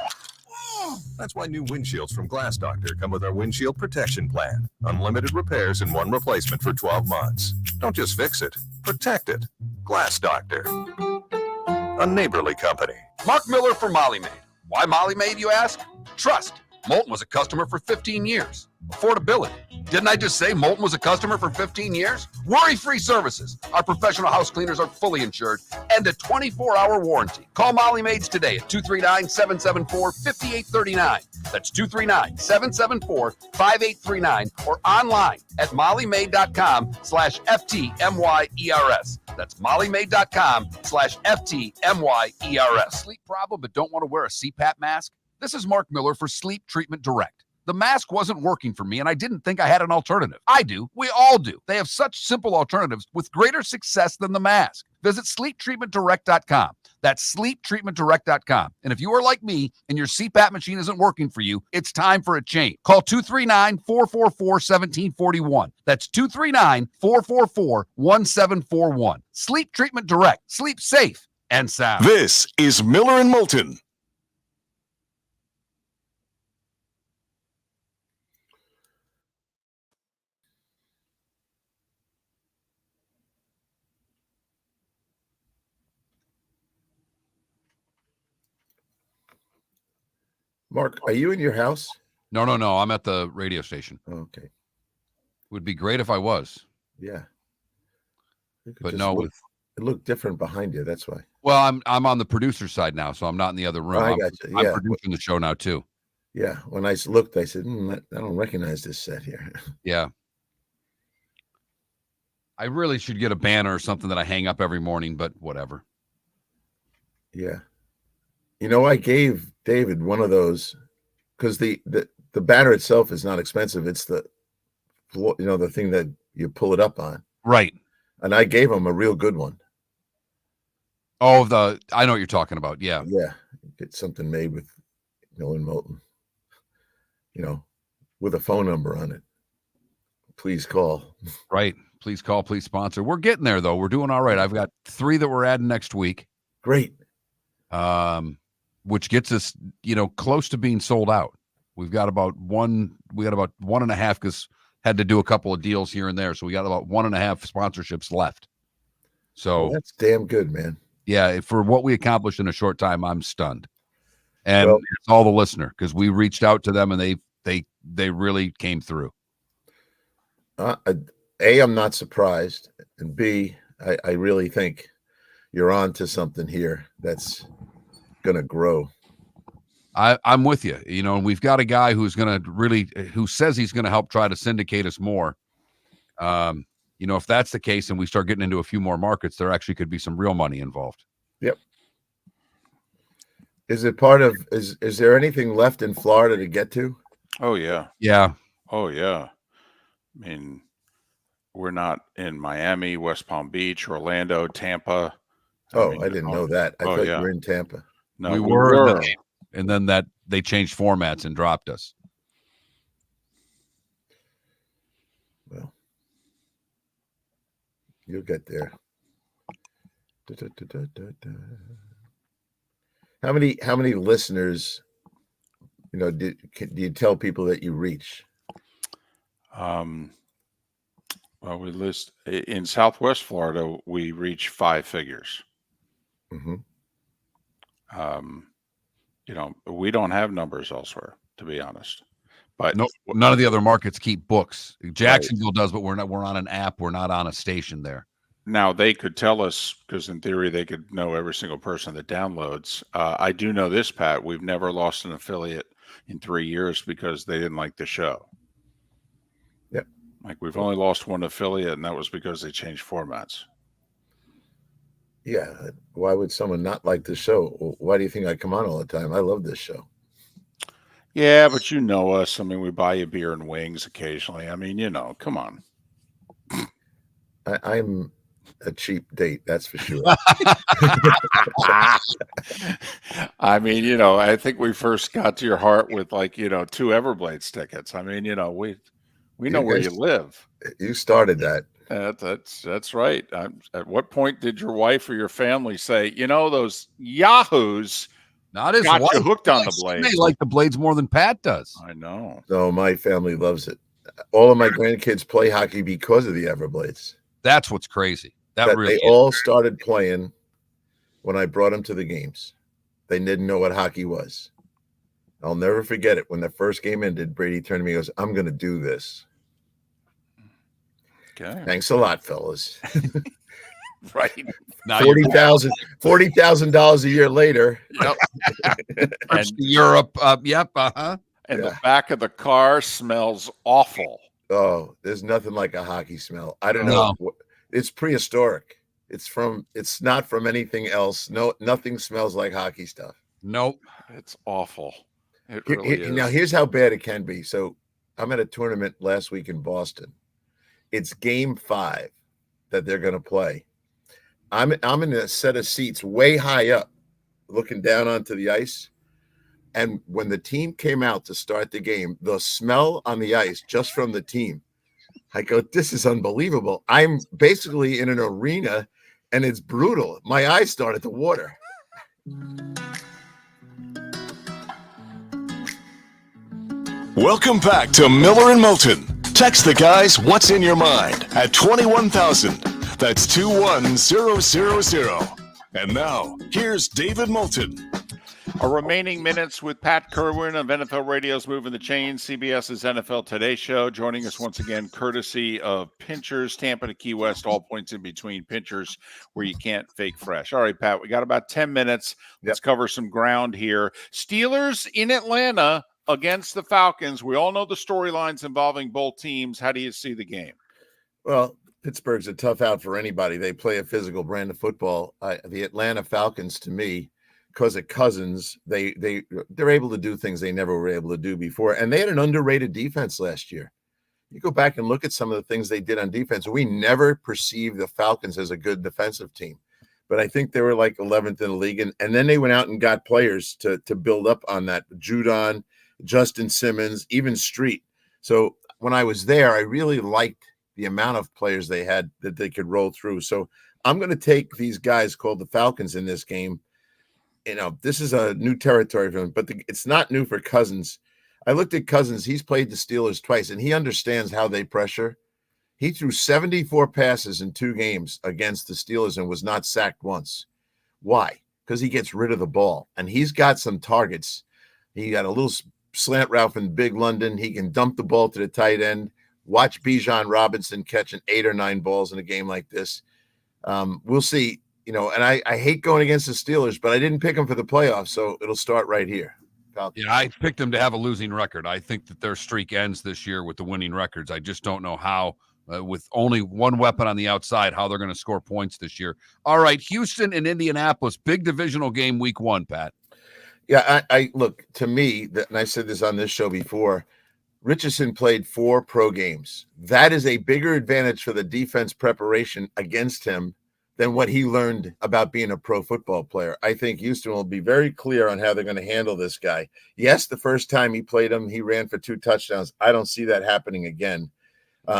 That's why new windshields from Glass Doctor come with our windshield protection plan. Unlimited repairs and 1 replacement for 12 months. Don't just fix it, protect it. Glass Doctor. A neighborly company. Mark Miller for Molly Maid. Why Molly Maid, you ask? Trust. Moulton was a customer for 15 years. Affordability. Didn't I just say Moulton was a customer for 15 years? Worry-free services. Our professional house cleaners are fully insured and a 24-hour warranty. Call Molly Maids today at 239-774-5839. That's 239-774-5839 or online at mollymaid.com/FTMYERS. That's mollymaid.com/FTMYERS. Sleep problem but don't want to wear a CPAP mask? This is Mark Miller for Sleep Treatment Direct. The mask wasn't working for me, and I didn't think I had an alternative. I do. We all do. They have such simple alternatives with greater success than the mask. Visit sleeptreatmentdirect.com. That's sleeptreatmentdirect.com. And if you are like me and your CPAP machine isn't working for you, it's time for a change. Call 239-444-1741. That's 239-444-1741. Sleep Treatment Direct. Sleep safe and sound. This is Miller and Moulton. Mark, are you in your house? No. I'm at the radio station. Okay. Would be great if I was. Yeah. But no, it looked different behind you. That's why. Well, I'm on the producer side now, so I'm not in the other room. I I'm got you. Yeah. producing the show now too. Yeah. When I looked, I said, I don't recognize this set here. Yeah. I really should get a banner or something that I hang up every morning, but whatever. Yeah. I gave David one of those because the banner itself is not expensive. It's the thing that you pull it up on. Right. And I gave him a real good one. Oh, I know what you're talking about. Yeah. Yeah. Get something made with Miller and Moulton, with a phone number on it. Please call. Right. Please call, please sponsor. We're getting there though. We're doing all right. I've got 3 that we're adding next week. Great. Which gets us, close to being sold out. We've got about 1.5 because had to do a couple of deals here and there. So we got about 1.5 sponsorships left. So that's damn good, man. Yeah. For what we accomplished in a short time, I'm stunned. And it's all the listener because we reached out to them and they really came through. A, I'm not surprised. And B, I really think you're on to something here that's going to grow. I'm with you. You know, and we've got a guy who's going to who says he's going to help try to syndicate us more. You know, if that's the case and we start getting into a few more markets, there actually could be some real money involved. Yep. Is it part of, is there anything left in Florida to get to? Oh, yeah. Yeah. Oh, yeah. I mean, we're not in Miami, West Palm Beach, Orlando, Tampa. I didn't know that. I thought you were in Tampa. No, we were. And then that they changed formats and dropped us. Well, you'll get there. How many listeners, you know, do you tell people that you reach? Well, we list in Southwest Florida, we reach 5 figures. Mm-hmm. You know, we don't have numbers elsewhere, to be honest. But no, none of the other markets keep books. Jacksonville does, but we're on an app. We're not on a station there. Now they could tell us, because in theory they could know every single person that downloads. I do know this, Pat. We've never lost an affiliate in 3 years because they didn't like the show. Yep. Like we've only lost one affiliate, and that was because they changed formats. Yeah. Why would someone not like the show? Why do you think I come on all the time? I love this show. Yeah, but you know us. I mean, we buy you beer and wings occasionally. I mean, you know, come on. I'm a cheap date, that's for sure. I mean, you know, I think we first got to your heart with 2 Everblades tickets. I mean, you know, we know where you live. You started that. That's right. At what point did your wife or your family say, you know, those yahoos not his got wife, you hooked on the Blades? They like the Blades more than Pat does. I know. No, my family loves it. All of my grandkids play hockey because of the Everblades. That's what's crazy. That really they all started playing when I brought them to the games. They didn't know what hockey was. I'll never forget it. When the first game ended, Brady turned to me and goes, I'm going to do this. Okay. Thanks a lot, fellas. Right. $40,000 a year later. Yep. And Europe. Yep. Uh-huh. And the back of the car smells awful. Oh, there's nothing like a hockey smell. I don't know. It's prehistoric. It's not from anything else. No, nothing smells like hockey stuff. Nope. It's awful. It really is. Now, here's how bad it can be. So I'm at a tournament last week in Boston. It's game 5 that they're going to play. I'm in a set of seats way high up, looking down onto the ice. And when the team came out to start the game, the smell on the ice just from the team, I go, this is unbelievable. I'm basically in an arena and it's brutal. My eyes started to water. Welcome back to Miller and Moulton. Text the guys what's in your mind at 21,000. That's 21000. And now, here's David Moulton. Our remaining minutes with Pat Kirwan of NFL Radio's Moving the Chains, CBS's NFL Today show. Joining us once again, courtesy of Pinchers, Tampa to Key West, all points in between. Pinchers, where you can't fake fresh. All right, Pat, we got about 10 minutes. Let's cover some ground here. Steelers in Atlanta against the Falcons. We all know the storylines involving both teams. How do you see the game? Well, Pittsburgh's a tough out for anybody. They play a physical brand of football. The Atlanta Falcons, to me, because of Cousins, they're able to do things they never were able to do before. And they had an underrated defense last year. You go back and look at some of the things they did on defense. We never perceived the Falcons as a good defensive team. But I think they were like 11th in the league. And then they went out and got players to build up on that. Judon, Justin Simmons, even Street. So when I was there, I really liked the amount of players they had that they could roll through. So I'm going to take these guys called the Falcons in this game. You know, this is a new territory for him, but it's not new for Cousins. I looked at Cousins. He's played the Steelers twice, and he understands how they pressure. He threw 74 passes in 2 games against the Steelers and was not sacked once. Why? Because he gets rid of the ball, and he's got some targets. He got a little slant route from Big London. He can dump the ball to the tight end. Watch Bijan Robinson catching 8 or 9 balls in a game like this. We'll see. and I hate going against the Steelers, but I didn't pick them for the playoffs, so it'll start right here. Yeah, I picked them to have a losing record. I think that their streak ends this year with the winning records. I just don't know how, with only one weapon on the outside, how they're going to score points this year. All right, Houston and Indianapolis, big divisional game week 1, Pat. Yeah, I look, to me, and I said this on this show before, Richardson played 4 pro games. That is a bigger advantage for the defense preparation against him than what he learned about being a pro football player. I think Houston will be very clear on how they're going to handle this guy. Yes, the first time he played him, he ran for 2 touchdowns. I don't see that happening again.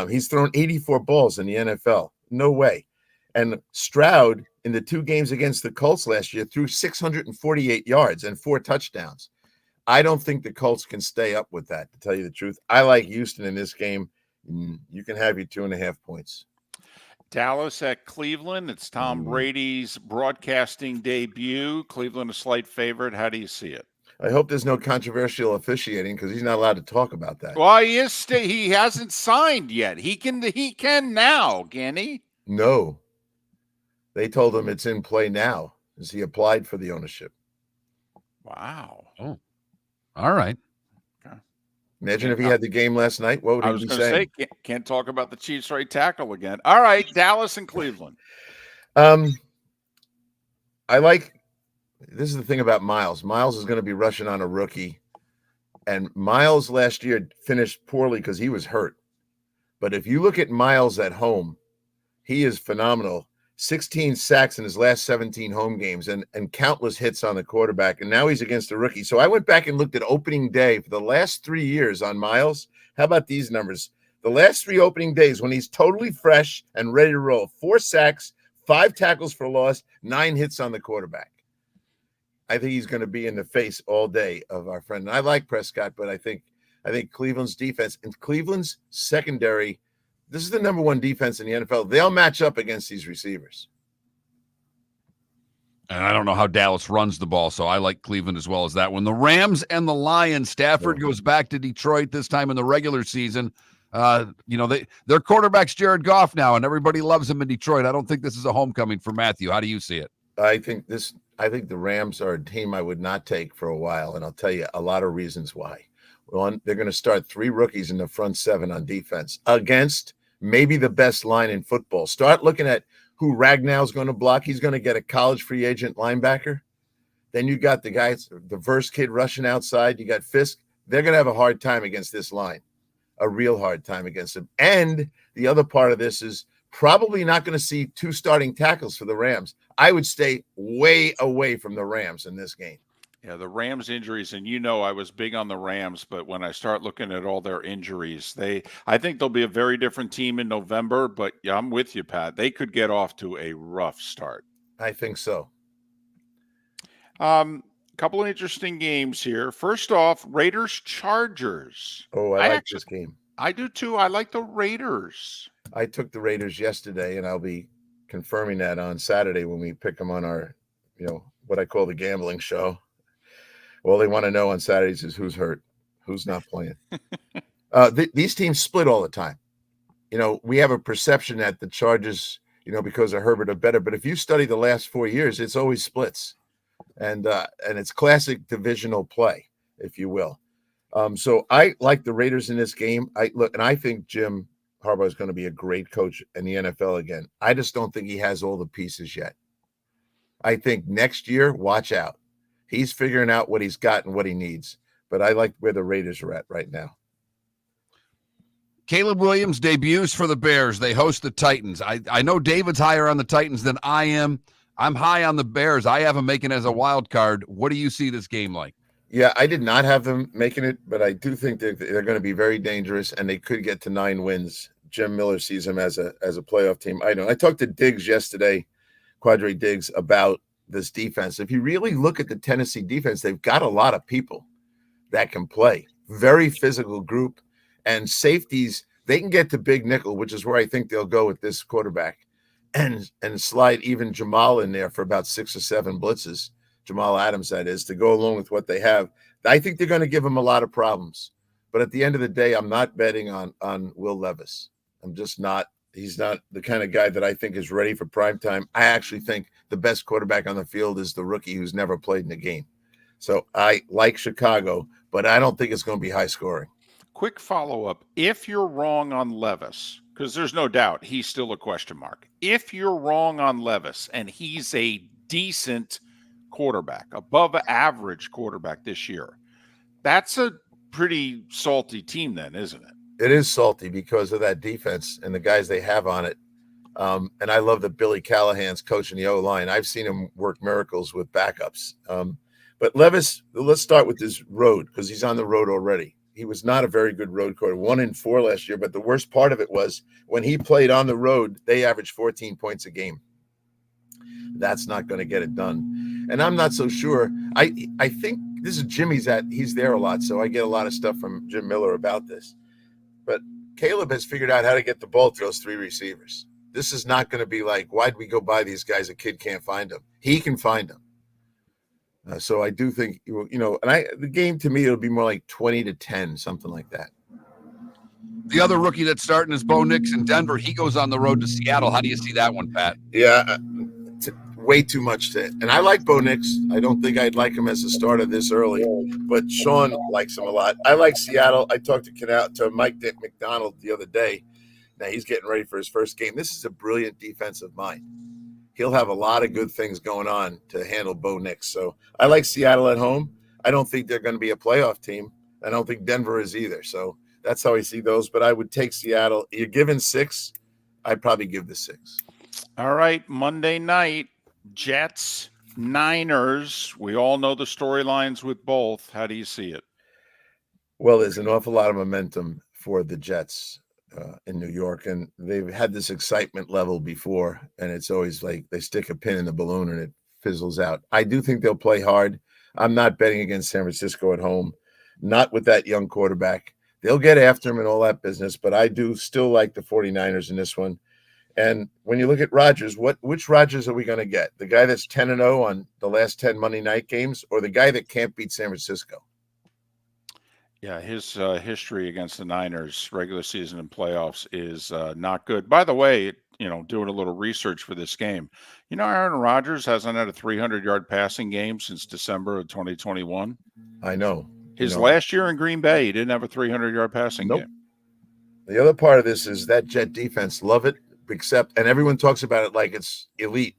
He's thrown 84 balls in the NFL. No way. And Stroud, in the 2 games against the Colts last year, threw 648 yards and 4 touchdowns. I don't think the Colts can stay up with that, to tell you the truth. I like Houston in this game. You can have your 2.5 points. Dallas at Cleveland. It's Tom Brady's broadcasting debut. Cleveland a slight favorite. How do you see it? I hope there's no controversial officiating because he's not allowed to talk about that. Well, he is. He hasn't signed yet. He can now, can he? No. They told him it's in play now as he applied for the ownership. Wow. Oh, all right. Imagine if he had the game last night. What would he be saying? I was going to say, can't talk about the Chiefs right tackle again. All right, Dallas and Cleveland. I like – this is the thing about Miles. Miles is going to be rushing on a rookie. And Miles last year finished poorly because he was hurt. But if you look at Miles at home, he is phenomenal. 16 sacks in his last 17 home games and countless hits on the quarterback. And now he's against a rookie. So I went back and looked at opening day for the last 3 years on Miles. How about these numbers? The last 3 opening days when he's totally fresh and ready to roll. 4 sacks, 5 tackles for loss, 9 hits on the quarterback. I think he's going to be in the face all day of our friend. And I like Prescott, but I think Cleveland's defense and Cleveland's secondary, this is the number 1 defense in the NFL. They'll match up against these receivers. And I don't know how Dallas runs the ball, so I like Cleveland as well as that one. The Rams and the Lions. Stafford goes back to Detroit this time in the regular season. Their quarterback's Jared Goff now, and everybody loves him in Detroit. I don't think this is a homecoming for Matthew. How do you see it? I think the Rams are a team I would not take for a while, and I'll tell you a lot of reasons why. One, they're going to start 3 rookies in the front 7 on defense against maybe the best line in football. Start looking at who Ragnow's going to block. He's going to get a college free agent linebacker. Then you got the guys, the Verse kid rushing outside. You got Fisk. They're going to have a hard time against this line, a real hard time against them. And the other part of this is probably not going to see 2 starting tackles for the Rams. I would stay way away from the Rams in this game. Yeah, the Rams injuries, and I was big on the Rams, but when I start looking at all their injuries, I think they'll be a very different team in November, but yeah, I'm with you, Pat. They could get off to a rough start. I think so. Couple of interesting games here. First off, Raiders-Chargers. Oh, I like this game. I do too. I like the Raiders. I took the Raiders yesterday, and I'll be confirming that on Saturday when we pick them on our, what I call the gambling show. All they want to know on Saturdays is who's hurt, who's not playing. These teams split all the time. We have a perception that the Chargers, because of Herbert, are better. But if you study the last 4 years, it's always splits. And it's classic divisional play, if you will. So I like the Raiders in this game. I think Jim Harbaugh is going to be a great coach in the NFL again. I just don't think he has all the pieces yet. I think next year, watch out. He's figuring out what he's got and what he needs. But I like where the Raiders are at right now. Caleb Williams debuts for the Bears. They host the Titans. I know David's higher on the Titans than I am. I'm high on the Bears. I have them making as a wild card. What do you see this game like? Yeah, I did not have them making it, but I do think they're going to be very dangerous, and they could get to 9 wins. Jim Miller sees them as a playoff team. I know. I talked to Diggs yesterday, Quadre Diggs, about this defense. If you really look at the Tennessee defense, they've got a lot of people that can play. Very physical group. And safeties, they can get to big nickel, which is where I think they'll go with this quarterback, and slide even Jamal in there for about 6 or 7 blitzes. Jamal Adams, that is, to go along with what they have. I think they're going to give him a lot of problems. But at the end of the day, I'm not betting on Will Levis. I'm just not. He's not the kind of guy that I think is ready for prime time. I actually think the best quarterback on the field is the rookie who's never played in a game. So I like Chicago, but I don't think it's going to be high scoring. Quick follow-up. If you're wrong on Levis, because there's no doubt he's still a question mark. If you're wrong on Levis and he's a decent quarterback, above average quarterback this year, that's a pretty salty team then, isn't it? It is salty because of that defense and the guys they have on it. And I love that Billy Callahan's coaching the O-line. I've seen him work miracles with backups. But Levis, let's start with this road because he's on the road already. He was not a very good road quarterback, 1-4 last year. But the worst part of it was when he played on the road, they averaged 14 points a game. That's not going to get it done. And I'm not so sure. I think this is Jimmy's he's there a lot. So I get a lot of stuff from Jim Miller about this. But Caleb has figured out how to get the ball to those three receivers. This is not going to be like, why'd we go buy these guys? A kid can't find them. He can find them. So I do think, the game to me, it'll be more like 20-10, something like that. The other rookie that's starting is Bo Nix in Denver. He goes on the road to Seattle. How do you see that one, Pat? Yeah, way too much to it. And I like Bo Nix. I don't think I'd like him as a starter this early, but Sean likes him a lot. I like Seattle. I talked to Mike McDonald the other day. Now he's getting ready for his first game. This is a brilliant defensive mind. He'll have a lot of good things going on to handle Bo Nix. So I like Seattle at home. I don't think they're going to be a playoff team. I don't think Denver is either. So that's how I see those. But I would take Seattle. You're giving 6. I'd probably give the 6. All right, Monday night, Jets, Niners. We all know the storylines with both. How do you see it? Well, there's an awful lot of momentum for the Jets in New York, and they've had this excitement level before, and it's always like they stick a pin in the balloon and it fizzles out. I do think they'll play hard. I'm not betting against San Francisco at home, not with that young quarterback. They'll get after him and all that business, but I do still like the 49ers in this one. And when you look at Rodgers, which Rodgers are we going to get? The guy that's 10-0 on the last 10 Monday night games, or the guy that can't beat San Francisco? Yeah, his history against the Niners, regular season and playoffs, is not good. By the way, doing a little research for this game, Aaron Rodgers hasn't had a 300-yard passing game since December of 2021. I know. His last year in Green Bay, he didn't have a 300-yard passing game. The other part of this is that Jet defense, love it, and everyone talks about it like it's elite.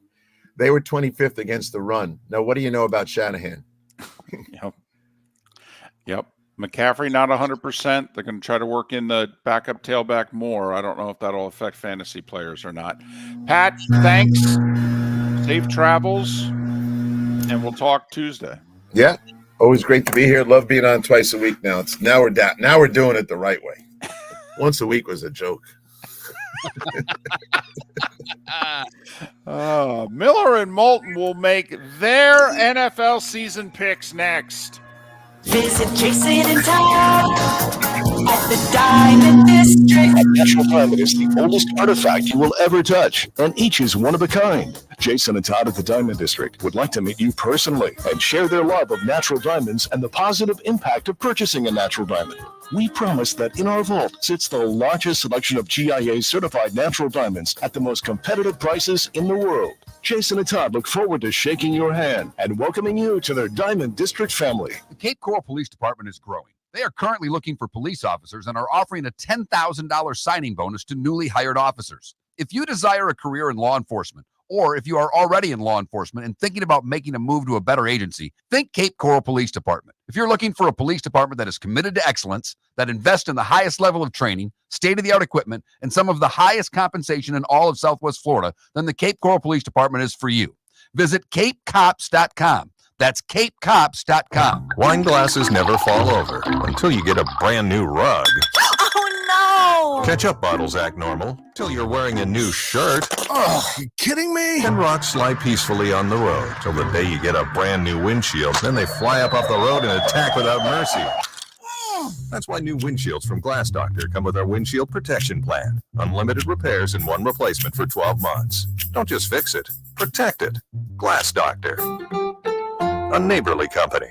They were 25th against the run. Now, what do you know about Shanahan? Yep. McCaffrey not 100%. They're going to try to work in the backup tailback more. I don't know if that'll affect fantasy players or not. Pat, thanks. Safe travels, and we'll talk Tuesday. Yeah, always great to be here. Love being on twice a week now. Now we're doing it the right way. Once a week was a joke. Miller and Moulton will make their NFL season picks next. Visit Jason and Todd at the Diamond District. A natural diamond is the oldest artifact you will ever touch, and each is one of a kind. Jason and Todd at the Diamond District would like to meet you personally and share their love of natural diamonds and the positive impact of purchasing a natural diamond. We promise that in our vault sits the largest selection of GIA-certified natural diamonds at the most competitive prices in the world. Jason and Todd look forward to shaking your hand and welcoming you to their Diamond District family. The Cape Coral Police Department is growing. They are currently looking for police officers and are offering a $10,000 signing bonus to newly hired officers. If you desire a career in law enforcement, or if you are already in law enforcement and thinking about making a move to a better agency, think Cape Coral Police Department. If you're looking for a police department that is committed to excellence, that invests in the highest level of training, state-of-the-art equipment, and some of the highest compensation in all of Southwest Florida, then the Cape Coral Police Department is for you. Visit capecops.com. That's capecops.com. Wine glasses never fall over until you get a brand new rug. Oh, no! Ketchup bottles act normal till you're wearing a new shirt. Oh, you kidding me? And rocks lie peacefully on the road till the day you get a brand new windshield. Then they fly up off the road and attack without mercy. That's why new windshields from Glass Doctor come with our windshield protection plan. Unlimited repairs and one replacement for 12 months. Don't just fix it, protect it. Glass Doctor. A neighborly company.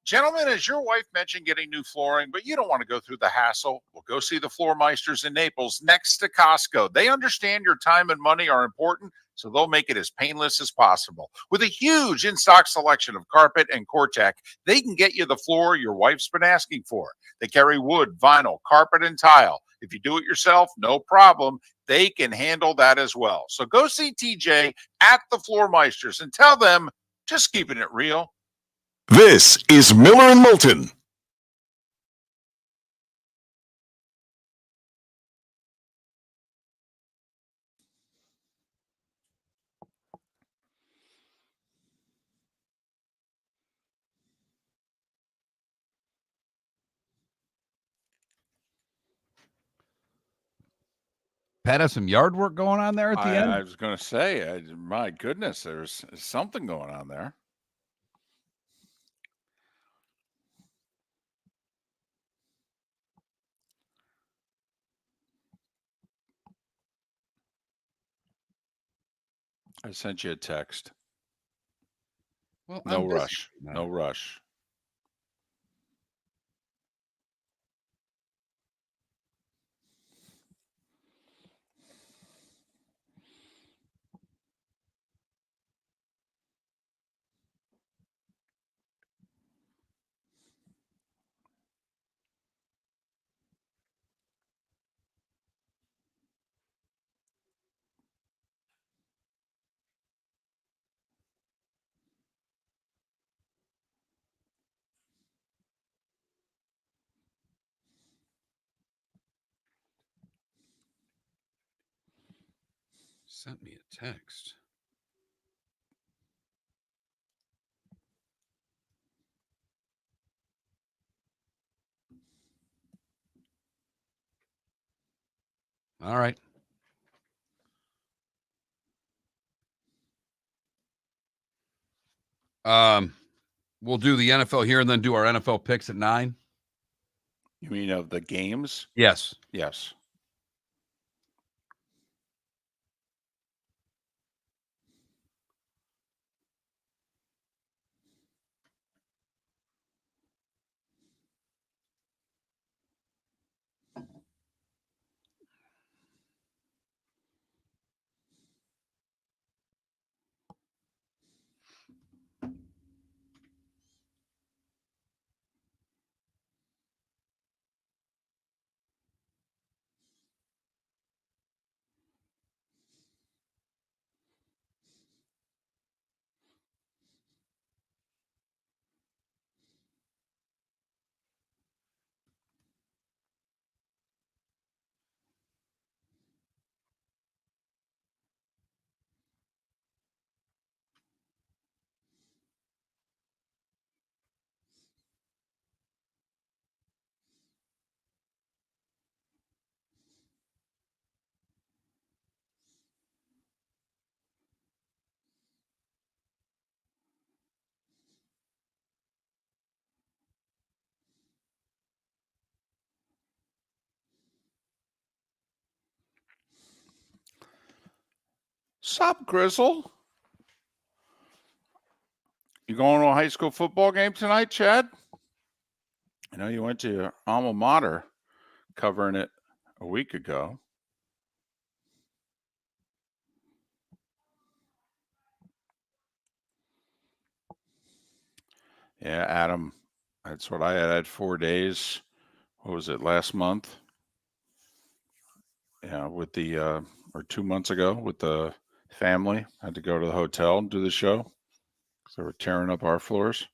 Gentlemen, as your wife mentioned getting new flooring, but you don't want to go through the hassle, well, go see the Floor Meisters in Naples next to Costco. They understand your time and money are important, so they'll make it as painless as possible. With a huge in-stock selection of carpet and Core-Tech, they can get you the floor your wife's been asking for. They carry wood, vinyl, carpet, and tile. If you do it yourself, no problem. They can handle that as well. So go see TJ at the Floor Meisters and tell them, just keeping it real. This is Miller and Moulton. Pat has some yard work going on there at the end. I was going to say, my goodness, there's something going on there. I sent you a text. Well, No I'm busy rush. right now. No rush. Sent me a text. All right. We'll do the NFL here and then do our NFL picks at 9. You mean of the games? Yes. Yes. Sup, Grizzle? You going to a high school football game tonight, Chad? I know you went to your alma mater covering it a week ago. Yeah, Adam, that's what I had. I had 4 days. What was it, last month? Yeah, with the, or 2 months ago with the family. Had to go to the hotel and do the show because they were tearing up our floors.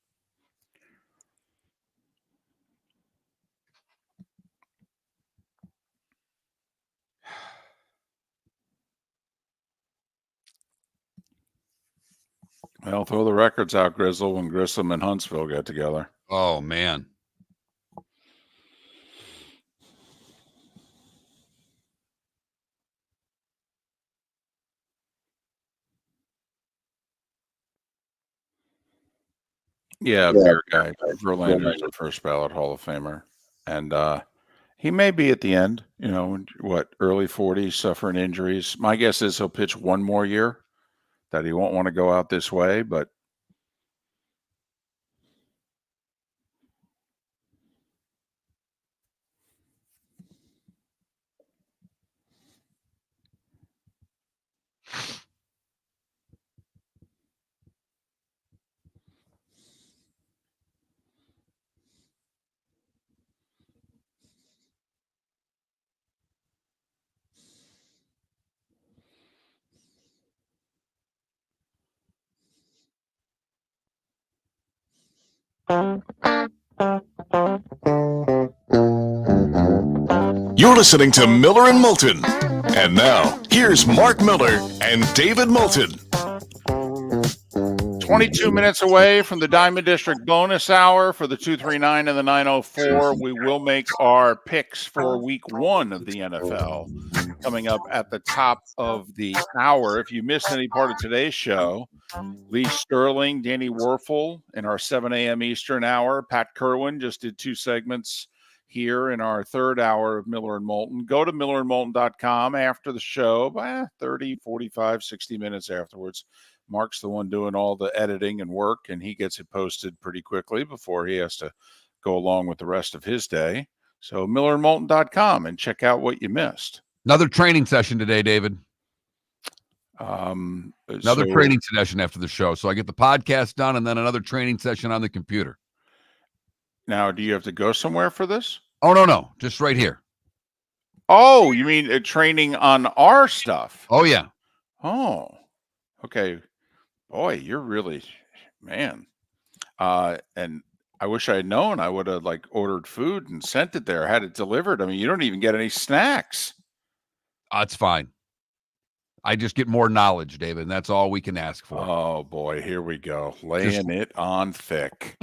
Well, throw the records out, Grizzle, when Grissom and Huntsville get together. Oh, man. Yeah, beer guy. Verlander's a first ballot Hall of Famer. And he may be at the end, early 40s, suffering injuries. My guess is he'll pitch one more year, that he won't want to go out this way, but You're listening to Miller and Moulton. And now, here's Mark Miller and David Moulton. 22 minutes away from the Diamond District bonus hour for the 239 and the 904. We will make our picks for week 1 of the NFL coming up at the top of the hour. If you missed any part of today's show, Lee Sterling, Danny Weurffel in our 7 a.m. Eastern hour. Pat Kirwan just did 2 segments here in our 3rd hour of Miller and Moulton. Go to millerandmoulton.com after the show by 30, 45, 60 minutes afterwards. Mark's the one doing all the editing and work, and he gets it posted pretty quickly before he has to go along with the rest of his day. So millerandmoulton.com and check out what you missed. Another training session today, David. Another training session after the show. So I get the podcast done and then another training session on the computer. Now, do you have to go somewhere for this? Oh, no. Just right here. Oh, you mean training on our stuff? Oh, yeah. Oh, okay. Boy, you're really, man. And I wish I had known. I would have ordered food and sent it there, had it delivered. I mean, you don't even get any snacks. It's fine. I just get more knowledge, David, and that's all we can ask for. Oh, boy, here we go. Laying it on thick.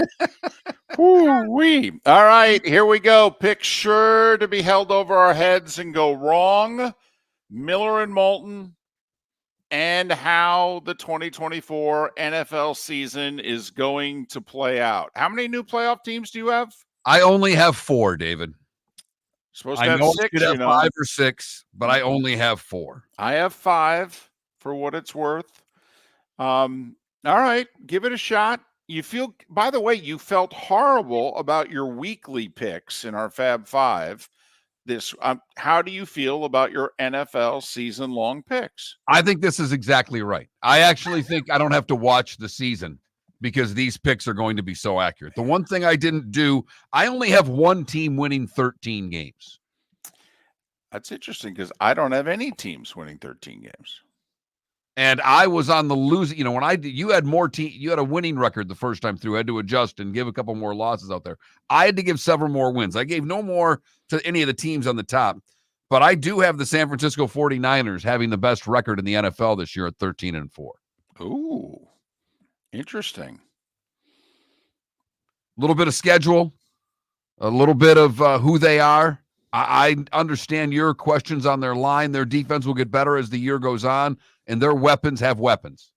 Woo-wee. All right, here we go. Pick sure to be held over our heads and go wrong. Miller and Moulton. And how the 2024 NFL season is going to play out. How many new playoff teams do you have? I only have 4, David. Supposed to have 6, have 5 or 6, but I only have 4. I have 5 for what it's worth. All right, give it a shot. You feel, by the way, you felt horrible about your weekly picks in our Fab 5. How do you feel about your NFL season-long picks? I think this is exactly right. I actually think I don't have to watch the season because these picks are going to be so accurate. The one thing I didn't do, I only have one team winning 13 games. That's interesting because I don't have any teams winning 13 games. And I was on the losing, when I did, you had you had a winning record the first time through. I had to adjust and give a couple more losses out there. I had to give several more wins. I gave no more to any of the teams on the top, but I do have the San Francisco 49ers having the best record in the NFL this year at 13-4. Ooh, interesting. A little bit of schedule, a little bit of who they are. I understand your questions on their line. Their defense will get better as the year goes on, and their weapons have weapons.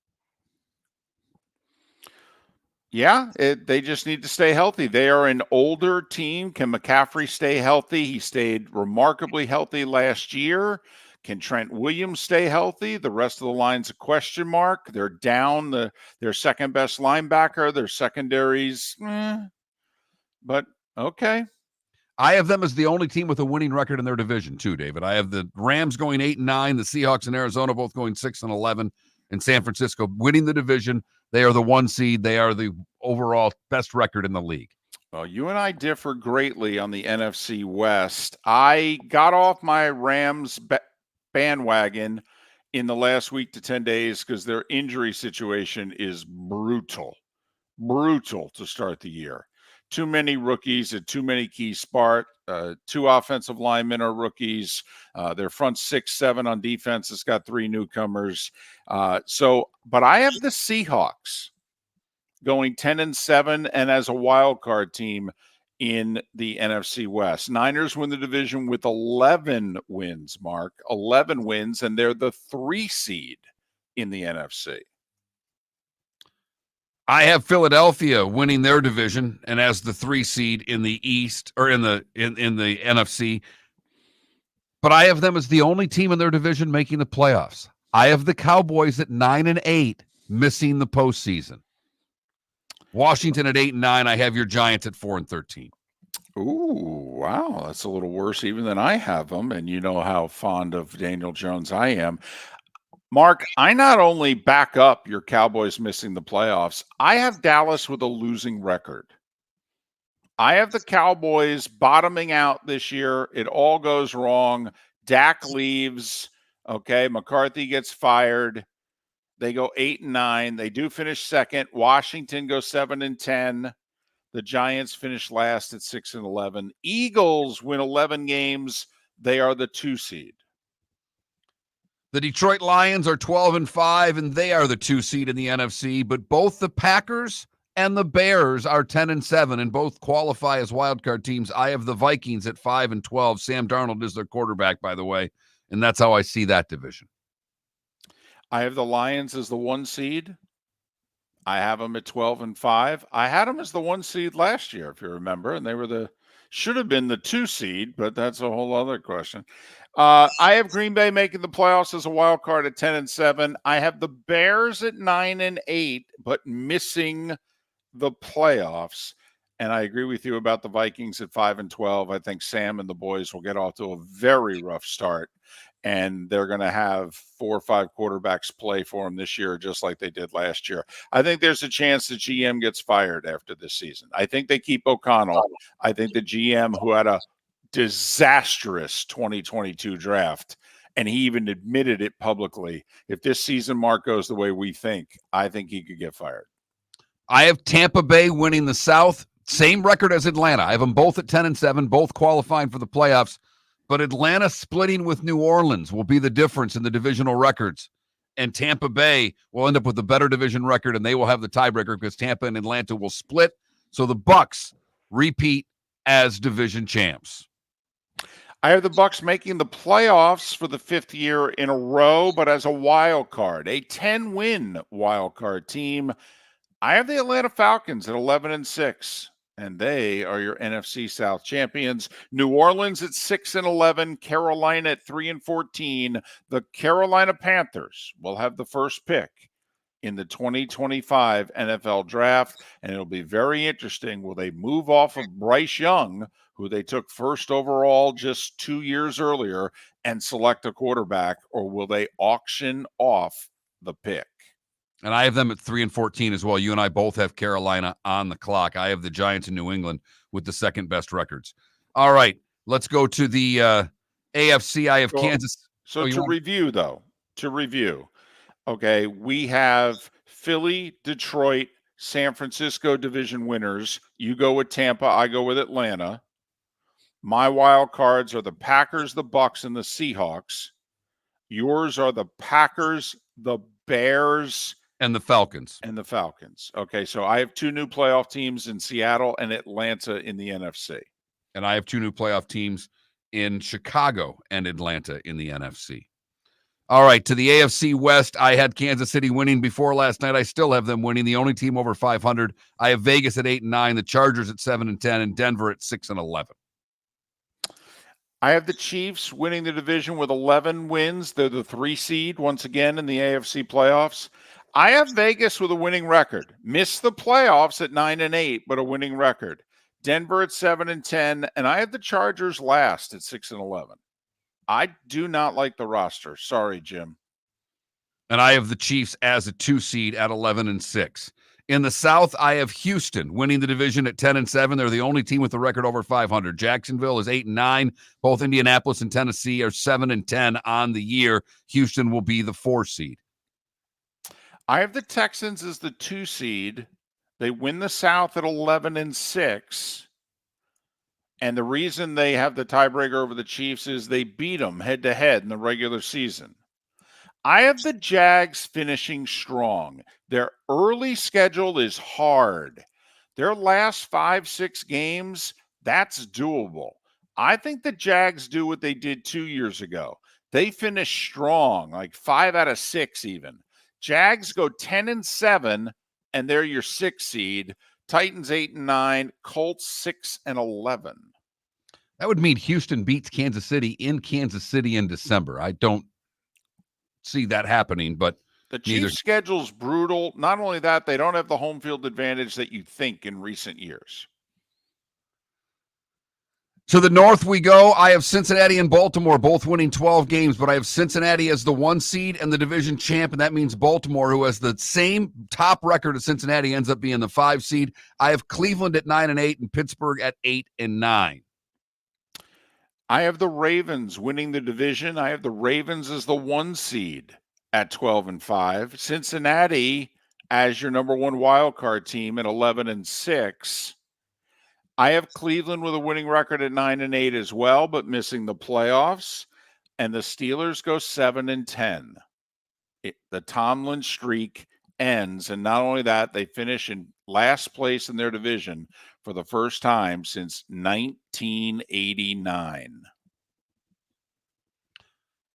Yeah, they just need to stay healthy. They are an older team. Can McCaffrey stay healthy? He stayed remarkably healthy last year. Can Trent Williams stay healthy? The rest of the line's a question mark. They're down their second best linebacker. Their secondaries, but okay. I have them as the only team with a winning record in their division too, David. I have the Rams going 8-9, the Seahawks and Arizona both going 6-11, and San Francisco winning the division. They are the 1 seed. They are the overall best record in the league. Well, you and I differ greatly on the NFC West. I got off my Rams bandwagon in the last week to 10 days because their injury situation is brutal to start the year. Too many rookies at too many key spots. 2 offensive linemen are rookies. Their front 6, 7 on defense has got 3 newcomers. But I have the Seahawks going 10-7 and as a wild card team in the NFC West. Niners win the division with 11 wins, Mark. 11 wins, and they're the 3 seed in the NFC. I have Philadelphia winning their division and as the 3 seed in the East or in the NFC. But I have them as the only team in their division making the playoffs. I have the Cowboys at 9-8, missing the postseason. Washington at 8-9. I have your Giants at 4-13. Ooh, wow. That's a little worse even than I have them. And you know how fond of Daniel Jones I am. Mark, I not only back up your Cowboys missing the playoffs, I have Dallas with a losing record. I have the Cowboys bottoming out this year. It all goes wrong. Dak leaves. Okay, McCarthy gets fired. They go 8-9. They do finish second. Washington goes 7-10. The Giants finish last at 6-11. Eagles win 11 games. They are the 2 seed. The Detroit Lions are 12-5, and they are the 2 seed in the NFC. But both the Packers and the Bears are 10-7, and both qualify as wildcard teams. I have the Vikings at 5-12. Sam Darnold is their quarterback, by the way, and that's how I see that division. I have the Lions as the 1 seed. I have them at 12-5. I had them as the 1 seed last year, if you remember, and they were should have been the 2 seed, but that's a whole other question. I have Green Bay making the playoffs as a wild card at 10-7. I have the Bears at 9-8, but missing the playoffs. And I agree with you about the Vikings at 5-12. I think Sam and the boys will get off to a very rough start, and they're going to have 4 or 5 quarterbacks play for them this year, just like they did last year. I think there's a chance the GM gets fired after this season. I think they keep O'Connell. I think the GM, who had a disastrous 2022 draft, and he even admitted it publicly, if this season mark goes the way we think, I think he could get fired. I have Tampa Bay winning the South. Same record as Atlanta. I have them both at 10-7, both qualifying for the playoffs. But Atlanta splitting with New Orleans will be the difference in the divisional records. And Tampa Bay will end up with a better division record, and they will have the tiebreaker because Tampa and Atlanta will split. So the Bucs repeat as division champs. I have the Bucs making the playoffs for the 5th year in a row, but as a wild card, a 10-win wild card team. I have the Atlanta Falcons at 11-6. And they are your NFC South champions. New Orleans at 6-11, Carolina at 3-14. The Carolina Panthers will have the first pick in the 2025 NFL draft, and it'll be very interesting. Will they move off of Bryce Young, who they took first overall just 2 years earlier, and select a quarterback, or will they auction off the pick? And I have them at 3-14 as well. You and I both have Carolina on the clock. I have the Giants in New England with the second best records. All right, let's go to the AFC. I have Kansas. So review, okay, we have Philly, Detroit, San Francisco division winners. You go with Tampa. I go with Atlanta. My wild cards are the Packers, the Bucs, and the Seahawks. Yours are the Packers, the Bears, and the Falcons. Okay, so I have 2 new playoff teams in Seattle and Atlanta in the NFC. And I have 2 new playoff teams in Chicago and Atlanta in the NFC. All right, to the AFC West, I had Kansas City winning before last night. I still have them winning, the only team over 500. I have Vegas at 8-9, the Chargers at 7-10, and Denver at 6-11. I have the Chiefs winning the division with 11 wins. They're the 3 seed once again in the AFC playoffs. I have Vegas with a winning record. Missed the playoffs at 9-8, but a winning record. Denver at 7-10, and I have the Chargers last at 6-11. I do not like the roster. Sorry, Jim. And I have the Chiefs as a 2 seed at 11-6. In the South, I have Houston winning the division at 10-7. They're the only team with a record over 500. Jacksonville is 8-9. Both Indianapolis and Tennessee are 7-10 on the year. Houston will be the 4 seed. I have the Texans as the 2 seed. They win the South at 11-6. And the reason they have the tiebreaker over the Chiefs is they beat them head-to-head in the regular season. I have the Jags finishing strong. Their early schedule is hard. Their last 5-6 games, that's doable. I think the Jags do what they did 2 years ago. They finish strong, like 5 out of 6 even. Jags go 10-7, and they're your 6 seed. Titans 8-9, Colts 6-11. That would mean Houston beats Kansas City in December. I don't see that happening, but the Chiefs' schedule's brutal. Not only that, they don't have the home field advantage that you think in recent years. To the north we go. I have Cincinnati and Baltimore both winning 12 games, but I have Cincinnati as the 1 seed and the division champ, and that means Baltimore, who has the same top record as Cincinnati, ends up being the 5 seed. I have Cleveland at 9-8 and Pittsburgh at 8-9. I have the Ravens winning the division. I have the Ravens as the 1 seed at 12-5. Cincinnati as your number 1 wild card team at 11-6. I have Cleveland with a winning record at 9-8 as well, but missing the playoffs. And the Steelers go 7-10. The Tomlin streak ends, and not only that, they finish in last place in their division for the first time since 1989.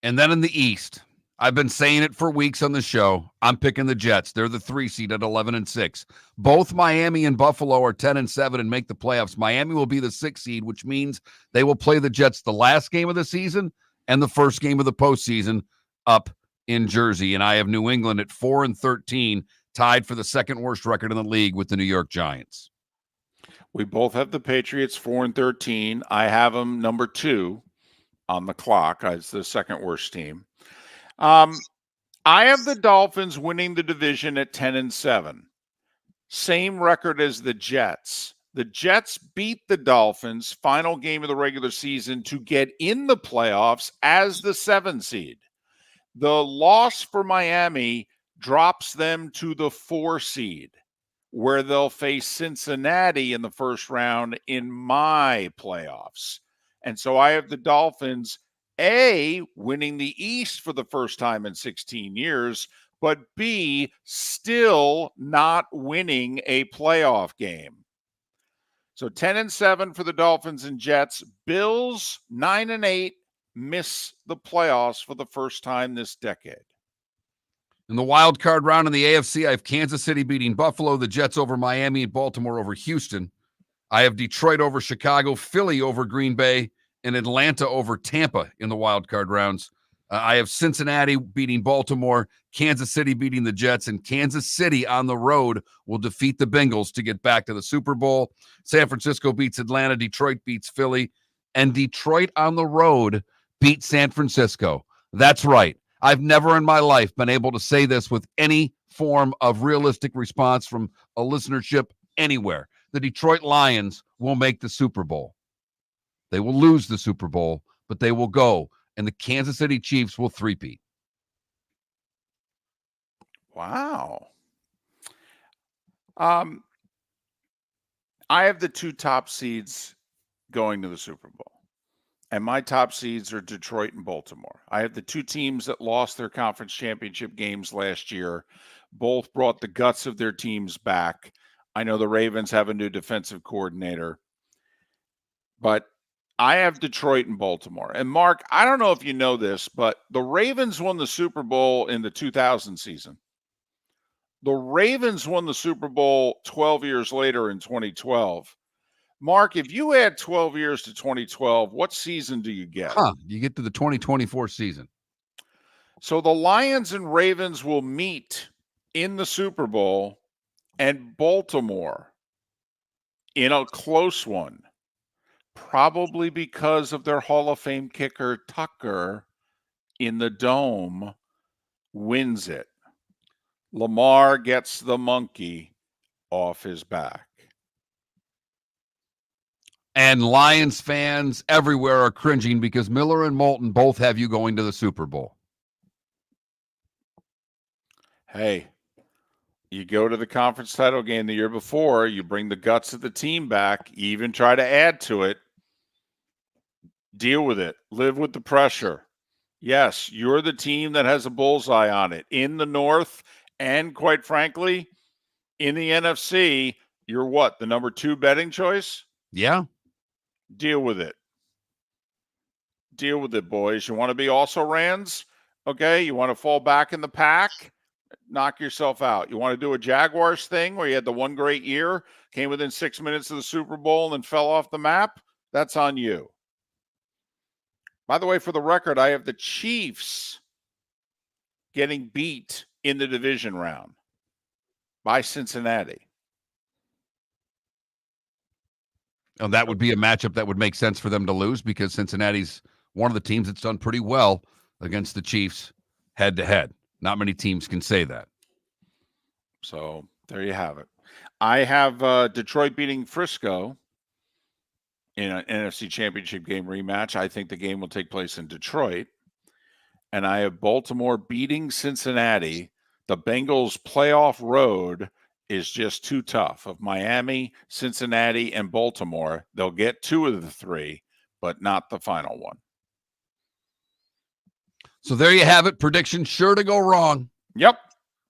And then in the East, I've been saying it for weeks on the show. I'm picking the Jets. They're the 3 seed at 11-6. Both Miami and Buffalo are 10-7 and make the playoffs. Miami will be the 6 seed, which means they will play the Jets the last game of the season and the first game of the postseason up in Jersey. And I have New England at 4-13, tied for the second worst record in the league with the New York Giants. We both have the Patriots 4-13. I have them number 2 on the clock. It's the second worst team. I have the Dolphins winning the division at 10-7. Same record as the Jets. The Jets beat the Dolphins final game of the regular season to get in the playoffs as the 7 seed. The loss for Miami drops them to the 4 seed, where they'll face Cincinnati in the first round in my playoffs. And so I have the Dolphins, A, winning the East for the first time in 16 years, but B, still not winning a playoff game. So 10-7 for the Dolphins and Jets. Bills, 9-8, miss the playoffs for the first time this decade. In the wild card round in the AFC, I have Kansas City beating Buffalo, the Jets over Miami, and Baltimore over Houston. I have Detroit over Chicago, Philly over Green Bay, and Atlanta over Tampa in the wild card rounds. I have Cincinnati beating Baltimore, Kansas City beating the Jets, and Kansas City on the road will defeat the Bengals to get back to the Super Bowl. San Francisco beats Atlanta, Detroit beats Philly, and Detroit on the road beats San Francisco. That's right. I've never in my life been able to say this with any form of realistic response from a listenership anywhere. The Detroit Lions will make the Super Bowl. They will lose the Super Bowl, but they will go, and the Kansas City Chiefs will three-peat. Wow. I have the 2 top seeds going to the Super Bowl. And my top seeds are Detroit and Baltimore. I have the 2 teams that lost their conference championship games last year. Both brought the guts of their teams back. I know the Ravens have a new defensive coordinator. But I have Detroit and Baltimore. And Mark, I don't know if you know this, but the Ravens won the Super Bowl in the 2000 season. The Ravens won the Super Bowl 12 years later in 2012. Mark, if you add 12 years to 2012, what season do you get? You get to the 2024 season. So the Lions and Ravens will meet in the Super Bowl, and Baltimore in a close one, probably because of their Hall of Fame kicker Tucker in the Dome, wins it. Lamar gets the monkey off his back. And Lions fans everywhere are cringing because Miller and Moulton both have you going to the Super Bowl. Hey, you go to the conference title game the year before, you bring the guts of the team back, you even try to add to it. Deal with it. Live with the pressure. Yes, you're the team that has a bullseye on it. In the North, and quite frankly, in the NFC, you're what? The number 2 betting choice? Yeah. Deal with it. Deal with it, boys. You want to be also Rans? Okay. You want to fall back in the pack? Knock yourself out. You want to do a Jaguars thing where you had the one great year, came within 6 minutes of the Super Bowl, and then fell off the map? That's on you. By the way, for the record, I have the Chiefs getting beat in the division round by Cincinnati. And that would be a matchup that would make sense for them to lose because Cincinnati's one of the teams that's done pretty well against the Chiefs head-to-head. Not many teams can say that. So there you have it. I have Detroit beating Frisco in an NFC Championship game rematch. I think the game will take place in Detroit. And I have Baltimore beating Cincinnati, the Bengals playoff road is just too tough. Of Miami, Cincinnati, and Baltimore, they'll get 2 of the 3, but not the final one. So there you have it. Predictions sure to go wrong. Yep.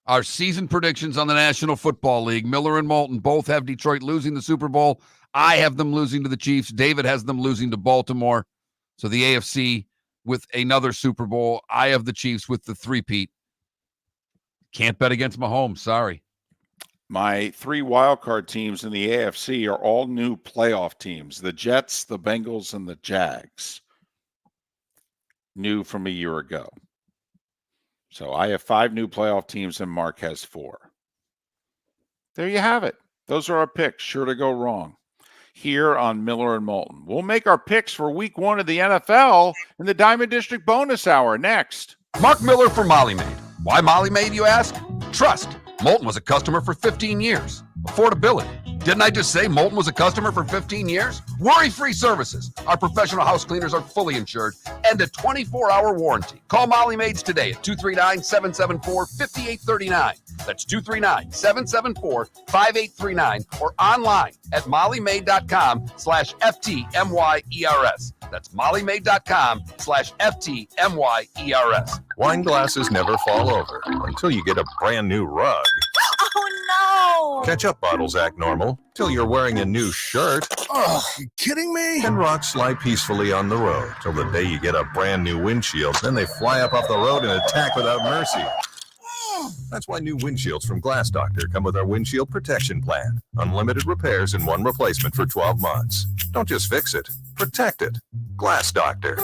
Our season predictions on the National Football League. Miller and Moulton both have Detroit losing the Super Bowl. I have them losing to the Chiefs. David has them losing to Baltimore. So the AFC with another Super Bowl. I have the Chiefs with the three-peat. Can't bet against Mahomes. Sorry. My 3 wildcard teams in the AFC are all new playoff teams. The Jets, the Bengals, and the Jags. New from a year ago. So I have 5 new playoff teams and Mark has 4. There you have it. Those are our picks. Sure to go wrong. Here on Miller and Moulton. We'll make our picks for week 1 of the NFL in the Diamond District bonus hour next. Mark Miller for Molly Maid. Why Molly Maid, you ask? Trust. Moulton was a customer for 15 years. Affordability. Didn't I just say Moulton was a customer for 15 years? Worry-free services. Our professional house cleaners are fully insured and a 24-hour warranty. Call Molly Maids today at 239-774-5839. That's 239-774-5839 or online at mollymaid.com/FTMYERS. That's mollymaid.com/FTMYERS. Wine glasses never fall over until you get a brand new rug. Oh, no. Ketchup bottles act normal till you're wearing a new shirt. Oh, you kidding me? And rocks slide peacefully on the road till the day you get a brand new windshield. Then they fly up off the road and attack without mercy. That's why new windshields from Glass Doctor come with our windshield protection plan. Unlimited repairs and 1 replacement for 12 months. Don't just fix it, protect it. Glass Doctor.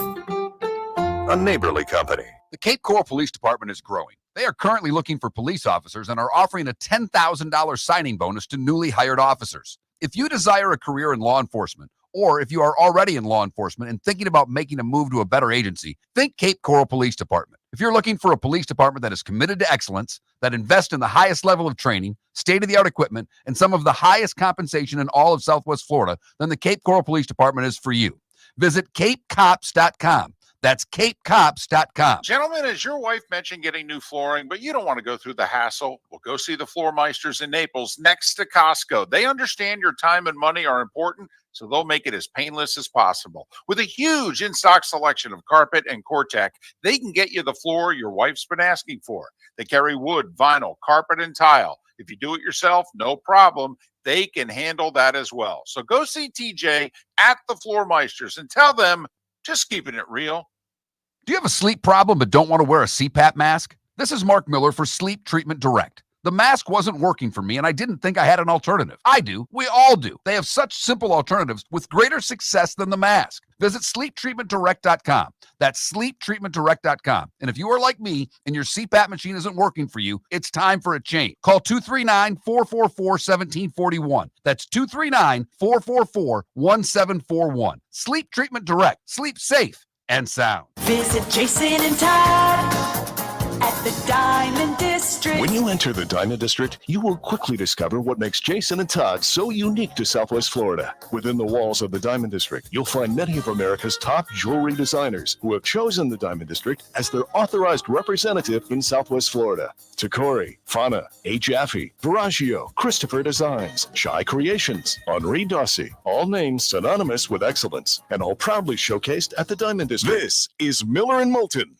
A neighborly company. The Cape Coral Police Department is growing. They are currently looking for police officers and are offering a $10,000 signing bonus to newly hired officers. If you desire a career in law enforcement, or if you are already in law enforcement and thinking about making a move to a better agency, think Cape Coral Police Department. If you're looking for a police department that is committed to excellence, that invests in the highest level of training, state-of-the-art equipment, and some of the highest compensation in all of Southwest Florida, then the Cape Coral Police Department is for you. Visit capecops.com. That's capecops.com. Gentlemen, as your wife mentioned getting new flooring, but you don't want to go through the hassle, well, go see the Floor Meisters in Naples next to Costco. They understand your time and money are important, so they'll make it as painless as possible. With a huge in-stock selection of carpet and Cortec, they can get you the floor your wife's been asking for. They carry wood, vinyl, carpet, and tile. If you do it yourself, no problem. They can handle that as well. So go see TJ at the Floor Meisters and tell them, just keeping it real. Do you have a sleep problem but don't want to wear a CPAP mask? This is Mark Miller for Sleep Treatment Direct. The mask wasn't working for me and I didn't think I had an alternative. I do. We all do. They have such simple alternatives with greater success than the mask. Visit sleeptreatmentdirect.com. That's sleeptreatmentdirect.com. And if you are like me and your CPAP machine isn't working for you, it's time for a change. Call 239-444-1741. That's 239-444-1741. Sleep Treatment Direct. Sleep safe and sound. Visit Jason and Todd at the Diamond District. When you enter the Diamond District, you will quickly discover what makes Jason and Todd so unique to Southwest Florida. Within the walls of the Diamond District, you'll find many of America's top jewelry designers who have chosen the Diamond District as their authorized representative in Southwest Florida. Takori, Fana, A. Jaffe, Veragio, Christopher Designs, Shy Creations, Henri Dossi, all names synonymous with excellence and all proudly showcased at the Diamond District. This is Miller and Moulton.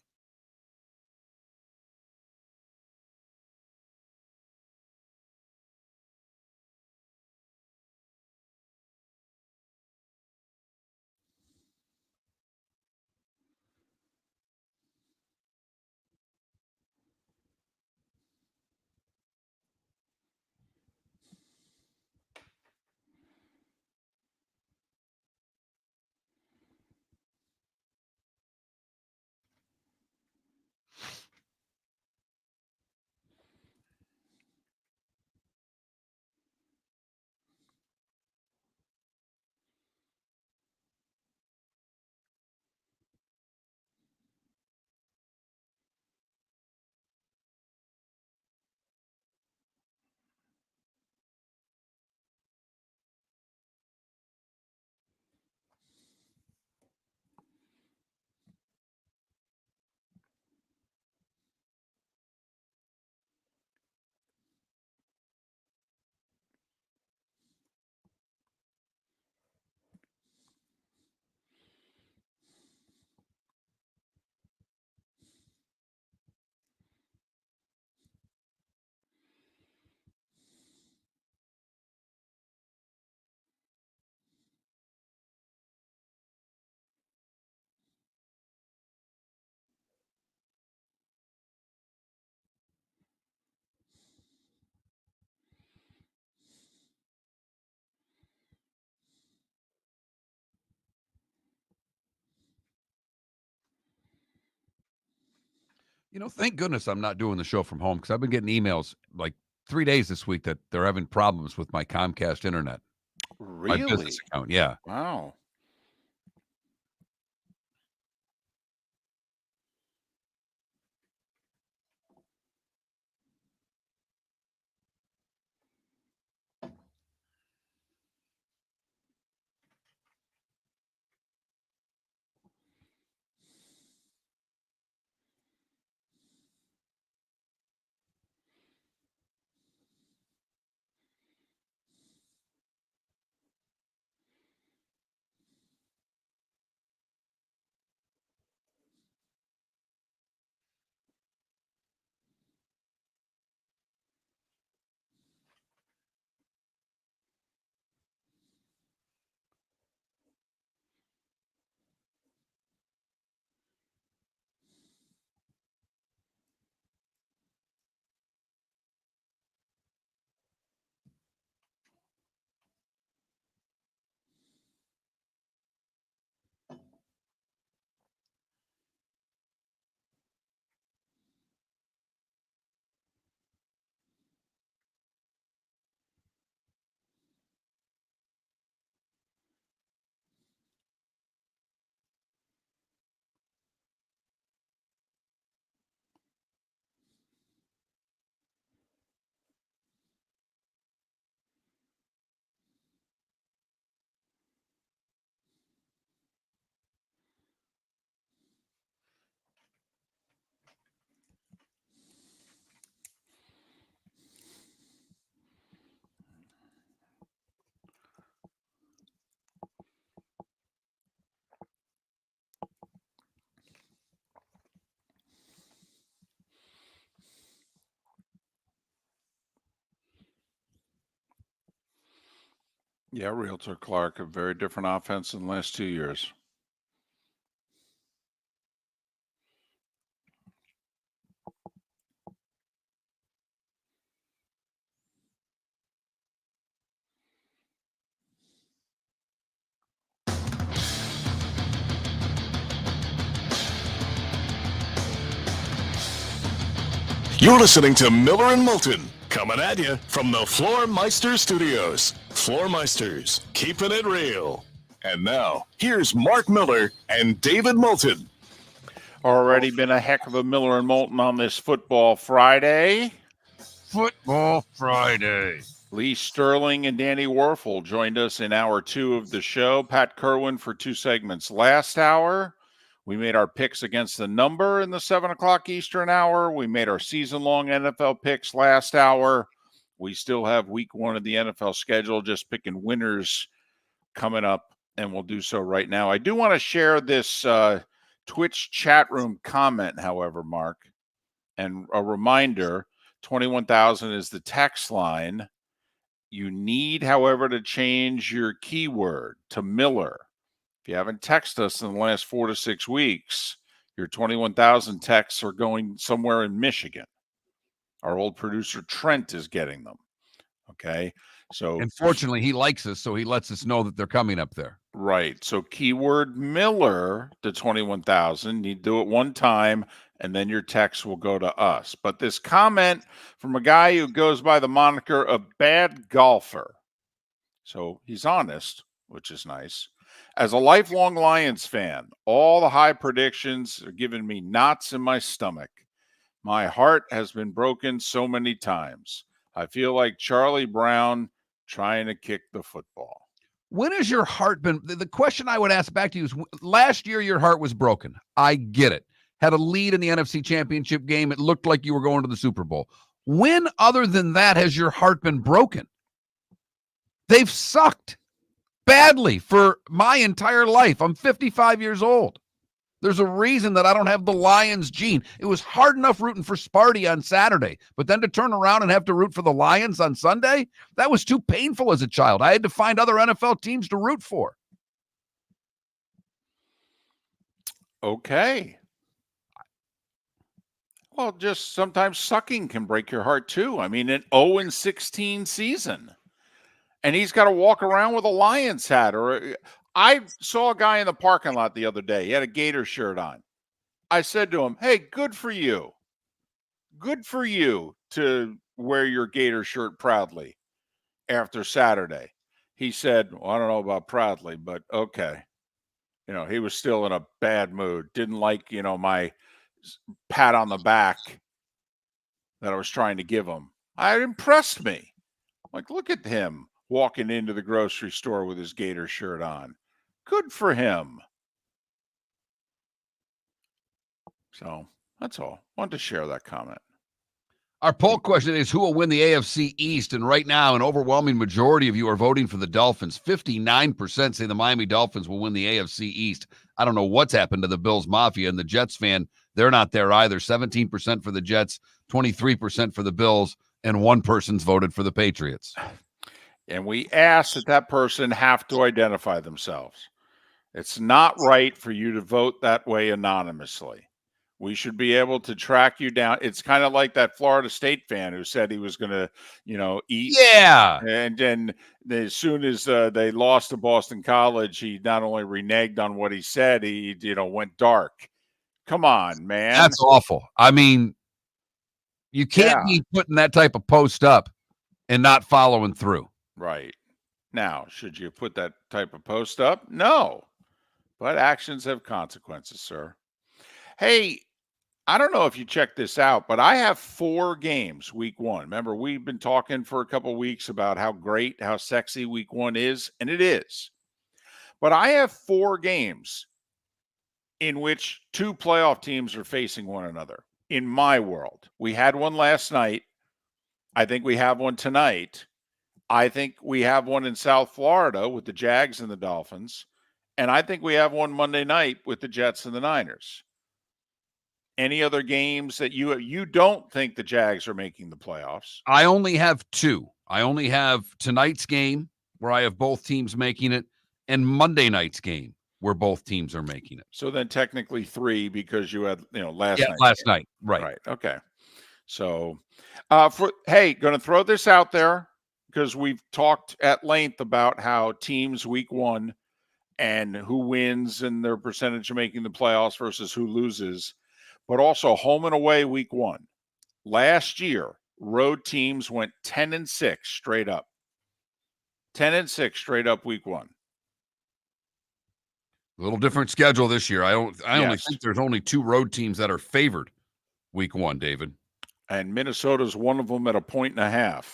Thank goodness I'm not doing the show from home because I've been getting emails like 3 days this week that they're having problems with my Comcast internet. My Really? business account, yeah. Wow. Yeah, Realtor Clark, a very different offense in the last 2 years. You're listening to Miller and Moulton, coming at you from the Floormeister Studios. Floormeisters, keeping it real. And now, here's Mark Miller and David Moulton. Already been a heck of a Miller and Moulton on this Football Friday. Football Friday. Lee Sterling and Danny Weurffel joined us in hour 2 of the show. Pat Kirwan for 2 segments last hour. We made our picks against the number in the 7 o'clock Eastern hour. We made our season-long NFL picks last hour. We still have week 1 of the NFL schedule, just picking winners coming up, and we'll do so right now. I do want to share this Twitch chat room comment, however, Mark, and a reminder, 21,000 is the text line. You need, however, to change your keyword to Miller. If you haven't texted us in the last 4 to 6 weeks, your 21,000 texts are going somewhere in Michigan. Our old producer Trent is getting them. Okay. So, Unfortunately, he likes us, so he lets us know that they're coming up there. right. So keyword Miller to 21,000. You do it one time, and then your text will go to us. But this comment from a guy who goes by the moniker of Bad Golfer. So he's honest, which is nice. As a lifelong Lions fan, all the high predictions are giving me knots in my stomach. My heart has been broken so many times. I feel like Charlie Brown trying to kick the football. When has your heart been? The question I would ask back to you is, last year your heart was broken. I get it. Had a lead in the NFC Championship game. It looked like you were going to the Super Bowl. When, other than that, has your heart been broken? They've sucked badly for my entire life. I'm 55 years old. There's a reason that I don't have the Lions gene. It was hard enough rooting for Sparty on Saturday, but then to turn around and have to root for the Lions on Sunday, that was too painful as a child. I had to find other NFL teams to root for. Okay. Well, just sometimes sucking can break your heart too. I mean, an 0-16 season. And he's got to walk around with a Lions hat. Or I saw a guy in the parking lot the other day. He had a Gator shirt on. I said to him, hey, good for you. Good for you to wear your Gator shirt proudly after Saturday. He said, well, I don't know about proudly, but okay. He was still in a bad mood. Didn't like, my pat on the back that I was trying to give him. It impressed me. Like, look at him walking into the grocery store with his Gator shirt on. Good for him. So that's all. Wanted to share that comment. Our poll question is, who will win the AFC East? And right now, an overwhelming majority of you are voting for the Dolphins. 59% say the Miami Dolphins will win the AFC East. I don't know what's happened to the Bills Mafia, and the Jets fan, they're not there either. 17% for the Jets, 23% for the Bills, and one person's voted for the Patriots. And we ask that person have to identify themselves. It's not right for you to vote that way anonymously. We should be able to track you down. It's kind of like that Florida State fan who said he was going to, eat. Yeah. And then as soon as they lost to Boston College, he not only reneged on what he said, he, went dark. Come on, man. That's awful. I mean, you can't be putting that type of post up and not following through. Right. Now, should you put that type of post up? No. But actions have consequences, sir. Hey, I don't know if you checked this out, but I have 4 games week 1. Remember, we've been talking for a couple of weeks about how great, how sexy week 1 is, and it is. But I have 4 games in which 2 playoff teams are facing one another in my world. We had one last night. I think we have one tonight. I think we have one in South Florida with the Jags and the Dolphins. And I think we have one Monday night with the Jets and the Niners. Any other games that you don't think the Jags are making the playoffs? I only have 2. I only have tonight's game where I have both teams making it, and Monday night's game where both teams are making it. So then technically 3 because you had, last night. Last night. Right. Right. Okay. So, going to throw this out there because we've talked at length about how teams week 1 and who wins and their percentage of making the playoffs versus who loses, but also home and away week 1. Last year, road teams went 10-6 straight up. 10-6 straight up week 1. A little different schedule this year. I only think there's only 2 road teams that are favored week 1, David. And Minnesota's one of them at 1.5.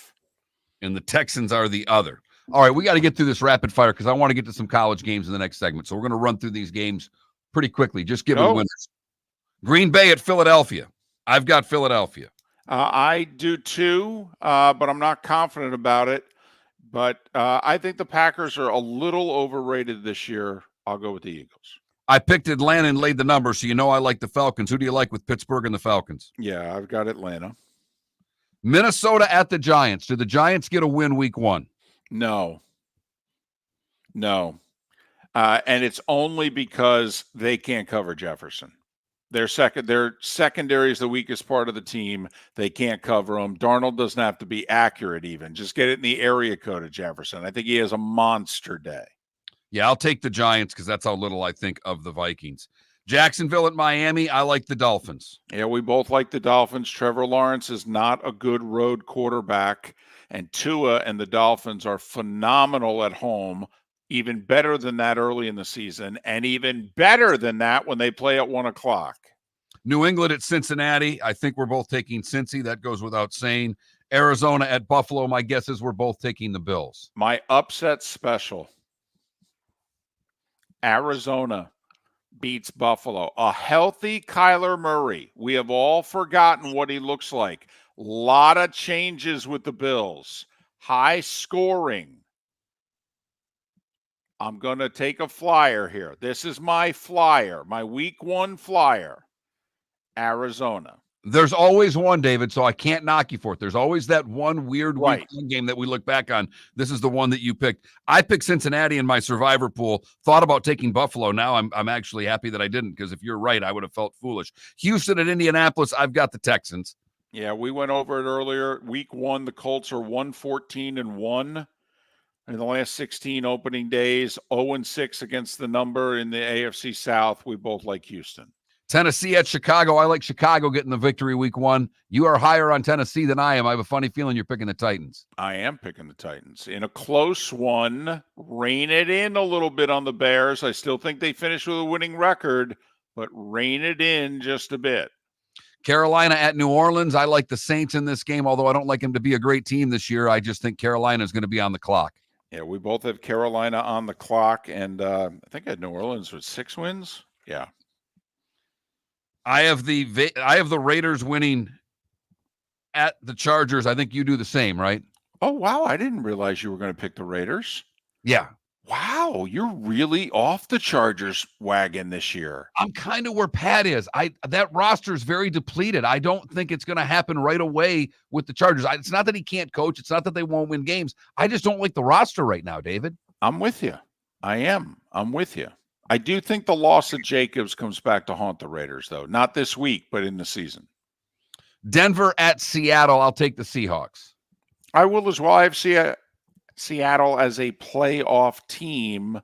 And the Texans are the other. All right, we got to get through this rapid fire because I want to get to some college games in the next segment. So we're going to run through these games pretty quickly. Just give me winners. Green Bay at Philadelphia. I've got Philadelphia. I do too, but I'm not confident about it. But I think the Packers are a little overrated this year. I'll go with the Eagles. I picked Atlanta and laid the number, so I like the Falcons. Who do you like with Pittsburgh and the Falcons? Yeah, I've got Atlanta. Minnesota at the Giants. Did the Giants get a win week 1? No. And it's only because they can't cover Jefferson. Their secondary is the weakest part of the team. They can't cover them. Darnold doesn't have to be accurate even. Just get it in the area code of Jefferson. I think he has a monster day. Yeah, I'll take the Giants because that's how little I think of the Vikings. Jacksonville at Miami, I like the Dolphins. Yeah, we both like the Dolphins. Trevor Lawrence is not a good road quarterback, and Tua and the Dolphins are phenomenal at home, even better than that early in the season, and even better than that when they play at 1 o'clock. New England at Cincinnati, I think we're both taking Cincy. That goes without saying. Arizona at Buffalo, my guess is we're both taking the Bills. My upset special. Arizona beats Buffalo. A healthy Kyler Murray. We have all forgotten what he looks like. A lot of changes with the Bills. High scoring. I'm going to take a flyer here. This is my flyer, my week 1 flyer. Arizona. There's always one, David, so I can't knock you for it. There's always that one weird week 1 game that we look back on. This is the one that you picked. I picked Cincinnati in my survivor pool. Thought about taking Buffalo. Now I'm actually happy that I didn't because if you're right, I would have felt foolish. Houston at Indianapolis, I've got the Texans. Yeah, we went over it earlier. Week 1, the Colts are 1-14-1 in the last 16 opening days. 0-6 against the number in the AFC South. We both like Houston. Tennessee at Chicago. I like Chicago getting the victory week 1. You are higher on Tennessee than I am. I have a funny feeling you're picking the Titans. I am picking the Titans. In a close one, rein it in a little bit on the Bears. I still think they finish with a winning record, but rein it in just a bit. Carolina at New Orleans. I like the Saints in this game, although I don't like them to be a great team this year. I just think Carolina is going to be on the clock. Yeah, we both have Carolina on the clock, and I think I had New Orleans with 6 wins. Yeah. I have the Raiders winning at the Chargers. I think you do the same, right? Oh, wow. I didn't realize you were going to pick the Raiders. Yeah. Wow. You're really off the Chargers wagon this year. I'm kind of where Pat is. That roster is very depleted. I don't think it's going to happen right away with the Chargers. It's not that he can't coach. It's not that they won't win games. I just don't like the roster right now, David. I'm with you. I am. I'm with you. I do think the loss of Jacobs comes back to haunt the Raiders, though. Not this week, but in the season. Denver at Seattle. I'll take the Seahawks. I will as well. I have Seattle as a playoff team.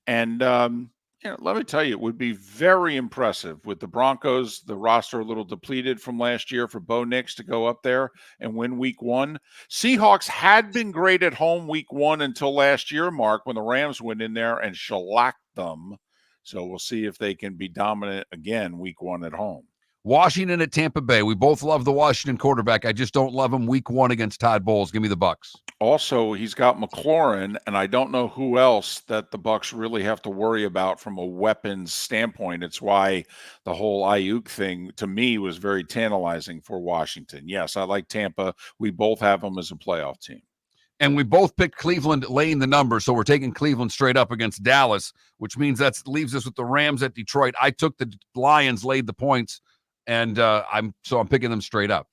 And, let me tell you, it would be very impressive with the Broncos, the roster a little depleted from last year, for Bo Nix to go up there and win week 1. Seahawks had been great at home week 1 until last year, Mark, when the Rams went in there and shellacked them. So we'll see if they can be dominant again week 1 at home. Washington at Tampa Bay. We both love the Washington quarterback. I just don't love him week 1 against Todd Bowles. Give me the Bucks. Also, he's got McLaurin, and I don't know who else that the Bucks really have to worry about from a weapons standpoint. It's why the whole Ayuk thing, to me, was very tantalizing for Washington. Yes, I like Tampa. We both have them as a playoff team. And we both picked Cleveland laying the number, so we're taking Cleveland straight up against Dallas, which means that leaves us with the Rams at Detroit. I took the Lions, laid the points, and I'm picking them straight up.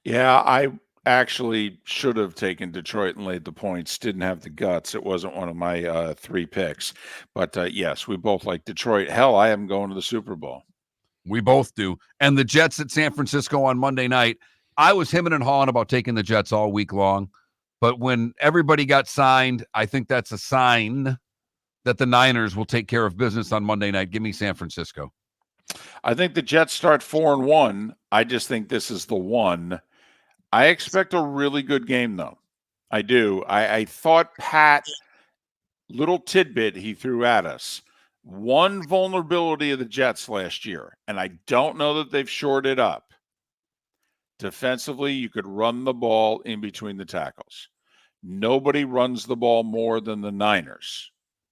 Yeah, I actually should have taken Detroit and laid the points. Didn't have the guts. It wasn't one of my 3 picks. But yes, we both like Detroit. Hell, I am going to the Super Bowl. We both do. And the Jets at San Francisco on Monday night. I was hemming and hawing about taking the Jets all week long. But when everybody got signed, I think that's a sign that the Niners will take care of business on Monday night. Give me San Francisco. I think the Jets start 4-1. I just think this is the one. I expect a really good game, though. I do. I thought Pat, little tidbit he threw at us, one vulnerability of the Jets last year, and I don't know that they've shored it up. Defensively, you could run the ball in between the tackles. Nobody runs the ball more than the Niners.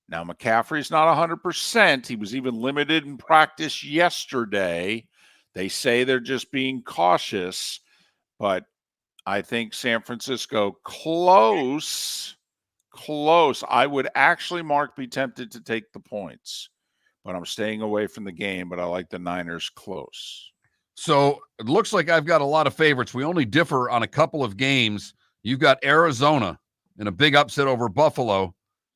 Now, McCaffrey's not 100%. He was even limited in practice yesterday. They say they're just being cautious, but I think San Francisco close. I would actually, Mark, be tempted to take the points, but I'm staying away from the game, but I like the Niners close. So it looks like I've got a lot of favorites. We only differ on a couple of games. You've got Arizona in a big upset over Buffalo,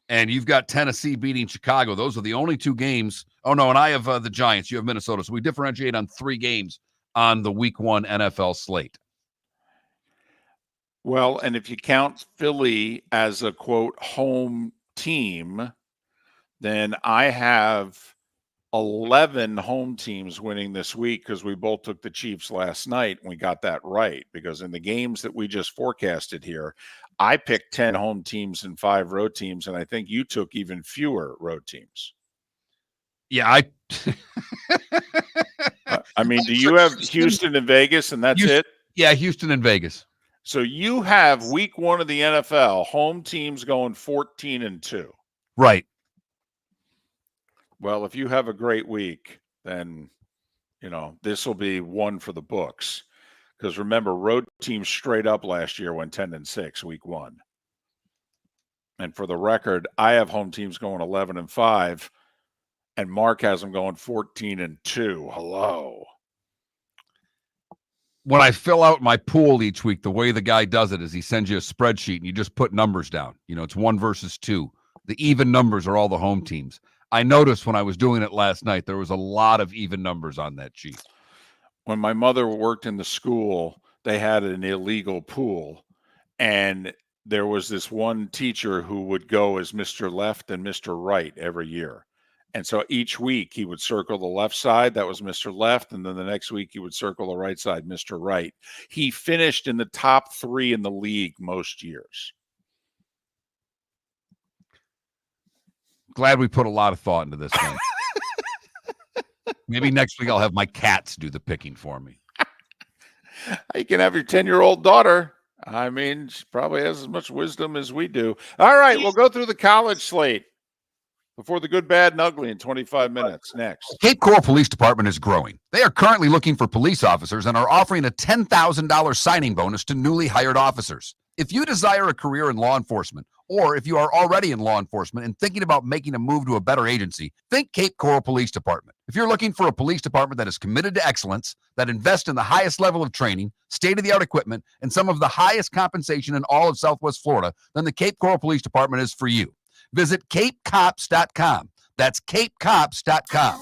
and you've got Tennessee beating Chicago. Those are the only 2 games. Oh, no, and I have the Giants. You have Minnesota. So we differentiate on 3 games on the week 1 NFL slate. Well, and if you count Philly as a, quote, home team, then I have 11 home teams winning this week because we both took the Chiefs last night and we got that right, because in the games that we just forecasted here, I picked 10 home teams and 5 road teams, and I think you took even fewer road teams. Yeah, I mean, do you have Houston and Vegas and that's it? Yeah, Houston and Vegas. So you have week 1 of the NFL, home teams going 14-2. Right. Well, if you have a great week, then, this will be one for the books. Because remember, road teams straight up last year went 10-6 week 1. And for the record, I have home teams going 11-5, and Mark has them going 14-2. Hello. When I fill out my pool each week, the way the guy does it is he sends you a spreadsheet and you just put numbers down. It's 1 versus 2. The even numbers are all the home teams. I noticed when I was doing it last night, there was a lot of even numbers on that sheet. When my mother worked in the school, they had an illegal pool, and there was this one teacher who would go as Mr. Left and Mr. Right every year. And so each week he would circle the left side, that was Mr. Left, and then the next week he would circle the right side, Mr. Right. He finished in the top 3 in the league most years. Glad we put a lot of thought into this thing. Maybe next week I'll have my cats do the picking for me. You can have your 10-year-old daughter. I mean, she probably has as much wisdom as we do. All right, we'll go through the college slate before the good, bad, and ugly in 25 minutes. Next. Cape Coral Police Department is growing. They are currently looking for police officers and are offering a $10,000 signing bonus to newly hired officers. If you desire a career in law enforcement, or if you are already in law enforcement and thinking about making a move to a better agency, think Cape Coral Police Department. If you're looking for a police department that is committed to excellence, that invests in the highest level of training, state-of-the-art equipment, and some of the highest compensation in all of Southwest Florida, then the Cape Coral Police Department is for you. Visit capecops.com. That's capecops.com.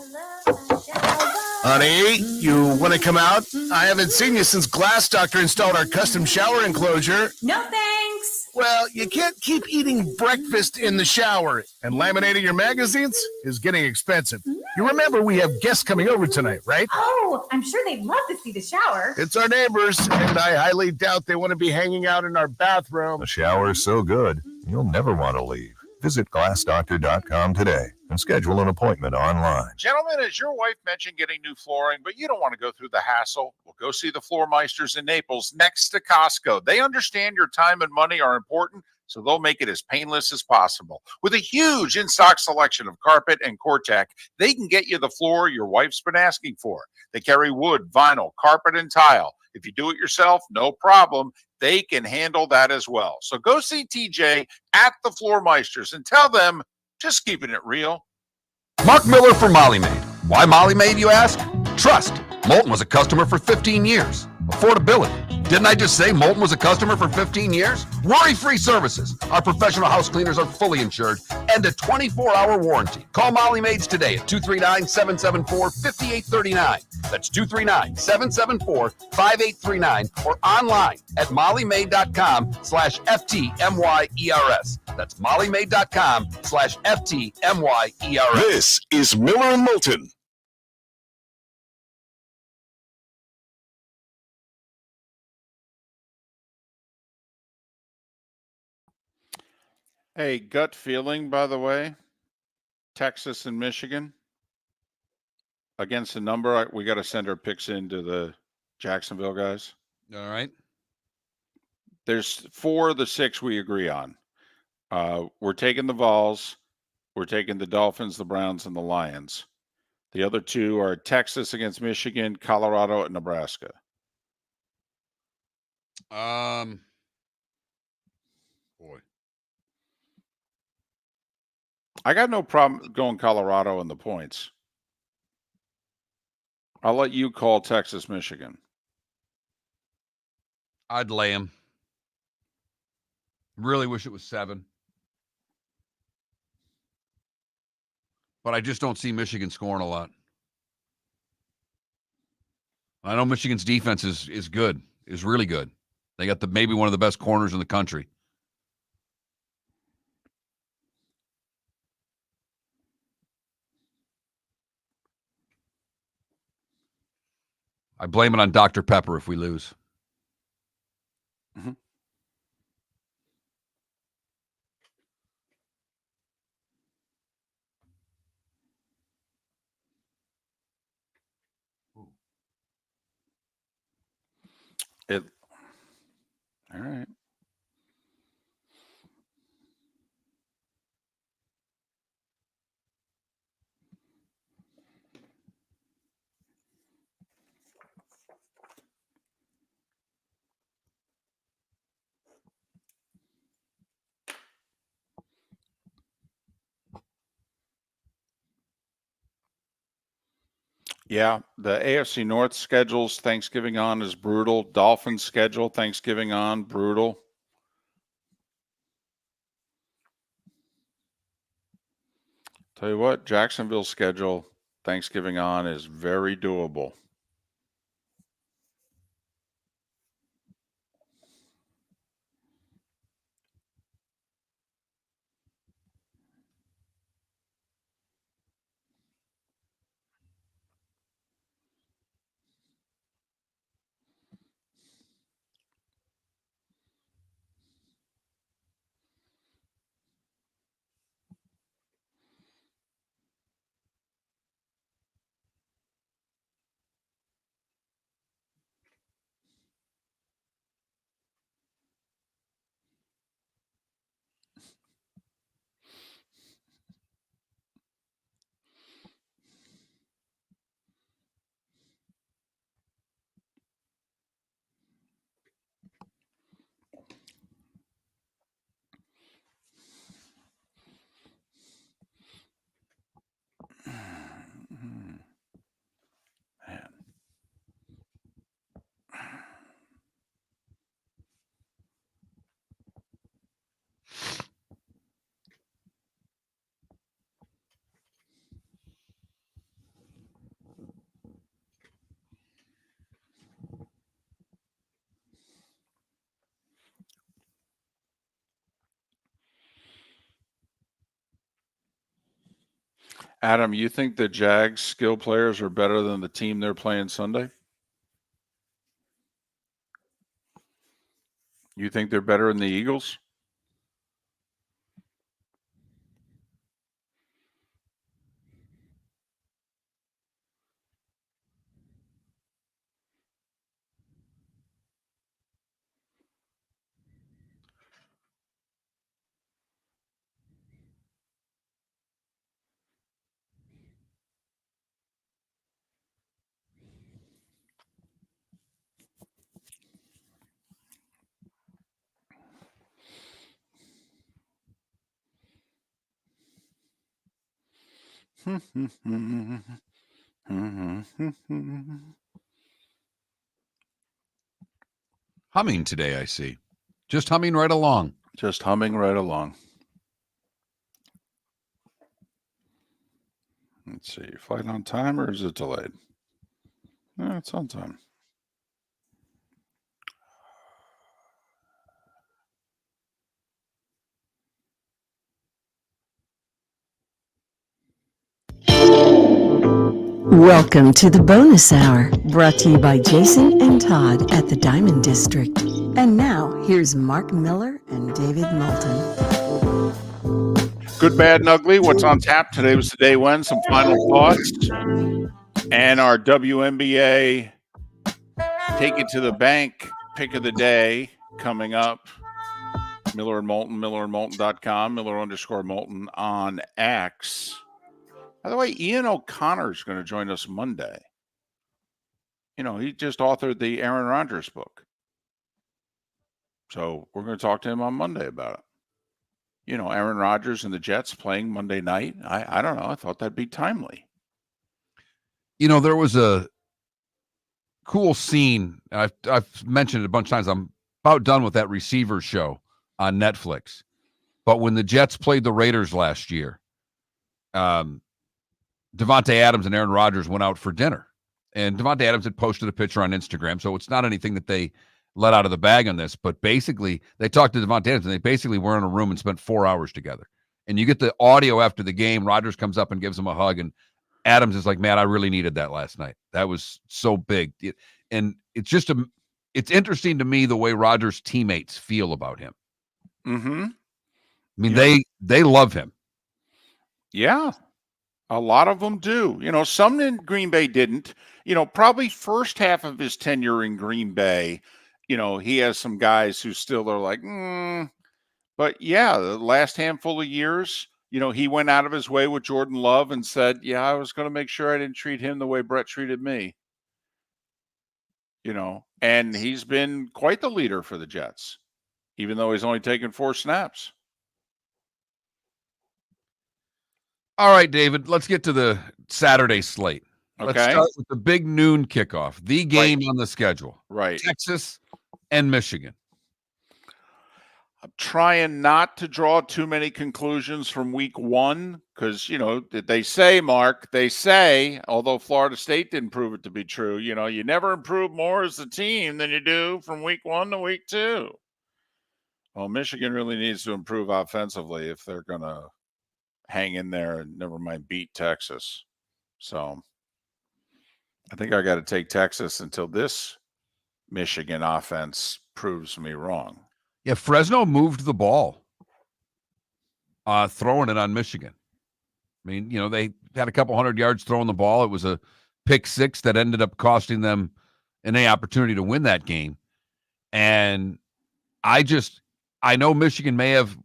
Honey, you want to come out? I haven't seen you since Glass Doctor installed our custom shower enclosure. No thanks. Well, you can't keep eating breakfast in the shower, and laminating your magazines is getting expensive. You remember we have guests coming over tonight, right? Oh, I'm sure they'd love to see the shower. It's our neighbors, and I highly doubt they want to be hanging out in our bathroom. The shower's so good, you'll never want to leave. Visit glassdoctor.com today and schedule an appointment online. Gentlemen, as your wife mentioned getting new flooring, but you don't want to go through the hassle, well, go see the Floor Meisters in Naples next to Costco. They understand your time and money are important, so they'll make it as painless as possible. With a huge in-stock selection of carpet and Cortec, they can get you the floor your wife's been asking for. They carry wood, vinyl, carpet, and tile. If you do it yourself, no problem. They can handle that as well. So go see TJ at the Floor Meisters and tell them, just keeping it real. Mark Miller for Molly Maid. Why Molly Maid, you ask? Trust. Moulton was a customer for 15 years. Affordability. Didn't I just say Moulton was a customer for 15 years? Worry-free services. Our professional house cleaners are fully insured and a 24-hour warranty. Call Molly Maids today at 239-774-5839. That's 239-774-5839 or online at mollymaid.com/FTMYERS. That's mollymaid.com/FTMYERS. This is Miller and Moulton. Hey, gut feeling, by the way, Texas and Michigan against the number. We got to send our picks into the Jacksonville guys. All right. There's 4 of the 6 we agree on. We're taking the Vols. We're taking the Dolphins, the Browns, and the Lions. The other 2 are Texas against Michigan, Colorado, and Nebraska. Boy. I got no problem going Colorado in the points. I'll let you call Texas, Michigan. I'd lay him. Really wish it was 7. But I just don't see Michigan scoring a lot. I know Michigan's defense is good, is really good. They got maybe one of the best corners in the country. I blame it on Dr. Pepper if we lose. Mm-hmm. All right. Yeah, the AFC North schedules Thanksgiving on is brutal. Dolphins schedule Thanksgiving on, brutal. Tell you what, Jacksonville's schedule Thanksgiving on is very doable. Adam, you think the Jags skill players are better than the team they're playing Sunday? You think they're better than the Eagles? Humming today, I see. Just humming right along. Just humming right along. Let's see. Flight on time or is it delayed? No, it's on time. Welcome to the bonus hour, brought to you by Jason and Todd at the Diamond District. And now, here's Mark Miller and David Moulton. Good, bad, and ugly. What's on tap? Today was the day when. Some final thoughts. And our WNBA Take It to the Bank pick of the day coming up. Miller and Moulton, millerandmoulton.com, Miller_Moulton on X. By the way, Ian O'Connor is going to join us Monday. You know, he just authored the Aaron Rodgers book. So we're going to talk to him on Monday about it. You know, Aaron Rodgers and the Jets playing Monday night. I don't know. I thought that'd be timely. You know, there was a cool scene. I've mentioned it a bunch of times. I'm about done with that Receivers show on Netflix. But when the Jets played the Raiders last year, Devontae Adams and Aaron Rodgers went out for dinner. And Devontae Adams had posted a picture on Instagram, so it's not anything that they let out of the bag on this. But basically, they talked to Devontae Adams, and they basically were in a room and spent 4 hours together. And you get the audio after the game. Rodgers comes up and gives him a hug, and Adams is like, man, I really needed that last night. That was so big. And it's just it's interesting to me the way Rodgers' teammates feel about him. Mm-hmm. I mean, they love him. Yeah. A lot of them do. You know, some in Green Bay didn't. You know, probably first half of his tenure in Green Bay, you know, he has some guys who still are like, But yeah, the last handful of years, you know, he went out of his way with Jordan Love and said, yeah, I was going to make sure I didn't treat him the way Brett treated me. You know, and he's been quite the leader for the Jets, even though he's only taken 4 snaps. All right, David, let's get to the Saturday slate. Let's Okay. start with the big noon kickoff, the game on the schedule. Right. Texas and Michigan. I'm trying not to draw too many conclusions from week 1 because, you know, they say, Mark, although Florida State didn't prove it to be true, you know, you never improve more as a team than you do from week 1 to week 2. Well, Michigan really needs to improve offensively if they're going to hang in there and never mind beat Texas. So I think I got to take Texas until this Michigan offense proves me wrong. Yeah, Fresno moved the ball, throwing it on Michigan. I mean, you know, they had a couple 100 yards throwing the ball. It was a pick 6 that ended up costing them any opportunity to win that game. And I know Michigan may have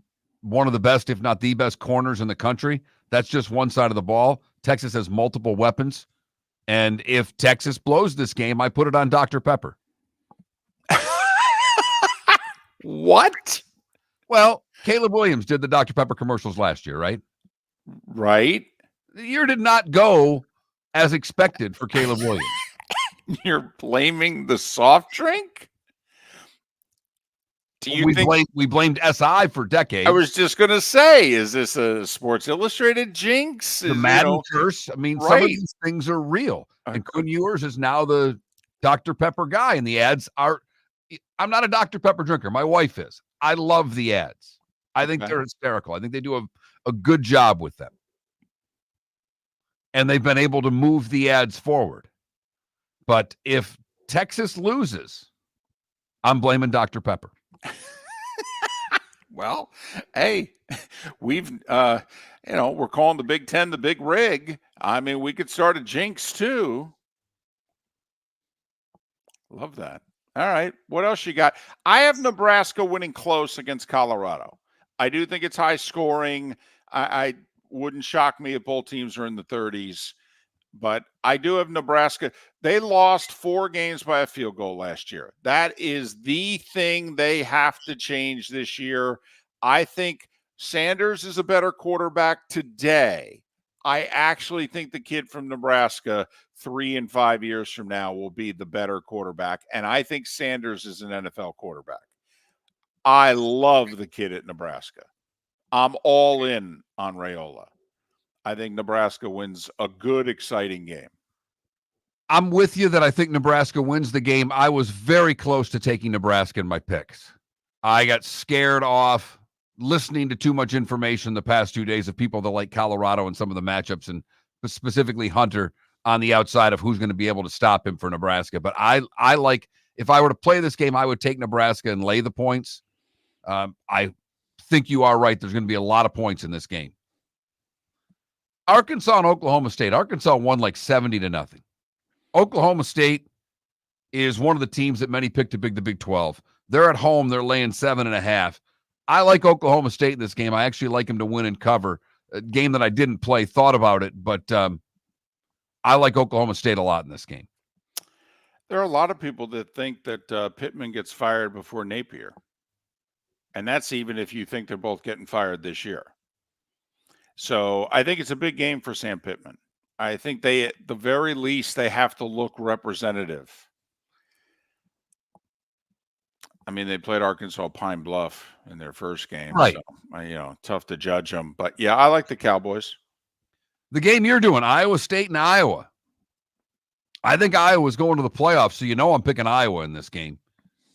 one of the best, if not the best, corners in the country. That's just one side of the ball. Texas has multiple weapons. And if Texas blows this game, I put it on Dr. Pepper. What? Well, Caleb Williams did the Dr. Pepper commercials last year, right? Right. The year did not go as expected for Caleb Williams. You're blaming the soft drink? Do you we blamed SI for decades. I was just going to say, is this a Sports Illustrated jinx? The Madden curse. I mean, some of these things are real. And Quinn Ewers is now the Dr. Pepper guy, and the ads are. I'm not a Dr. Pepper drinker. My wife is. I love the ads. I think they're hysterical. I think they do a good job with them. and they've been able to move the ads forward. But if Texas loses, I'm blaming Dr. Pepper. Well, hey, we've, we're calling the Big Ten the Big Rig. I mean, we could start a jinx too. Love that. All right. What else you got? I have Nebraska winning close against Colorado. I do think it's high scoring. I wouldn't shock me if both teams are in the 30s, but I do have Nebraska. They lost 4 games by a field goal last year. That is the thing they have to change this year. I think Sanders is a better quarterback today. I actually think the kid from Nebraska 3 and 5 years from now will be the better quarterback. And I think Sanders is an NFL quarterback. I love the kid at Nebraska. I'm all in on Raiola. I think Nebraska wins a good, exciting game. I'm with you that I think Nebraska wins the game. I was very close to taking Nebraska in my picks. I got scared off listening to too much information the past 2 days of people that like Colorado and some of the matchups, and specifically Hunter on the outside of who's going to be able to stop him for Nebraska. But I like, if I were to play this game, I would take Nebraska and lay the points. I think you are right. There's going to be a lot of points in this game. Arkansas and Oklahoma State. Arkansas won like 70-0. Oklahoma State is one of the teams that many picked to the Big 12. They're at home. They're laying 7.5. I like Oklahoma State in this game. I actually like them to win and cover. A game that I didn't play, thought about it, but I like Oklahoma State a lot in this game. There are a lot of people that think that Pittman gets fired before Napier. And that's even if you think they're both getting fired this year. So I think it's a big game for Sam Pittman. I think they, at the very least, they have to look representative. I mean, they played Arkansas Pine Bluff in their first game. Right. So, tough to judge them. But, yeah, I like the Cowboys. The game you're doing, Iowa State and Iowa. I think Iowa's going to the playoffs, so I'm picking Iowa in this game.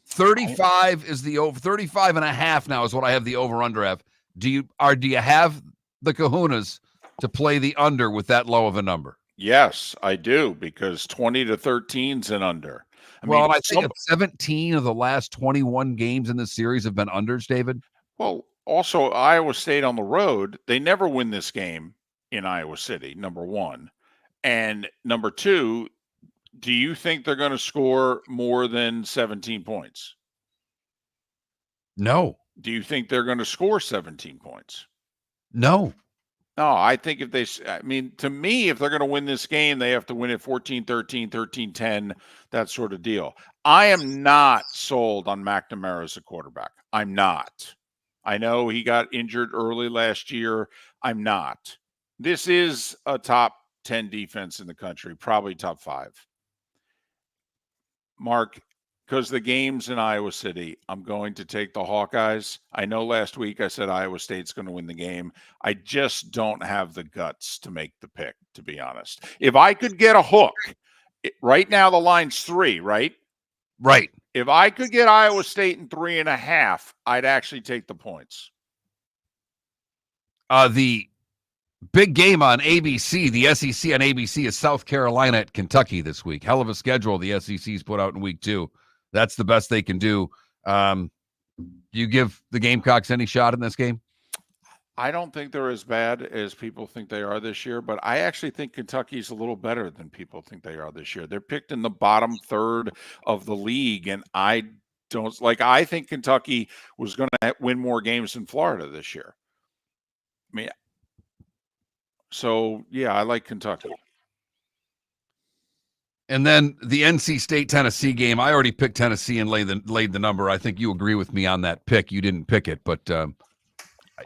35 is the over. 35.5 now is what I have the over-under of. Do you have the kahunas to play the under with that low of a number? Yes, I do, because 20-13 is an under. I think 17 of the last 21 games in this series have been unders, David. Well, also Iowa State on the road, they never win this game in Iowa City, number one. And number two, do you think they're going to score more than 17 points? No. Do you think they're going to score 17 points? No. No, I think to me, if they're going to win this game, they have to win it 14-13, 13-10, that sort of deal. I am not sold on McNamara as a quarterback. I'm not. I know he got injured early last year. I'm not. This is a top 10 defense in the country, probably top 5. Mark, because the game's in Iowa City, I'm going to take the Hawkeyes. I know last week I said Iowa State's going to win the game. I just don't have the guts to make the pick, to be honest. If I could get a hook, right now the line's 3, right? Right. If I could get Iowa State in 3.5, I'd actually take the points. The big game on ABC, the SEC on ABC, is South Carolina at Kentucky this week. Hell of a schedule the SEC's put out in week 2. That's the best they can do. Do you give the Gamecocks any shot in this game? I don't think they're as bad as people think they are this year, but I actually think Kentucky's a little better than people think they are this year. They're picked in the bottom third of the league, and I think Kentucky was going to win more games than Florida this year. I like Kentucky. And then the NC State-Tennessee game, I already picked Tennessee and laid the number. I think you agree with me on that pick. You didn't pick it, but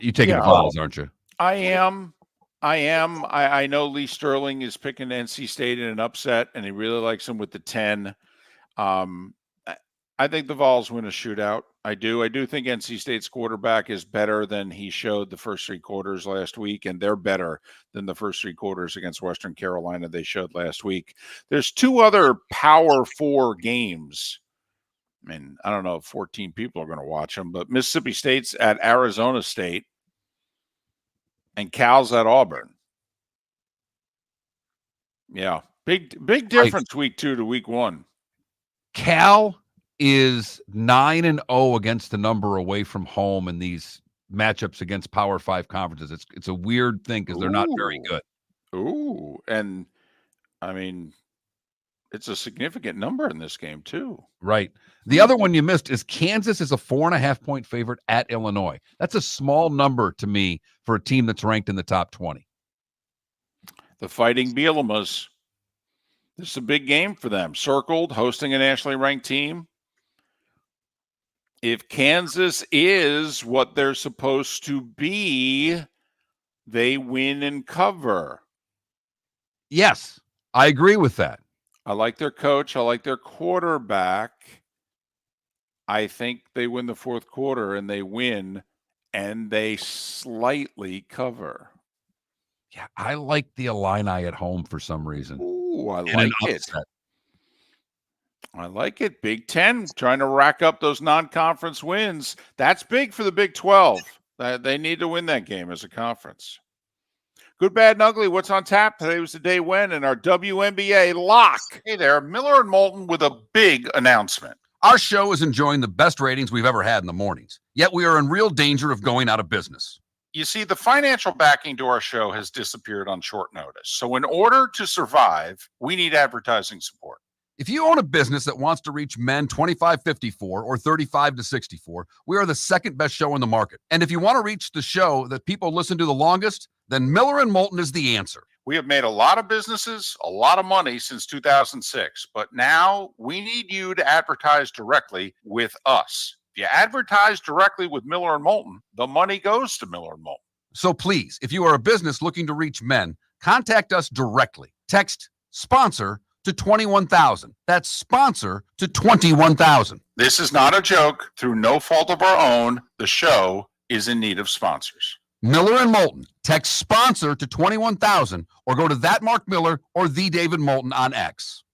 you taking the Vols, aren't you? I am. I know Lee Sterling is picking NC State in an upset, and he really likes them with the 10. I think the Vols win a shootout. I do think NC State's quarterback is better than he showed the first 3 quarters last week, and they're better than the first 3 quarters against Western Carolina they showed last week. There's 2 other Power 4 games. I mean, I don't know if 14 people are going to watch them, but Mississippi State's at Arizona State, and Cal's at Auburn. Yeah. Big difference week 2 to week 1. Cal is 9-0 against the number away from home in these matchups against Power 5 conferences. It's a weird thing because they're not very good. Ooh, and I mean, it's a significant number in this game too. Right. The other one you missed is Kansas is a 4.5-point favorite at Illinois. That's a small number to me for a team that's ranked in the top 20. The Fighting Bielemas. This is a big game for them. Circled, hosting a nationally ranked team. If Kansas is what they're supposed to be, they win and cover. Yes, I agree with that. I like their coach. I like their quarterback. I think they win the fourth quarter and they win and they slightly cover. Yeah, I like the Illini at home for some reason. Ooh, I In like an it. upset. I like it. Big Ten trying to rack up those non-conference wins. That's big for the Big 12. They need to win that game as a conference. Good, bad, and ugly. What's on tap? Today was the day when in our WNBA lock. Hey there, Miller and Moulton with a big announcement. Our show is enjoying the best ratings we've ever had in the mornings, yet we are in real danger of going out of business. You see, the financial backing to our show has disappeared on short notice. So in order to survive, we need advertising support. If you own a business that wants to reach men 25-54 or 35-64, we are the second best show in the market. And if you want to reach the show that people listen to the longest, then Miller and Moulton is the answer. We have made a lot of businesses, a lot of money since 2006, but now we need you to advertise directly with us. If you advertise directly with Miller and Moulton, the money goes to Miller and Moulton. So please, if you are a business looking to reach men, contact us directly. Text sponsor to 21,000. That's sponsor to 21,000. This is not a joke. Through no fault of our own, the show is in need of sponsors. Miller and Moulton. Text sponsor to 21,000 or go to that Mark Miller or the David Moulton on X.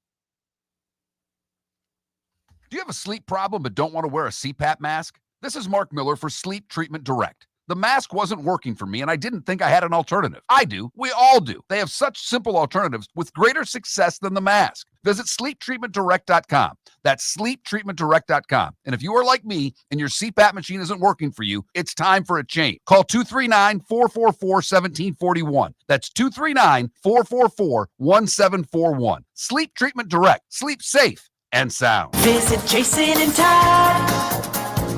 Do you have a sleep problem but don't want to wear a CPAP mask? This is Mark Miller for Sleep Treatment Direct. The mask wasn't working for me and I didn't think I had an alternative. I do. We all do. They have such simple alternatives with greater success than the mask. Visit sleeptreatmentdirect.com. That's sleeptreatmentdirect.com. And if you are like me and your CPAP machine isn't working for you, it's time for a change. Call 239-444-1741. That's 239-444-1741. Sleep Treatment Direct. Sleep safe and sound. Visit Jason and Todd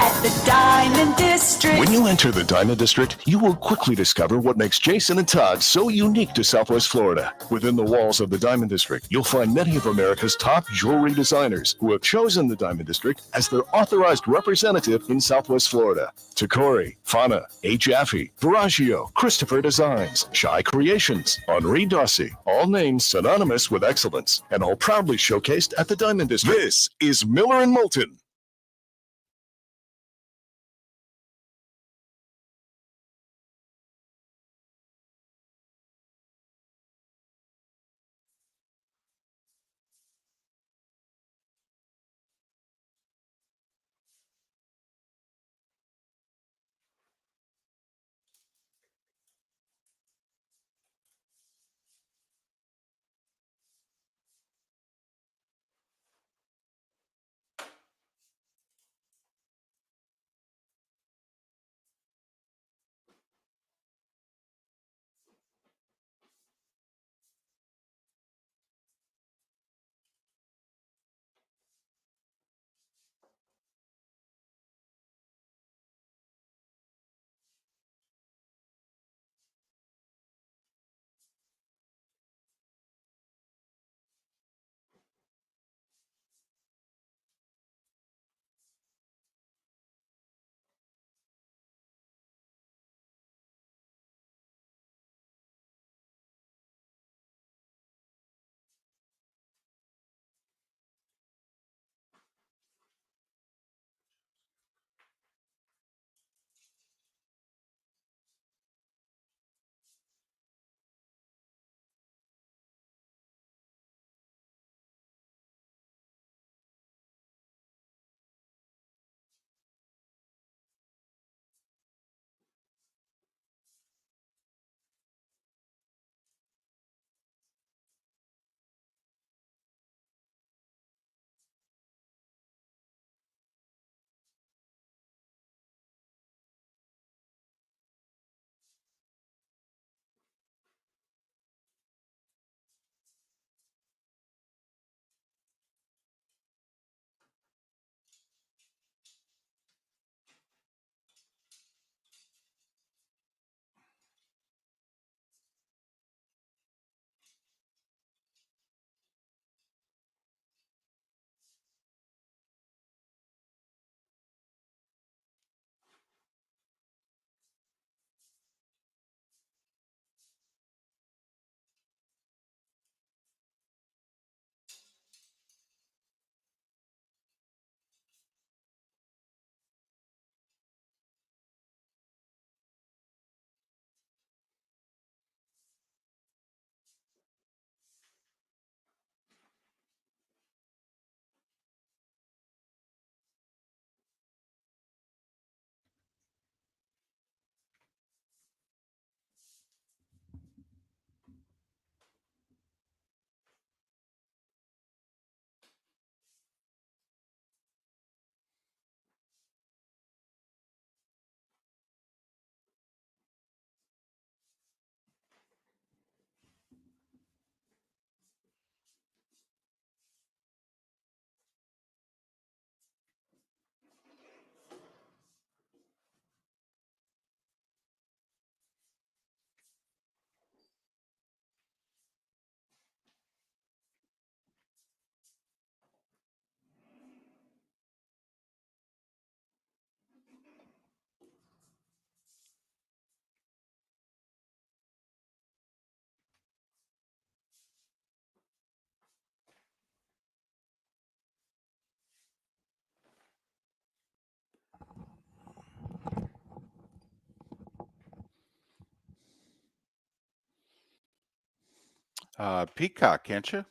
at the Diamond District. When you enter the Diamond District, you will quickly discover what makes Jason and Todd so unique to Southwest Florida. Within the walls of the Diamond District, you'll find many of America's top jewelry designers who have chosen the Diamond District as their authorized representative in Southwest Florida. Takori, Fana, A. Jaffe, Veragio, Christopher Designs, Shy Creations, Henri Dossi, all names synonymous with excellence, and all proudly showcased at the Diamond District. This is Miller and Moulton. Peacock, can't you?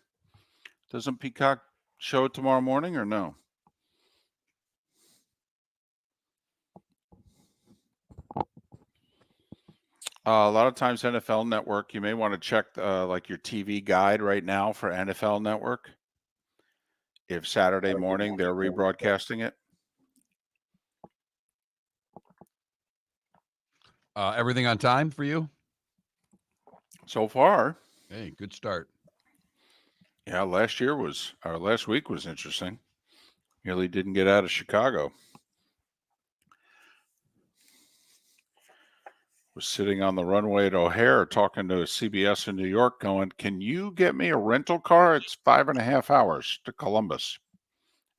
Doesn't Peacock show it tomorrow morning or no? A lot of times NFL Network, you may want to check like your TV guide right now for NFL Network. If Saturday morning they're rebroadcasting it. Everything on time for you? So far. Hey, good start. Yeah, last week was interesting. Nearly didn't get out of Chicago. Was sitting on the runway at O'Hare talking to CBS in New York going, can you get me a rental car? It's 5.5 hours to Columbus.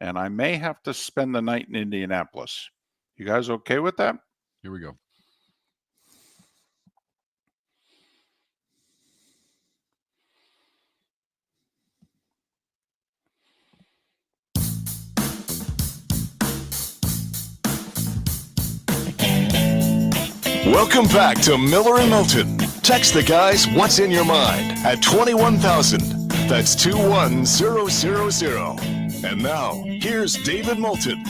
And I may have to spend the night in Indianapolis. You guys okay with that? Here we go. Welcome back to Miller and Moulton. Text the guys what's in your mind at 21,000. That's 21000. And now, here's David Moulton.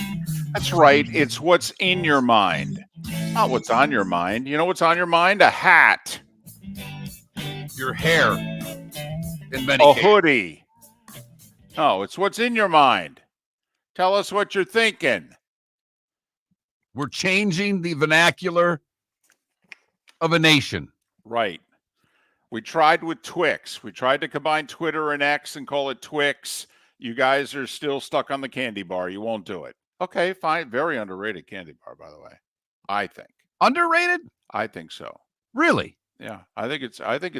That's right. It's what's in your mind, not what's on your mind. You know what's on your mind? A hat. Your hair. In many a cases. hoodie. No, it's what's in your mind. Tell us what you're thinking. We're changing the vernacular of a nation. Right. We tried with Twix. We tried to combine Twitter and X and call it Twix. You guys are still stuck on the candy bar. You won't do it. Okay, fine. Very underrated candy bar, by the way. I think. Underrated? I think so. Really? Yeah. I think it's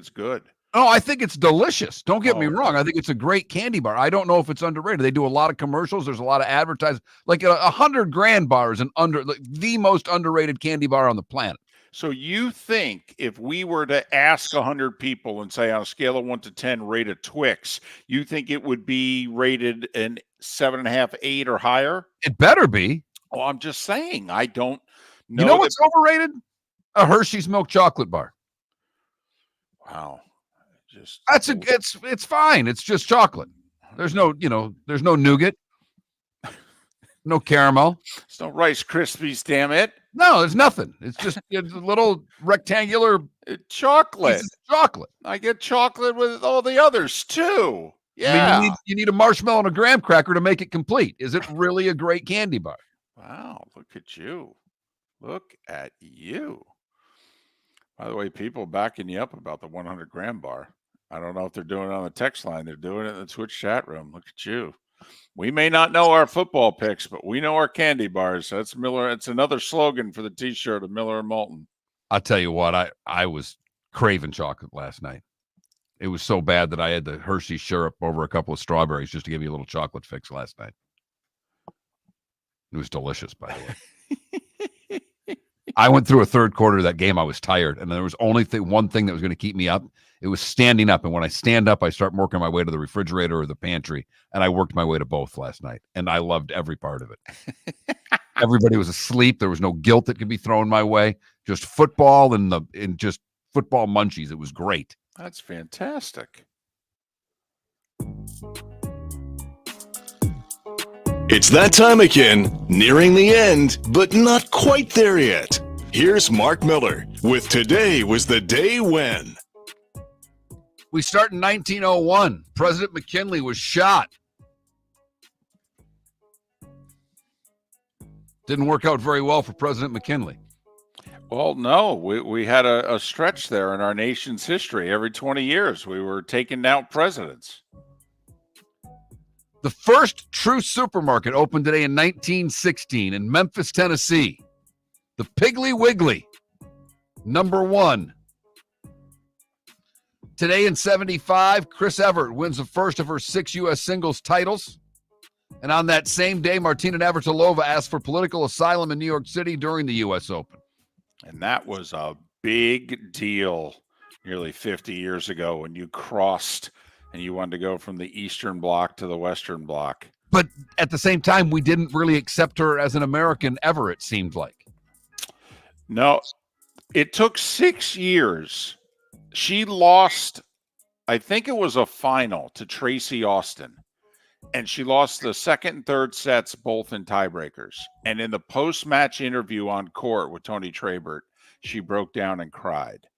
good. Oh, I think it's delicious. Don't get me Oh. wrong. I think it's a great candy bar. I don't know if it's underrated. They do a lot of commercials. There's a lot of advertising. Like a 100 grand bar is the most underrated candy bar on the planet. So you think if we were to ask 100 people and say on a scale of 1 to 10, rate a Twix, you think it would be rated an 7.5, 8 or higher? It better be. Oh, I'm just saying. I don't know. You know what's overrated? A Hershey's milk chocolate bar. Wow. It's fine. It's just chocolate. There's no nougat. No caramel. There's no Rice Krispies, damn it. No, there's nothing. It's just a little rectangular chocolate. Chocolate. I get chocolate with all the others too. Yeah. I mean, you need a marshmallow and a graham cracker to make it complete. Is it really a great candy bar? Wow, look at you. Look at you. By the way, people backing you up about the 100 gram bar. I don't know if they're doing it on the text line. They're doing it in the Twitch chat room. Look at you. We may not know our football picks, but we know our candy bars. That's Miller. It's another slogan for the T-shirt of Miller and Moulton. I'll tell you what, I was craving chocolate last night. It was so bad that I had the Hershey syrup over a couple of strawberries just to give you a little chocolate fix last night. It was delicious, by the way. I went through a third quarter of that game. I was tired, and there was only one thing that was going to keep me up. It was standing up, and when I stand up, I start working my way to the refrigerator or the pantry, and I worked my way to both last night, and I loved every part of it. Everybody was asleep. There was no guilt that could be thrown my way. Just football and just football munchies. It was great. That's fantastic. It's that time again, nearing the end, but not quite there yet. Here's Mark Miller with Today Was the Day When. We start in 1901. President McKinley was shot. Didn't work out very well for President McKinley. Well, no, we had a stretch there in our nation's history. Every 20 years, we were taking out presidents. The first true supermarket opened today in 1916 in Memphis, Tennessee. The Piggly Wiggly, #1. Today in 75, Chris Evert wins the first of her 6 U.S. singles titles. And on that same day, Martina Navratilova asked for political asylum in New York City during the U.S. Open. And that was a big deal nearly 50 years ago when you crossed and you wanted to go from the Eastern Bloc to the Western Bloc. But at the same time, we didn't really accept her as an American ever, it seemed like. No, it took 6 years. She lost I think it was a final to Tracy Austin. And she lost the second and third sets, both in tiebreakers. And in the post-match interview on court with Tony Trabert, she broke down and cried.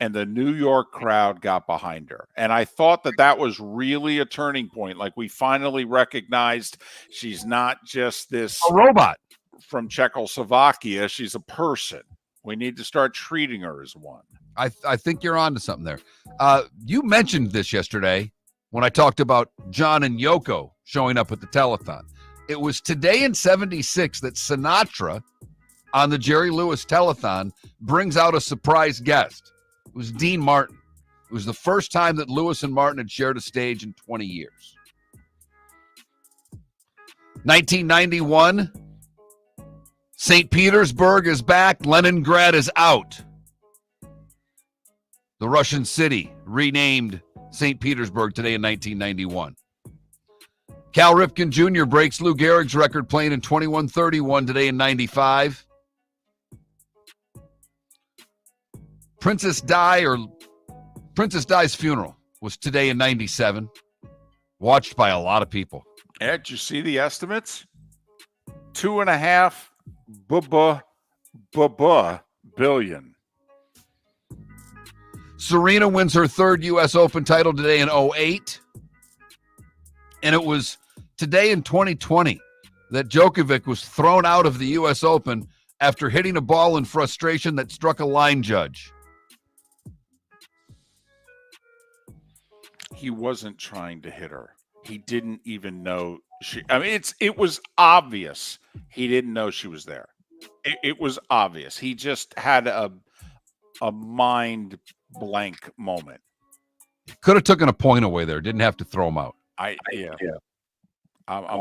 And the New York crowd got behind her. And I thought that was really a turning point. Like, we finally recognized she's not just this a robot from Czechoslovakia. She's a person. We need to start treating her as one. I think you're on to something there. You mentioned this yesterday when I talked about John and Yoko showing up at the telethon. It was today in 76 that Sinatra on the Jerry Lewis telethon brings out a surprise guest. It was Dean Martin. It was the first time that Lewis and Martin had shared a stage in 20 years. 1991, St. Petersburg is back. Leningrad is out. The Russian city renamed St. Petersburg today in 1991. Cal Ripken Jr. breaks Lou Gehrig's record playing in 21:31 today in 95. Princess Di's funeral was today in 97. Watched by a lot of people. Yeah, did you see the estimates? 2.5 billion. Serena wins her third U.S. Open title today in 08. And it was today in 2020 that Djokovic was thrown out of the U.S. Open after hitting a ball in frustration that struck a line judge. He wasn't trying to hit her. He didn't even know it was obvious he didn't know she was there. It was obvious. He just had a mind blank moment. Could have taken a point away there. Didn't have to throw him out. I'm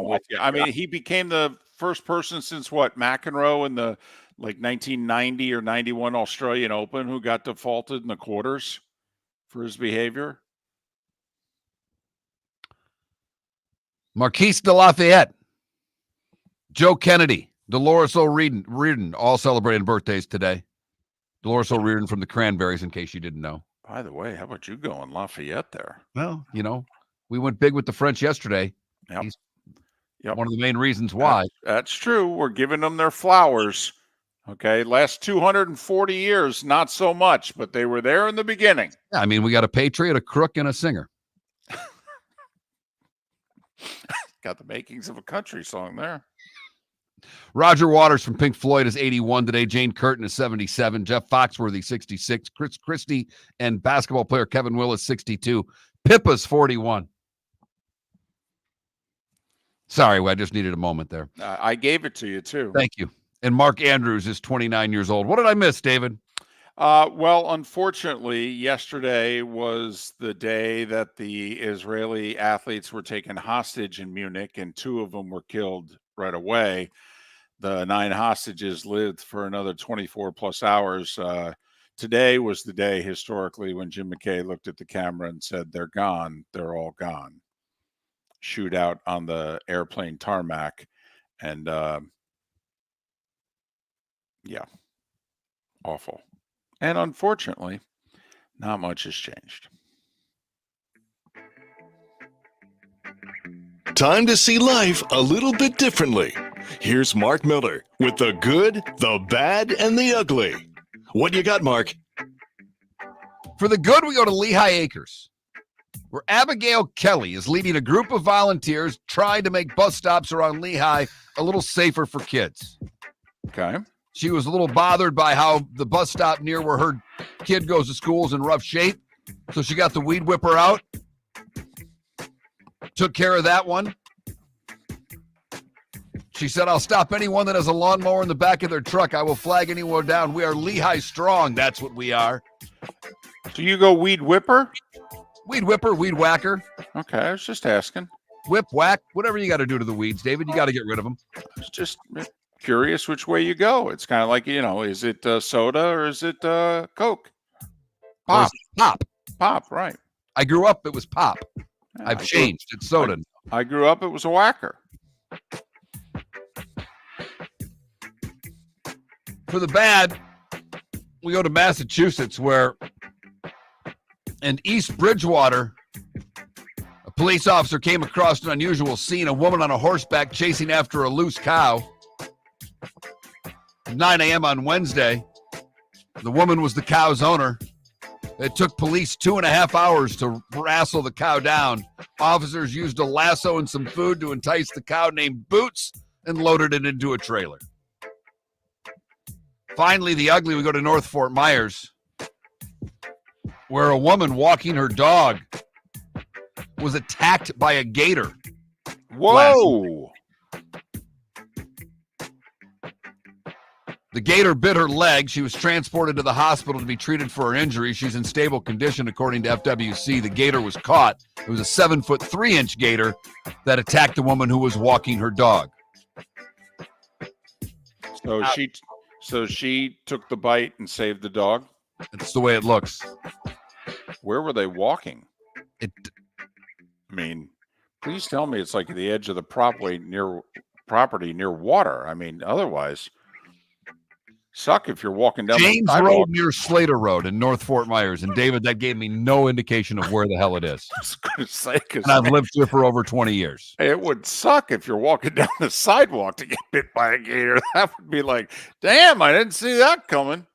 with you. I mean, he became the first person since McEnroe in the 1990 or 91 Australian Open who got defaulted in the quarters for his behavior. Marquise de Lafayette, Joe Kennedy, Dolores O'Riordan, all celebrating birthdays today. Dolores O'Riordan from the Cranberries, in case you didn't know. By the way, how about you going Lafayette there? Well, we went big with the French yesterday. Yep. He's one of the main reasons why. That's true. We're giving them their flowers. Okay, last 240 years, not so much, but they were there in the beginning. Yeah, I mean, we got a patriot, a crook, and a singer. Got the makings of a country song there. Roger Waters from Pink Floyd is 81 today. Jane Curtin is 77. Jeff Foxworthy, 66. Chris Christie and basketball player Kevin Willis, 62. Pippa's 41. Sorry, I just needed a moment there. I gave it to you, too. Thank you. And Mark Andrews is 29 years old. What did I miss, David? Well, unfortunately, yesterday was the day that the Israeli athletes were taken hostage in Munich, and 2 of them were killed right away. The 9 hostages lived for another 24 plus hours. Today was the day historically when Jim McKay looked at the camera and said, "They're gone. They're all gone." Shootout on the airplane tarmac. And yeah, awful. And unfortunately, not much has changed. Time to see life a little bit differently. Here's Mark Miller with the good, the bad, and the ugly. What you got, Mark? For the good, we go to Lehigh Acres, where Abigail Kelly is leading a group of volunteers trying to make bus stops around Lehigh a little safer for kids. Okay. She was a little bothered by how the bus stop near where her kid goes to school is in rough shape. So she got the weed whipper out, took care of that one. She said, "I'll stop anyone that has a lawnmower in the back of their truck. I will flag anyone down. We are Lehigh strong." That's what we are. So you go weed whipper? Weed whipper, weed whacker. Okay, I was just asking. Whip, whack, whatever you got to do to the weeds, David. You got to get rid of them. I was just curious which way you go. It's kind of like, is it soda or is it Coke? Pop. Pop, right. I grew up, it was pop. Yeah, I've changed. It's soda. I grew up, it was a whacker. For the bad, we go to Massachusetts, where In East Bridgewater, a police officer came across an unusual scene, a woman on a horseback chasing after a loose cow. At 9 a.m. on Wednesday, the woman was the cow's owner. It took police 2.5 hours to wrestle the cow down. Officers used a lasso and some food to entice the cow named Boots and loaded it into a trailer. Finally, the ugly, we go to North Fort Myers, where a woman walking her dog was attacked by a gator. Whoa! The gator bit her leg. She was transported to the hospital to be treated for her injury. She's in stable condition, according to FWC. The gator was caught. It was a 7'3" gator that attacked the woman who was walking her dog. So she took the bite and saved the dog? That's the way it looks. Where were they walking? I mean, please tell me it's like at the edge of the property near water. I mean, otherwise, suck if you're walking down James the sidewalk. Road near Slater Road in North Fort Myers. And David, that gave me no indication of where the hell it is. I was going to say, and I've lived here for over 20 years. It would suck if you're walking down the sidewalk to get bit by a gator. That would be like, damn, I didn't see that coming.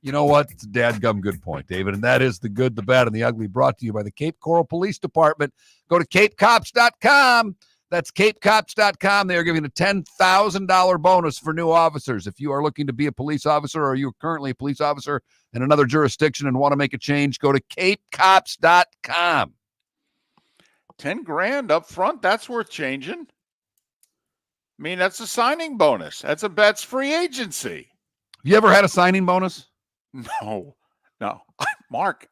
You know what? It's a dadgum good point, David. And that is the good, the bad, and the ugly, brought to you by the Cape Coral Police Department. Go to capecops.com. That's capecops.com. They are giving a $10,000 bonus for new officers. If you are looking to be a police officer or you're currently a police officer in another jurisdiction and want to make a change, go to capecops.com. 10 grand up front, that's worth changing. I mean, that's a signing bonus. That's free agency. Have you ever had a signing bonus? No. Mark,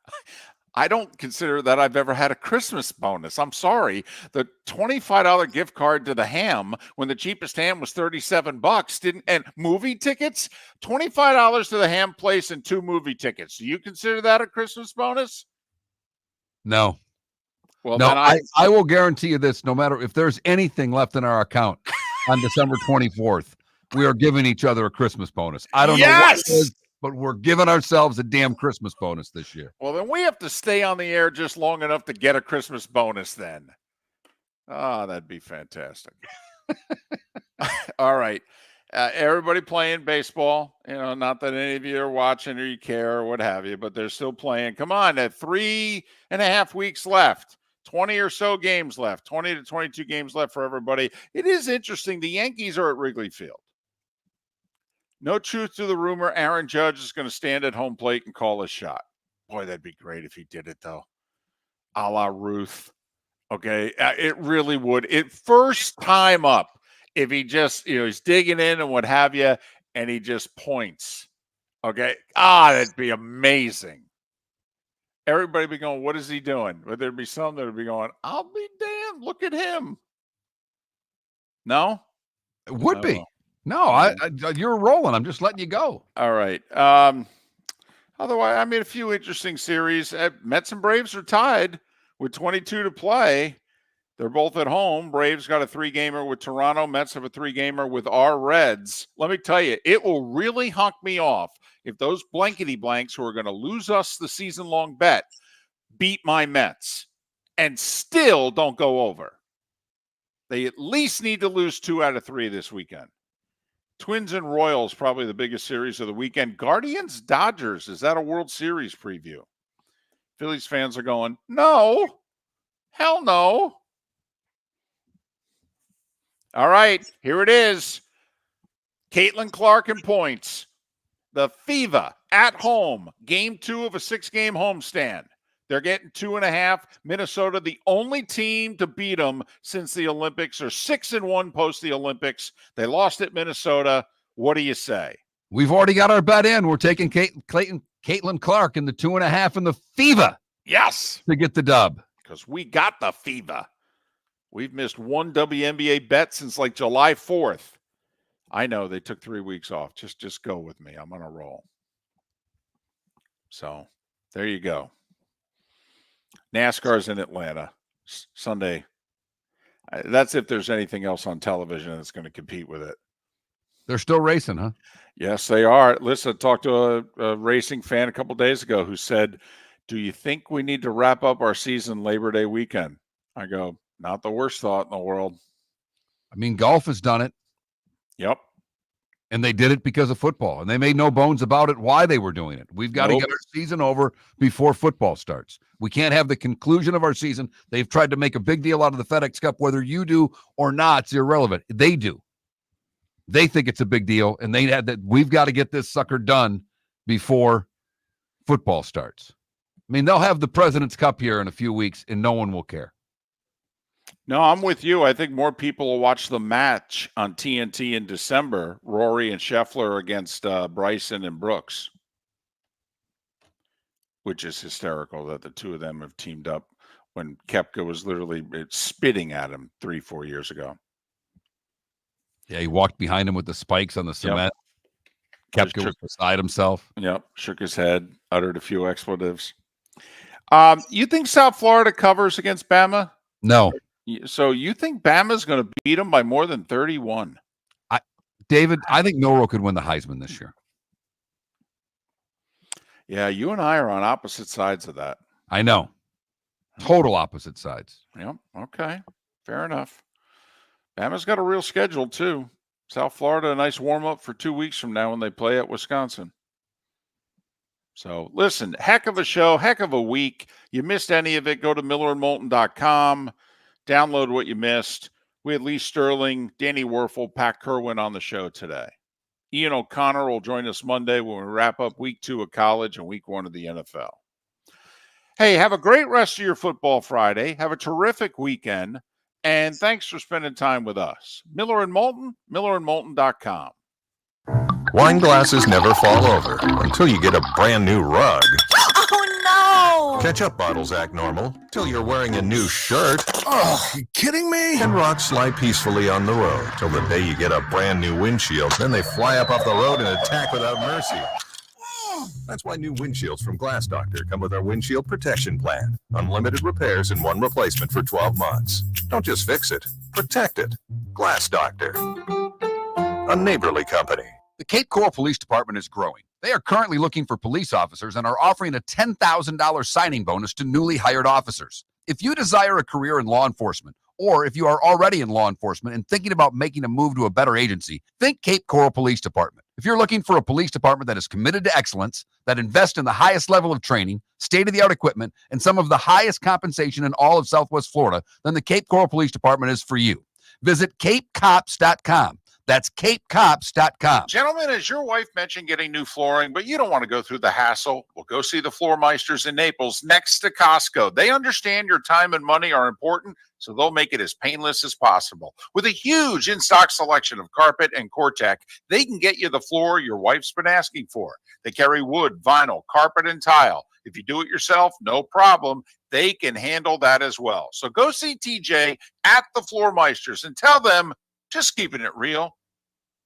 I don't consider that I've ever had a Christmas bonus. I'm sorry. The $25 gift card to the ham when the cheapest ham was $37 and movie tickets, $25 to the ham place and 2 movie tickets. Do you consider that a Christmas bonus? No. Well, no, then I will guarantee you this, no matter if there's anything left in our account on December 24th, we are giving each other a Christmas bonus. I don't know what it is, but we're giving ourselves a damn Christmas bonus this year. Well, then we have to stay on the air just long enough to get a Christmas bonus then. Oh, that'd be fantastic. All right. Everybody playing baseball. Not that any of you are watching or you care or what have you, but they're still playing. Come on, 3.5 weeks left. 20 or so games left. 20 to 22 games left for everybody. It is interesting. The Yankees are at Wrigley Field. No truth to the rumor. Aaron Judge is going to stand at home plate and call a shot. Boy, that'd be great if he did it, though. A la Ruth. Okay, it really would. First time up, if he just, he's digging in and what have you, and he just points. Okay, that'd be amazing. Everybody be going, what is he doing? Would there be some that would be going, I'll be damned, look at him. No? It would be. No, you're rolling. I'm just letting you go. All right. Otherwise, a few interesting series. Mets and Braves are tied with 22 to play. They're both at home. Braves got a 3-gamer with Toronto. Mets have a 3-gamer with our Reds. Let me tell you, it will really honk me off if those blankety blanks who are going to lose us the season-long bet beat my Mets and still don't go over. They at least need to lose 2 out of 3 this weekend. Twins and Royals, probably the biggest series of the weekend. Guardians, Dodgers. Is that a World Series preview? Phillies fans are going, no. Hell no. All right, here it is. Caitlin Clark in points. The Fever at home. Game 2 of a 6-game homestand. They're getting 2.5. Minnesota, the only team to beat them since the Olympics, are 6-1 post the Olympics. They lost at Minnesota. What do you say? We've already got our bet in. We're taking Caitlin Clark in the 2.5 and the Fever. Yes. To get the dub. Because we got the Fever. We've missed one WNBA bet since like July 4th. I know they took 3 weeks off. Just go with me. I'm on a roll. So there you go. NASCAR's in Atlanta Sunday. That's if there's anything else on television that's going to compete with it. They're still racing, huh? Yes, they are. Listen, I talked to a racing fan a couple days ago who said do you think we need to wrap up our season Labor Day weekend? I go, not the worst thought in the world. I mean, golf has done it. Yep. And they did it because of football. And they made no bones about it why they were doing it. We've got to get our season over before football starts. We can't have the conclusion of our season. They've tried to make a big deal out of the FedEx Cup. Whether you do or not, it's irrelevant. They do. They think it's a big deal, and they had that. We've got to get this sucker done before football starts. I mean, they'll have the President's Cup here in a few weeks, and no one will care. No, I'm with you. I think more people will watch the match on TNT in December, Rory and Scheffler against Bryson and Brooks, which is hysterical that the two of them have teamed up when Koepka was literally spitting at him 3-4 years ago. Yeah, he walked behind him with the spikes on the cement. Yep. Koepka was beside himself. Yep, shook his head, uttered a few expletives. You think South Florida covers against Bama? No. So you think Bama's going to beat them by more than 31? David, I think Milroe could win the Heisman this year. Yeah, you and I are on opposite sides of that. I know. Total opposite sides. Yep. Okay. Fair enough. Bama's got a real schedule, too. South Florida, a nice warm-up for 2 weeks from now when they play at Wisconsin. So, listen, heck of a show, heck of a week. You missed any of it, go to millerandmoulton.com. Download what you missed. We had Lee Sterling, Danny Weurffel, Pat Kirwan on the show today. Ian O'Connor will join us Monday when we wrap up week 2 of college and week 1 of the NFL. Hey, have a great rest of your football Friday. Have a terrific weekend. And thanks for spending time with us. Miller and Moulton, millerandmoulton.com. Wine glasses never fall over until you get a brand new rug. Oh, no! Ketchup bottles act normal till you're wearing a new shirt. Oh, you kidding me? And rocks slide peacefully on the road till the day you get a brand new windshield. Then they fly up off the road and attack without mercy. That's why new windshields from Glass Doctor come with our windshield protection plan. Unlimited repairs and 1 replacement for 12 months. Don't just fix it, protect it. Glass Doctor. A neighborly company. The Cape Coral Police Department is growing. They are currently looking for police officers and are offering a $10,000 signing bonus to newly hired officers. If you desire a career in law enforcement, or if you are already in law enforcement and thinking about making a move to a better agency, think Cape Coral Police Department. If you're looking for a police department that is committed to excellence, that invests in the highest level of training, state-of-the-art equipment, and some of the highest compensation in all of Southwest Florida, then the Cape Coral Police Department is for you. Visit capecops.com. That's capecops.com. Gentlemen, as your wife mentioned getting new flooring, but you don't want to go through the hassle, well, go see the Floormeisters in Naples next to Costco. They understand your time and money are important, so they'll make it as painless as possible. With a huge in-stock selection of carpet and Cortec, they can get you the floor your wife's been asking for. They carry wood, vinyl, carpet, and tile. If you do it yourself, no problem. They can handle that as well. So go see TJ at the Floormeisters and tell them, just keeping it real.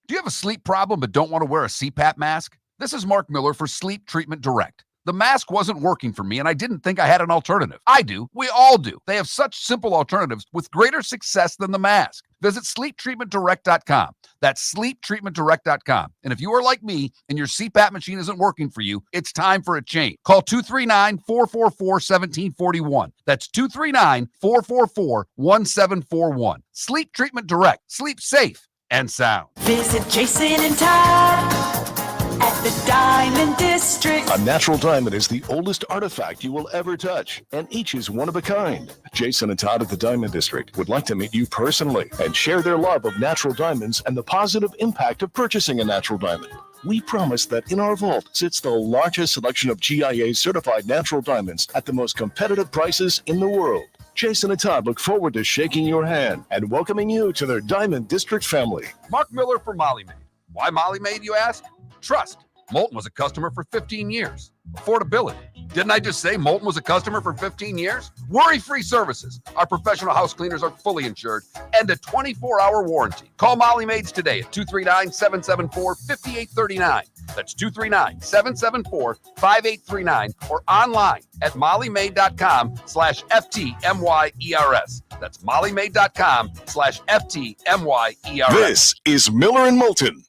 Do you have a sleep problem but don't want to wear a CPAP mask? This is Mark Miller for Sleep Treatment Direct. The mask wasn't working for me, and I didn't think I had an alternative. I do. We all do. They have such simple alternatives with greater success than the mask. Visit sleeptreatmentdirect.com. That's sleeptreatmentdirect.com. And if you are like me and your CPAP machine isn't working for you, it's time for a change. Call 239-444-1741. That's 239-444-1741. Sleep Treatment Direct. Sleep safe and sound. Visit Jason and Todd at the Diamond District. A natural diamond is the oldest artifact you will ever touch, and each is one of a kind. Jason and Todd at the Diamond District would like to meet you personally and share their love of natural diamonds and the positive impact of purchasing a natural diamond. We promise that in our vault sits the largest selection of GIA-certified natural diamonds at the most competitive prices in the world. Jason and Todd look forward to shaking your hand and welcoming you to their Diamond District family. Mark Miller for Molly Maid. Why Molly Maid, you ask? Trust. Moulton was a customer for 15 years. Affordability. Didn't I just say Moulton was a customer for 15 years? Worry-free services. Our professional house cleaners are fully insured and a 24-hour warranty. Call Molly Maids today at 239-774-5839. That's 239-774-5839 or online at mollymaid.com/FTMYERS. That's mollymaid.com/FTMYERS. This is Miller and Moulton.